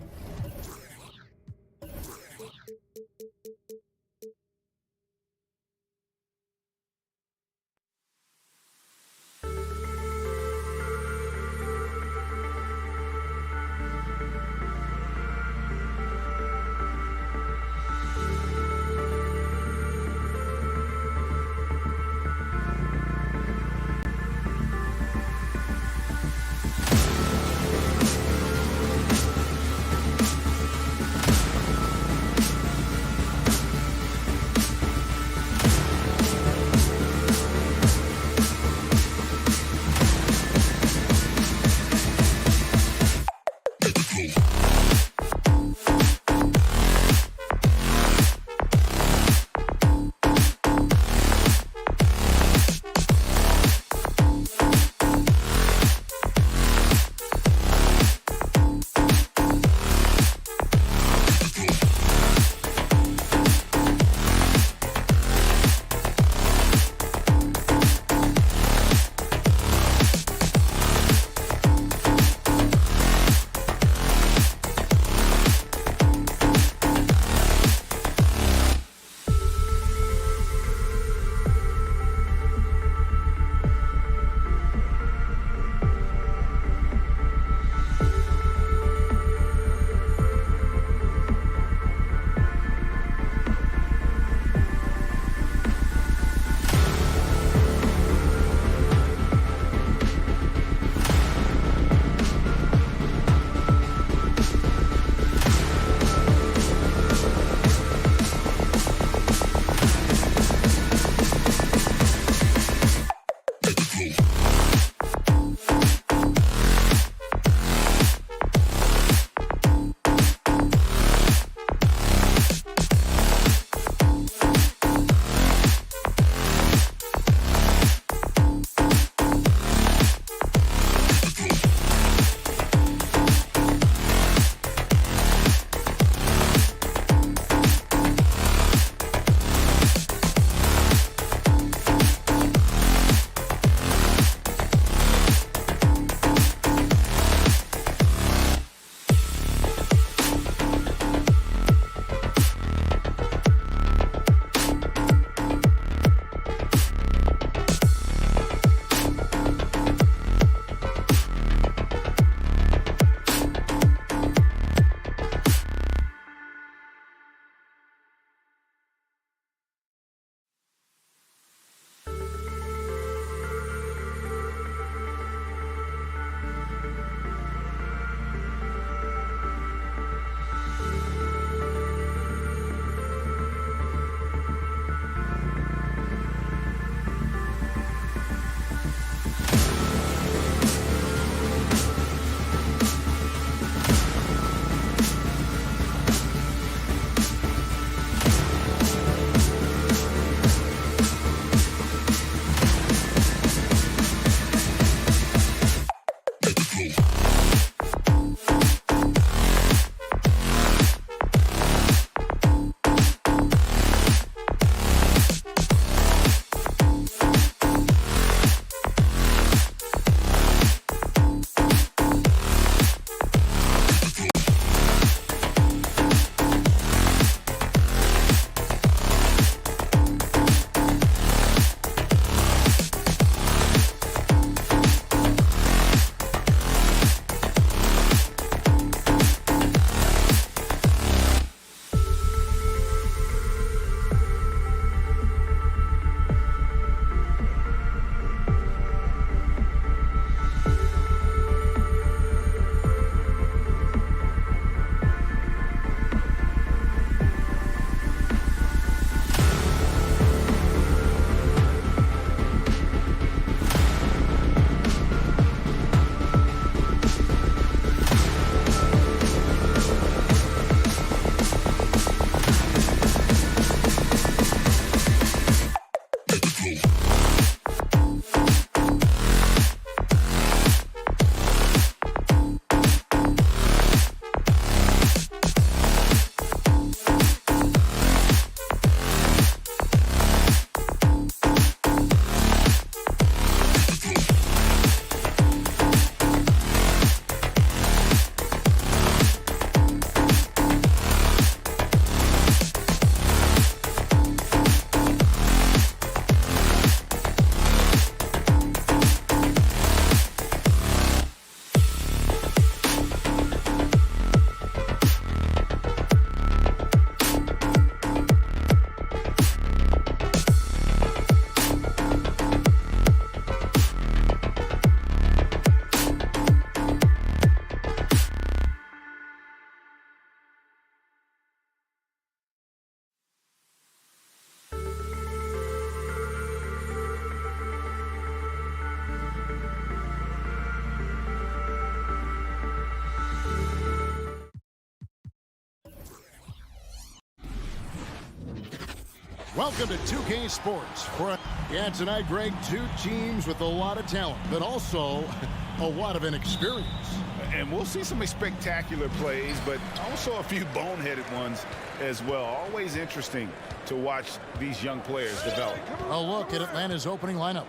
Welcome to 2K Sports. Yeah, tonight, Greg, two teams with a lot of talent, but also a lot of inexperience. And we'll see some spectacular plays, but also a few boneheaded ones as well. Always interesting to watch these young players develop. A look at Atlanta's opening lineup.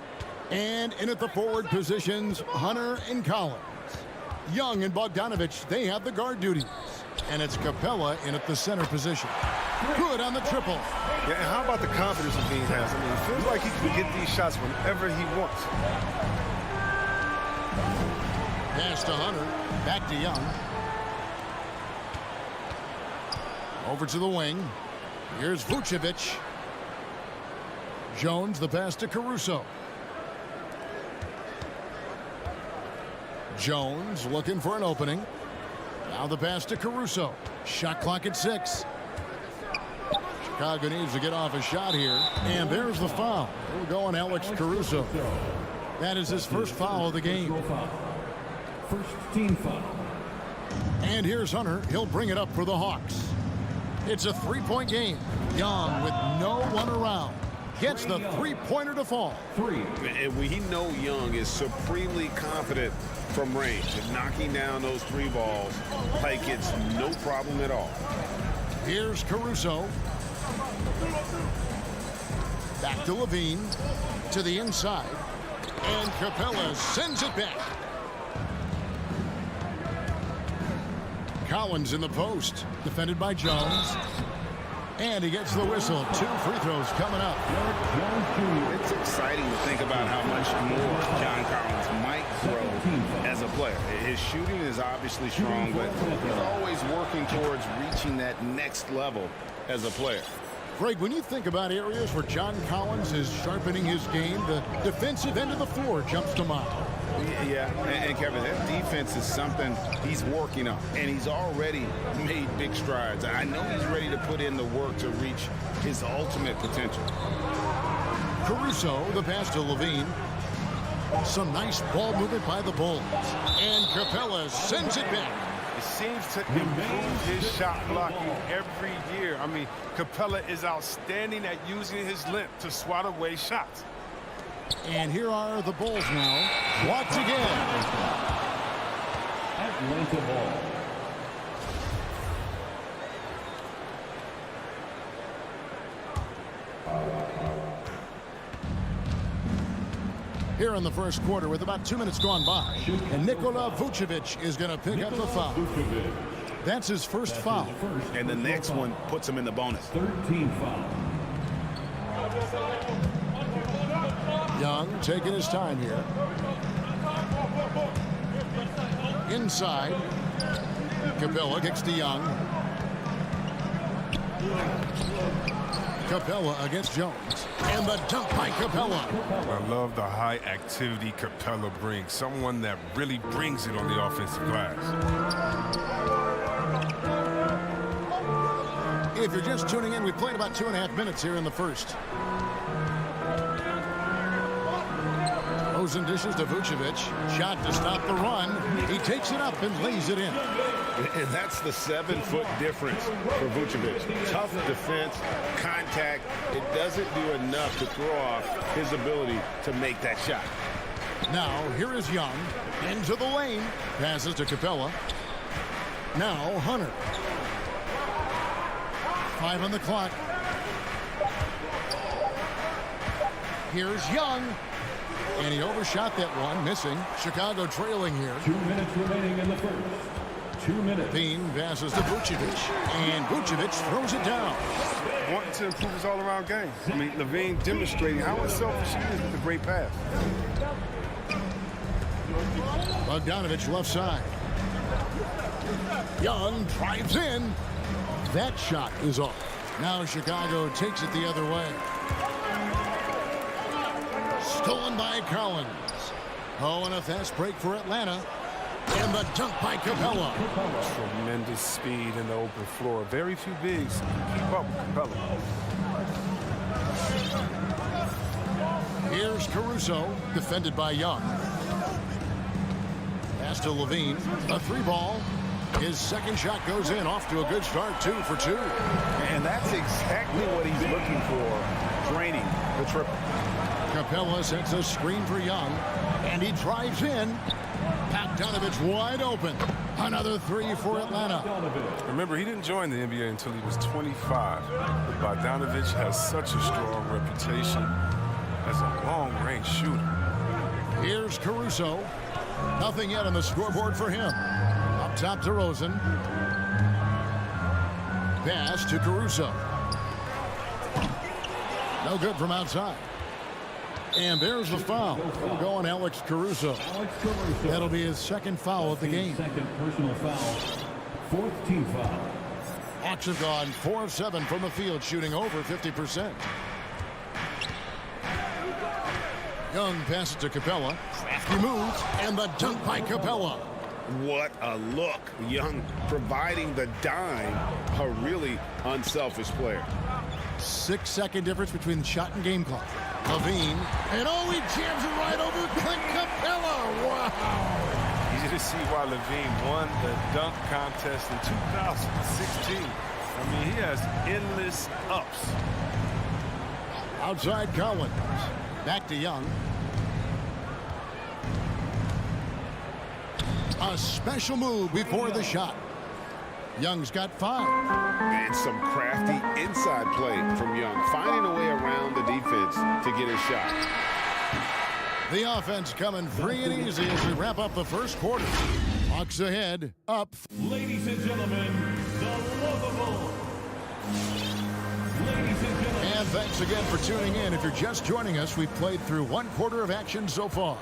And in at the forward positions, Hunter and Collins. Young and Bogdanovich, they have the guard duties. And it's Capella in at the center position. Good on the triple. Yeah, and how about the confidence that he has? I mean, it feels like he can get these shots whenever he wants. Pass to Hunter. Back to Young. Over to the wing. Here's Vucevic. Jones, the pass to Caruso. Jones looking for an opening. Now the pass to Caruso. Shot clock at 6. Chicago needs to get off a shot here. And there's the foul. We're going Alex Caruso. That is his first foul of the game. First team foul. And here's Hunter. He'll bring it up for the Hawks. It's a three-point game. Young with no one around. Gets the three-pointer to fall. And we know Young is supremely confident from range and knocking down those three balls like it's no problem at all. Here's Caruso. Back to Levine. To the inside. And Capella sends it back. Collins in the post. Defended by Jones. And he gets the whistle. 2 free throws coming up. It's exciting to think about how much more John Collins might grow as a player. His shooting is obviously strong, but he's always working towards reaching that next level as a player. Greg, when you think about areas where John Collins is sharpening his game, the defensive end of the floor jumps to mind. Yeah, and Kevin, that defense is something he's working on, and he's already made big strides. I know he's ready to put in the work to reach his ultimate potential. Caruso, the pass to Levine. Some nice ball movement by the Bulls. And Capella sends it back. It seems to improve his shot blocking every year. I mean, Capella is outstanding at using his length to swat away shots. And here are the Bulls now. Once again. Atlanta ball. Here in the first quarter with about 2 minutes gone by. And Nikola Vucevic is going to pick up the foul. That's his first foul. And the next one puts him in the bonus. 13 foul. Young taking his time here. Inside. Capella kicks to Young. Capella against Jones. And the dunk by Capella. I love the high activity Capella brings. Someone that really brings it on the offensive glass. If you're just tuning in, we played about 2.5 minutes here in the first. And dishes to Vucevic. Shot to stop the run. He takes it up and lays it in. And that's the 7-foot difference for Vucevic. Tough defense, contact. It doesn't do enough to throw off his ability to make that shot. Now, here is Young. Into the lane. Passes to Capella. Now, Hunter. 5 on the clock. Here's Young. And he overshot that one, missing. Chicago trailing here. 2 minutes remaining in the first. 2 minutes. Bean passes to Vucevic. And Vucevic throws it down. Wanting to improve his all-around game. I mean, Levine demonstrating how unselfish he is with a great pass. Bogdanovich left side. Young drives in. That shot is off. Now Chicago takes it the other way. Stolen by Collins. Oh, and a fast break for Atlanta. And the dunk by Capella. Tremendous speed in the open floor. Very few bigs keep up with Capella. Here's Caruso, defended by Young. Pass to Levine. A 3 ball. His second shot goes in, off to a good start, 2 for 2. And that's exactly what he's looking for, draining the triple. Capella sets a screen for Young, and he drives in. Bogdanovich wide open. Another 3 for Atlanta. Remember, he didn't join the NBA until he was 25. But Bogdanovich has such a strong reputation as a long-range shooter. Here's Caruso. Nothing yet on the scoreboard for him. Up top to Rosen. Pass to Caruso. No good from outside. And there's the foul. Go on Alex Caruso. That'll be his second foul of the game. Second personal foul. 4th team foul. Hawks have gone 4 of 7 from the field, shooting over 50%. Young passes to Capella. Crafty moves, and the dunk by Capella. What a look. Young providing the dime. A really unselfish player. 6-second difference between the shot and game clock. Levine, and he jams it right over Clint Capella. Wow. Easy to see why Levine won the dunk contest in 2016. I mean, he has endless ups. Outside Collins. Back to Young. A special move before the shot. Young's got 5. And some crafty inside play from Young, finding a way around the defense to get his shot. The offense coming free and easy as we wrap up the first quarter. Hawks ahead, up. Ladies and gentlemen, the lovable. Ladies and gentlemen. And thanks again for tuning in. If you're just joining us, we've played through 1 quarter of action so far.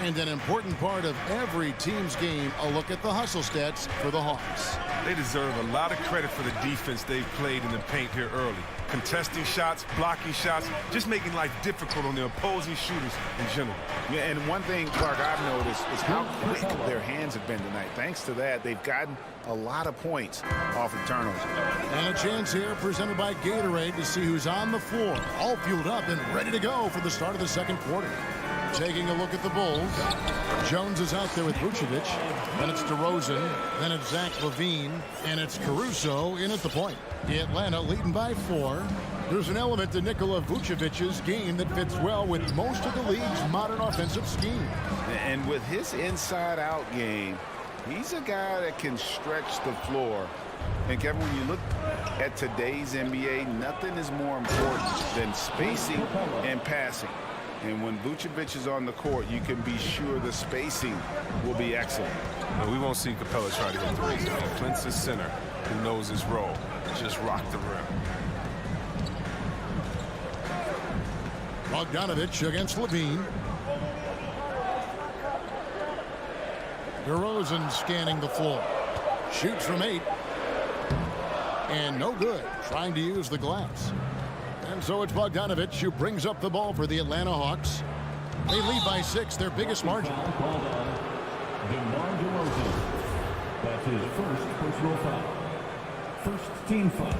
And an important part of every team's game, a look at the hustle stats for the Hawks. They deserve a lot of credit for the defense they've played in the paint here early. Contesting shots, blocking shots, just making life difficult on the opposing shooters in general. Yeah, and one thing, Clark, I've noticed is how quick their hands have been tonight. Thanks to that, they've gotten a lot of points off of turnovers. And a chance here presented by Gatorade to see who's on the floor, all fueled up and ready to go for the start of the second quarter. Taking a look at the Bulls. Jones is out there with Vucevic. Then it's DeRozan. Then it's Zach LaVine. And it's Caruso in at the point. Atlanta leading by 4. There's an element to Nikola Vucevic's game that fits well with most of the league's modern offensive scheme. And with his inside-out game, he's a guy that can stretch the floor. And Kevin, when you look at today's NBA, nothing is more important than spacing and passing. And when Vucevic is on the court, you can be sure the spacing will be excellent. And we won't see Capella try to hit threes. Clint's the center who knows his role. Just rock the rim. Bogdanovich against Levine. DeRozan scanning the floor. Shoots from 8. And no good. Trying to use the glass. And so it's Bogdanovich who brings up the ball for the Atlanta Hawks. They lead by 6, their biggest margin. DeMar DeRozan. That's his first personal foul. First team foul.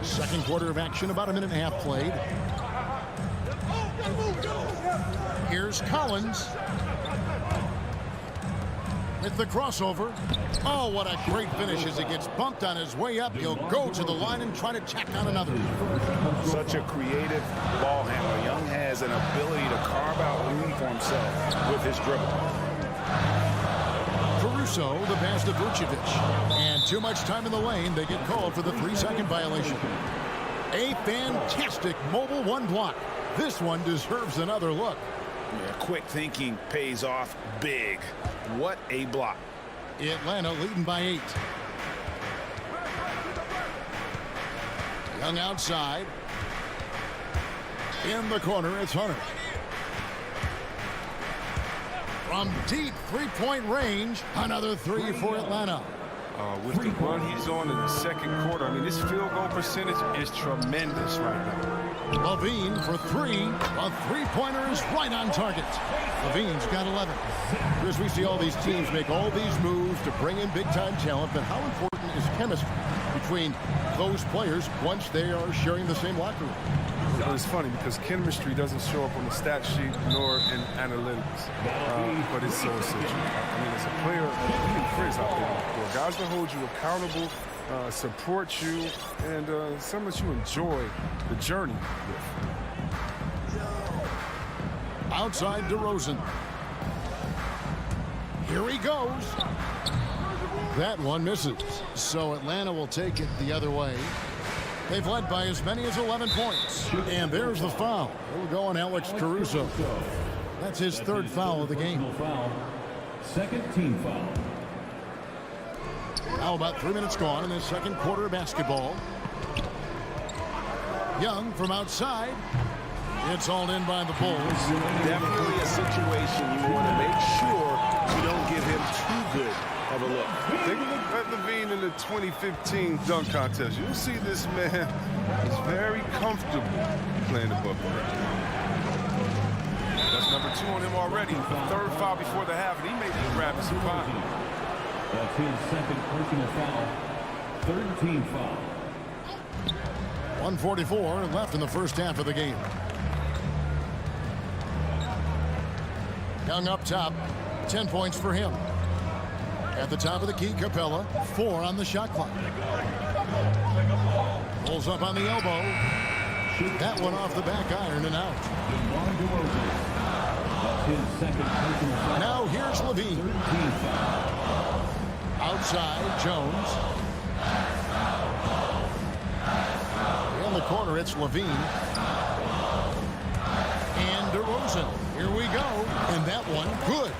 Second quarter of action, about a minute and a half played. Here's Collins. With the crossover. Oh, what a great finish as he gets bumped on his way up. He'll go to the line and try to tack on another. Such a creative ball handler. Young has an ability to carve out room for himself with his dribble. Caruso, the pass to Vucevic. And too much time in the lane. They get called for the 3-second violation. A fantastic mobile 1 block. This one deserves another look. Yeah, quick thinking pays off big. What a block. Atlanta leading by 8. Young outside. In the corner, it's Hunter. From deep 3-point range, another 3 for Atlanta. With the run he's on in the second quarter, I mean, this field goal percentage is tremendous right now. Levine for three. A three-pointer is right on target. Levine's got 11. As we see all these teams make all these moves to bring in big-time talent, but how important is chemistry between those players once they are sharing the same locker room? It's funny because chemistry doesn't show up on the stat sheet nor in analytics, but it's so essential. I mean, as a player, you need friends out there on the court. Guys that hold you accountable, support you, and some that you enjoy the journey with. Outside DeRozan. Here he goes. That one misses. So Atlanta will take it the other way. They've led by as many as 11 points. And there's the foul. It'll go on Alex Caruso. That's his third foul of the game. Second team foul. Now about 3 minutes gone in the second quarter of basketball. Young from outside. It's hauled in by the Bulls. Definitely a situation you want to make sure you don't give him too good of a look. Take a look at Levine in the 2015 dunk contest. You'll see this man is very comfortable playing above the rim. That's number 2 on him already. The third foul before the half, and he may be grabbing some foul. That's his second personal foul. Third team foul. 1:44 left in the first half of the game. Young up top, 10 points for him. At the top of the key, Capella, 4 on the shot clock. Pulls up on the elbow. That one off the back iron and out. Now here's Levine. Outside, Jones. In the corner, it's Levine. And DeRozan. Here we go. And that one, good.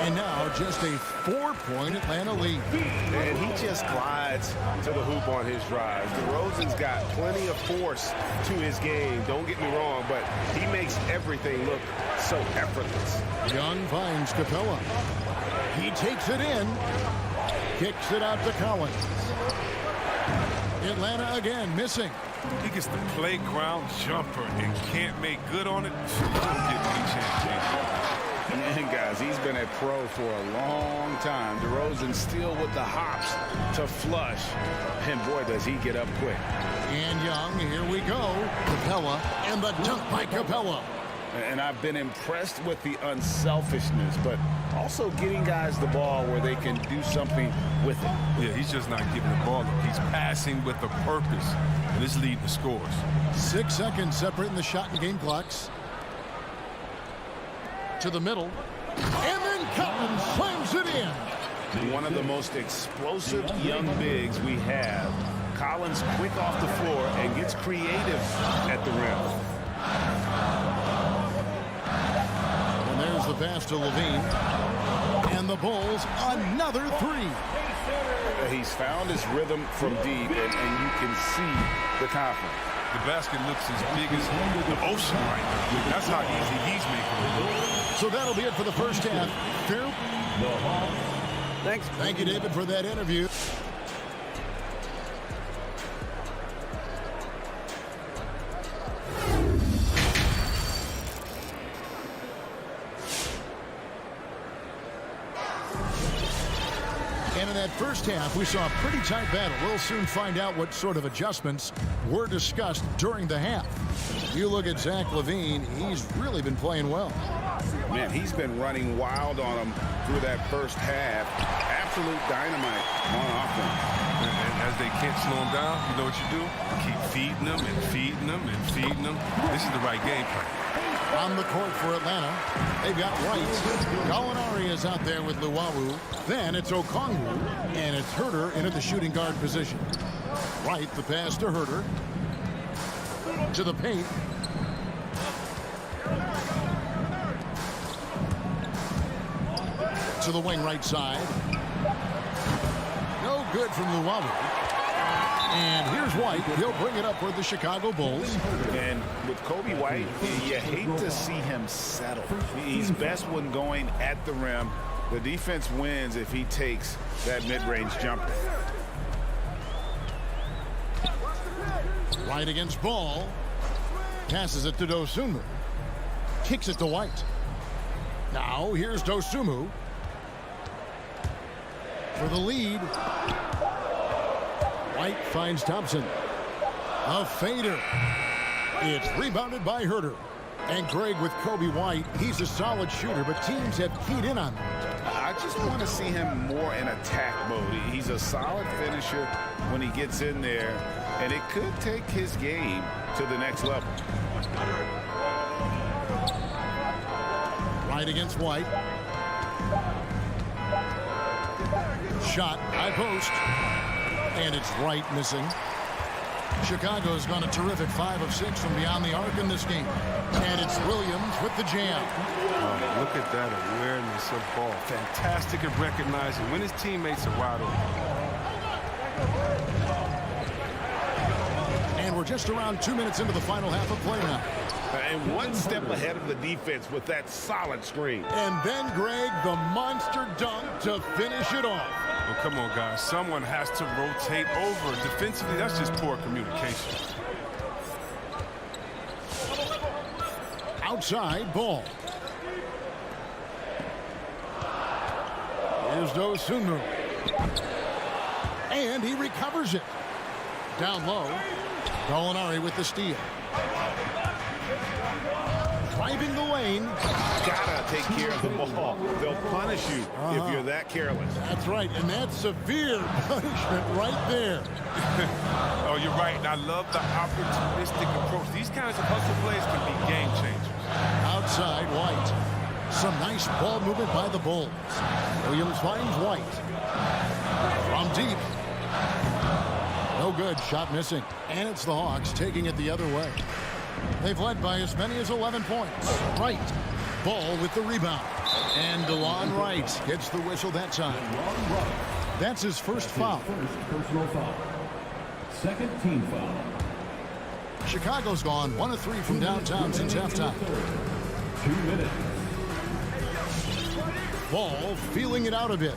And now just a 4-point Atlanta lead. And he just glides to the hoop on his drives. DeRozan's got plenty of force to his game. Don't get me wrong, but he makes everything look so effortless. Young finds Capella. He takes it in. Kicks it out to Collins. Atlanta again missing. He gets the playground jumper and can't make good on it. Don't get any chance. And guys, he's been a pro for a long time. DeRozan still with the hops to flush. And boy, does he get up quick. And Young, here we go. Capella and the dunk by Capella. And I've been impressed with the unselfishness, but also getting guys the ball where they can do something with it. Yeah, he's just not giving the ball up. He's passing with a purpose, and it's leading to scores. 6 seconds separating the shot and game clocks. To the middle. And then Collins slams it in. One of the most explosive young bigs we have. Collins quick off the floor and gets creative at the rim. And there's the pass to Levine. And the Bulls, another 3. He's found his rhythm from deep, and you can see the confidence. The basket looks as big as the ocean right now. That's how easy he's making it look. So that'll be it for the first half. Drew? Thanks. Thank you, David, for that interview. And in that first half, we saw a pretty tight battle. We'll soon find out what sort of adjustments were discussed during the half. You look at Zach LaVine, he's really been playing well. Man, he's been running wild on him through that first half. Absolute dynamite on offense. And as they can't slow him down, you know what you do? Keep feeding them and feeding them and feeding them. This is the right game plan. On the court for Atlanta, they've got White. Gallinari is out there with Luwawu. Then it's Okongwu, and it's Herter in at the shooting guard position. White, the pass to Herter. To the paint. To the wing right side. No good from Luwawu. And here's White. He'll bring it up for the Chicago Bulls. And with Kobe White, you hate to see him settle. He's best when going at the rim. The defense wins if he takes that mid-range jumper. Right against Ball. Passes it to Dosunmu. Kicks it to White. Now here's Dosunmu for the lead. White finds Thompson. A fader. It's rebounded by Herter. And Greg, with Kobe White, he's a solid shooter, but teams have keyed in on that. I just want to see him more in attack mode. He's a solid finisher when he gets in there, and it could take his game to the next level. Right against White. Shot, high post. And it's Wright missing. Chicago's gone a terrific 5 of 6 from beyond the arc in this game. And it's Williams with the jam. Look at that awareness of ball. Fantastic at recognizing when his teammates are wide open. And we're just around 2 minutes into the final half of play now. And one step ahead of the defense with that solid screen. And then, Greg, the monster dunk to finish it off. Well, come on, guys. Someone has to rotate over. Defensively, that's just poor communication. Outside ball. Here's Dosunmu. And he recovers it. Down low. Gallinari with the steal. Driving the lane. Gotta take care of the ball. They'll punish you if you're that careless. That's right, and that's severe punishment right there. Oh, you're right, and I love the opportunistic approach. These kinds of hustle plays can be game changers. Outside, White. Some nice ball movement by the Bulls. Williams finds White. From deep. No good, shot missing. And it's the Hawks taking it the other way. They've led by as many as 11 points. Wright, ball with the rebound. And DeLon Wright gets the whistle that time. That's his first foul. First personal foul. Second team foul. Chicago's gone 1 of 3 from downtown since halftime. 2 minutes. Ball feeling it out a bit.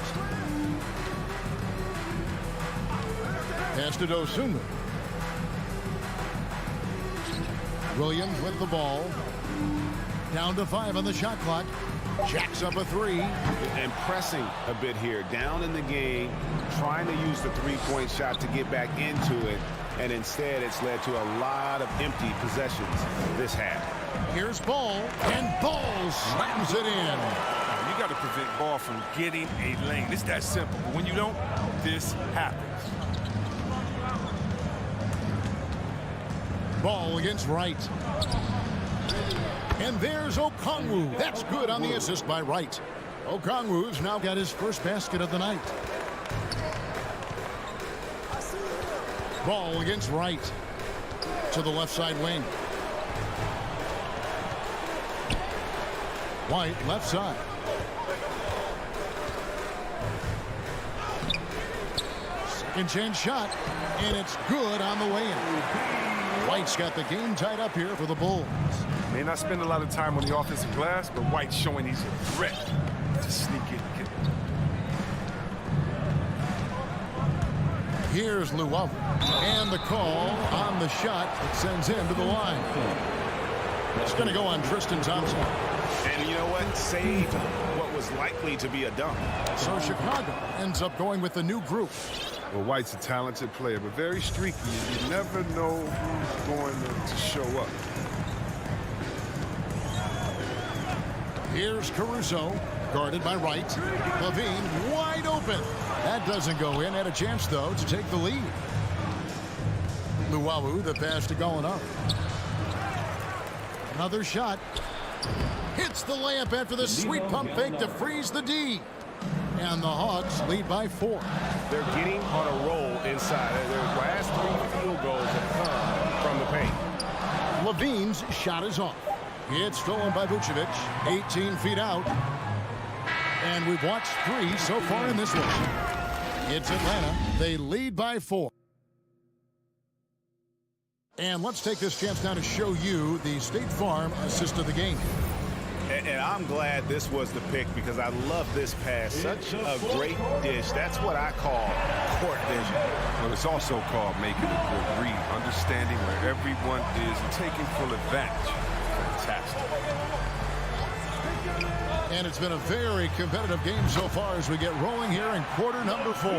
Pass to Dosunmu. Williams with the ball. Down to 5 on the shot clock. Jacks up a 3. And pressing a bit here, down in the game, trying to use the three-point shot to get back into it, and instead it's led to a lot of empty possessions this half. Here's Ball, and Ball slams it in. You got to prevent ball from getting a lane. It's that simple, but when you don't, this happens. Ball against Wright. And there's Okongwu. That's good on the assist by Wright. Okongwu's now got his first basket of the night. Ball against Wright. To the left side wing. White left side. Second chance shot. And it's good on the way in. White's got the game tied up here for the Bulls. May not spend a lot of time on the offensive glass, but White's showing he's a threat to sneak in and get it. Here's Luwawu. And the call on the shot that sends him to the line. It's going to go on Tristan Thompson. And you know what? Saved what was likely to be a dunk. So Chicago ends up going with the new group. Well, White's a talented player, but very streaky. You never know who's going to show up. Here's Caruso, guarded by Wright. Levine wide open. That doesn't go in. Had a chance, though, to take the lead. Luwawu, the pass to Gallinari. Another shot. Hits the layup after the sweet pump fake to freeze the D. And the Hawks lead by 4. They're getting on a roll inside. Their last 3 field goals have come from the paint. Levine's shot is off. It's stolen by Vucevic. 18 feet out. And we've watched 3 so far in this one. It's Atlanta. They lead by 4. And let's take this chance now to show you the State Farm assist of the game. And I'm glad this was the pick because I love this pass. Such a great dish. That's what I call court vision. Well, it's also called making a good read, understanding where everyone is and taking full advantage. Fantastic. And it's been a very competitive game so far as we get rolling here in quarter number 4.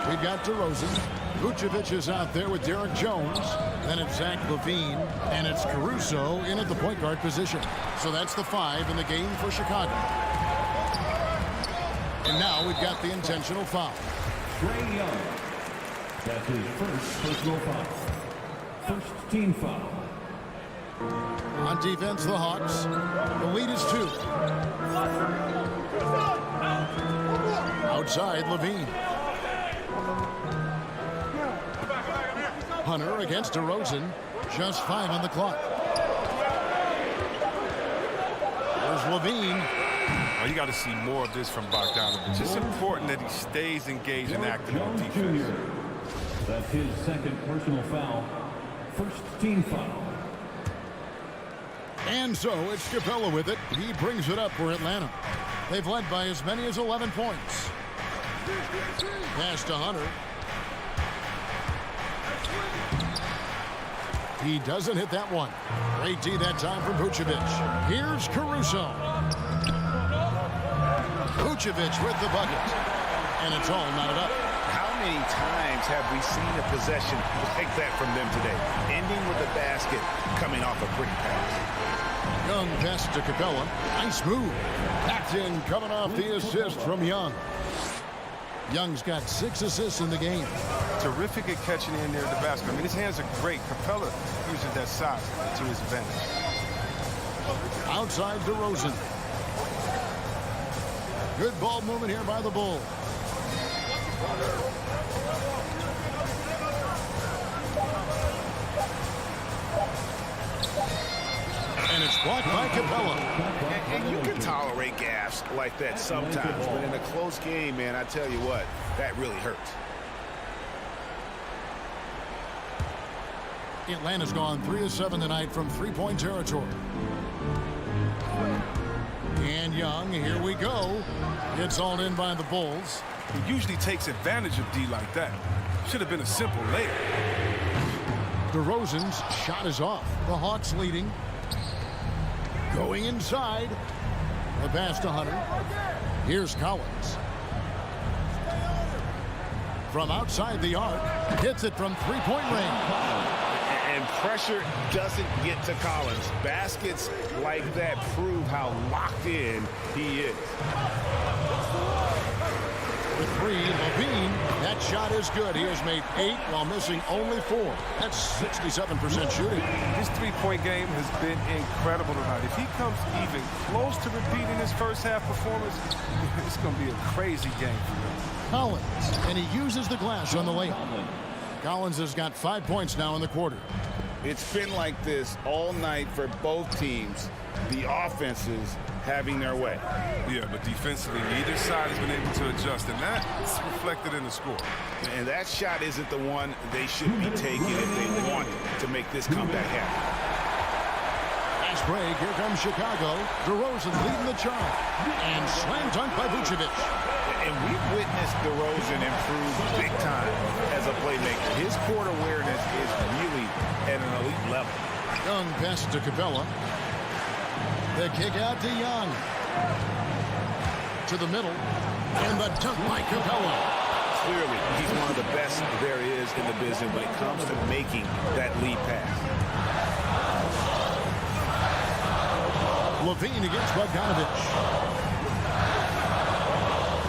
We've got DeRozan. Vucevic is out there with Derek Jones. Then it's Zach LaVine. And it's Caruso in at the point guard position. So that's the 5 in the game for Chicago. And now we've got the intentional foul. Trae Young. That's his first personal foul. First team foul. On defense, the Hawks. The lead is 2. Outside, LaVine. Hunter against DeRozan. Just 5 on the clock. There's LaVine. Well, you got to see more of this from Bogdanovic. It's important that he stays engaged and active on defense. That's his second personal foul. First team foul. And so it's Capella with it. He brings it up for Atlanta. They've led by as many as 11 points. Pass to Hunter. He doesn't hit that one. Great D that time from Vucevic. Here's Caruso. Vucevic with the bucket. And it's all knotted up. How many times have we seen a possession like that from them today? Ending with a basket, coming off a pretty pass. Young pass to Capella. Nice move. Backed in, coming off the assist from Young. Young's got 6 assists in the game. Terrific at catching in near the basket. I mean, his hands are great. Capella uses that size to his advantage. Outside DeRozan. Good ball movement here by the Bulls. And it's blocked by Capella. And you can tolerate gaffes like that sometimes, but in a close game, man, I tell you what, that really hurts. Atlanta's gone 3 of 7 tonight from three-point territory. And Young, here we go. Gets hauled in by the Bulls. He usually takes advantage of D like that. Should have been a simple layup. DeRozan's shot is off. The Hawks leading. Going inside. The pass to Hunter. Here's Collins. From outside the arc. Hits it from three-point range. And pressure doesn't get to Collins. Baskets like that prove how locked in he is. The 3, LaVine. That shot is good. He has made 8 while missing only 4. That's 67% shooting. His three-point game has been incredible tonight. If he comes even close to repeating his first half performance, it's going to be a crazy game for him. Collins, and he uses the glass on the layup. Collins has got 5 points now in the quarter. It's been like this all night for both teams. The offenses having their way. Yeah, but defensively, neither side has been able to adjust, and that's reflected in the score. And that shot isn't the one they should be taking if they want to make this comeback happen. Fast break. Here comes Chicago. DeRozan leading the charge. And slam dunk by Vucevic. And we've witnessed DeRozan improve big time as a playmaker. His court awareness is really at an elite level. Young pass to Capella. The kick out to Young. To the middle. And the dunk by Capella. Clearly, he's one of the best there is in the business when it comes to making that lead pass. LaVine against Bogdanovic.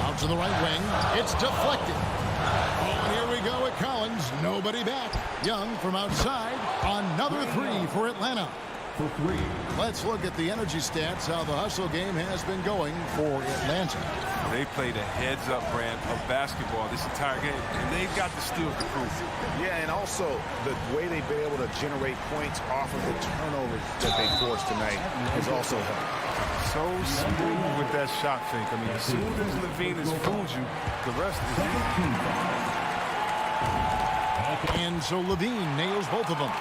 Out to the right wing. It's deflected. And here we go at Collins. Nobody back. Young from outside. Another 3 for Atlanta. For 3. Let's look at the energy stats, how the hustle game has been going for Atlanta. They played a heads-up brand of basketball this entire game, and they've got the steals to prove it. Yeah, and also the way they've been able to generate points off of the turnovers that they forced tonight has also helped. So smooth with that shot fake. I mean, as soon as LaVine has fooled you, the rest is easy. And so LaVine nails both of them.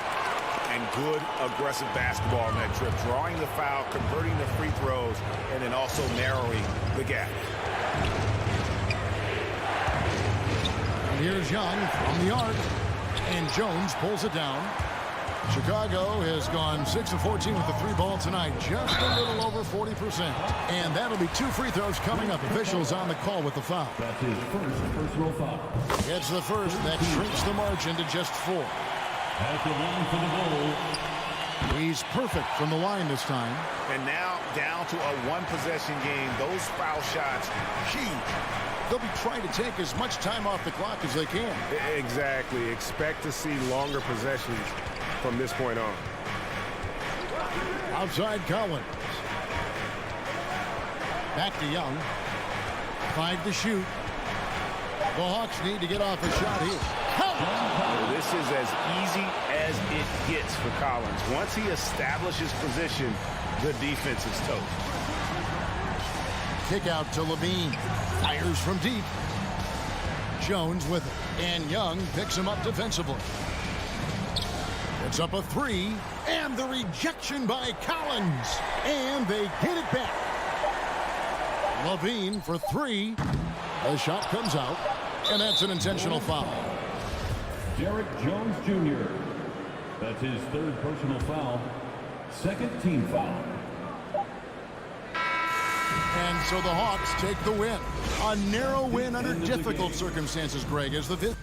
And good aggressive basketball on that trip, drawing the foul, converting the free throws, and then also narrowing the gap. And here's Young from the arc, and Jones pulls it down. Chicago has gone 6 of 14 with the 3 ball tonight, just a little over 40%. And that'll be 2 free throws coming up. Officials on the call with the foul. That's his first personal foul. Gets the first. That shrinks the margin to just 4. At the line for the goal. He's perfect from the line this time. And now down to a 1-possession game. Those foul shots, huge. They'll be trying to take as much time off the clock as they can. Exactly. Expect to see longer possessions from this point on. Outside Collins. Back to Young. 5 to shoot. The Hawks need to get off a shot here. This is as easy as it gets for Collins. Once he establishes position, the defense is toast. Kick out to Levine. Fires from deep. Jones with it. And Young picks him up defensively. It's up a 3. And the rejection by Collins. And they get it back. Levine for 3. The shot comes out. And that's an intentional foul. Derek Jones Jr. That's his 3rd personal foul. 2nd team foul. And so the Hawks take the win. A narrow win under difficult circumstances, Greg, as the fifth.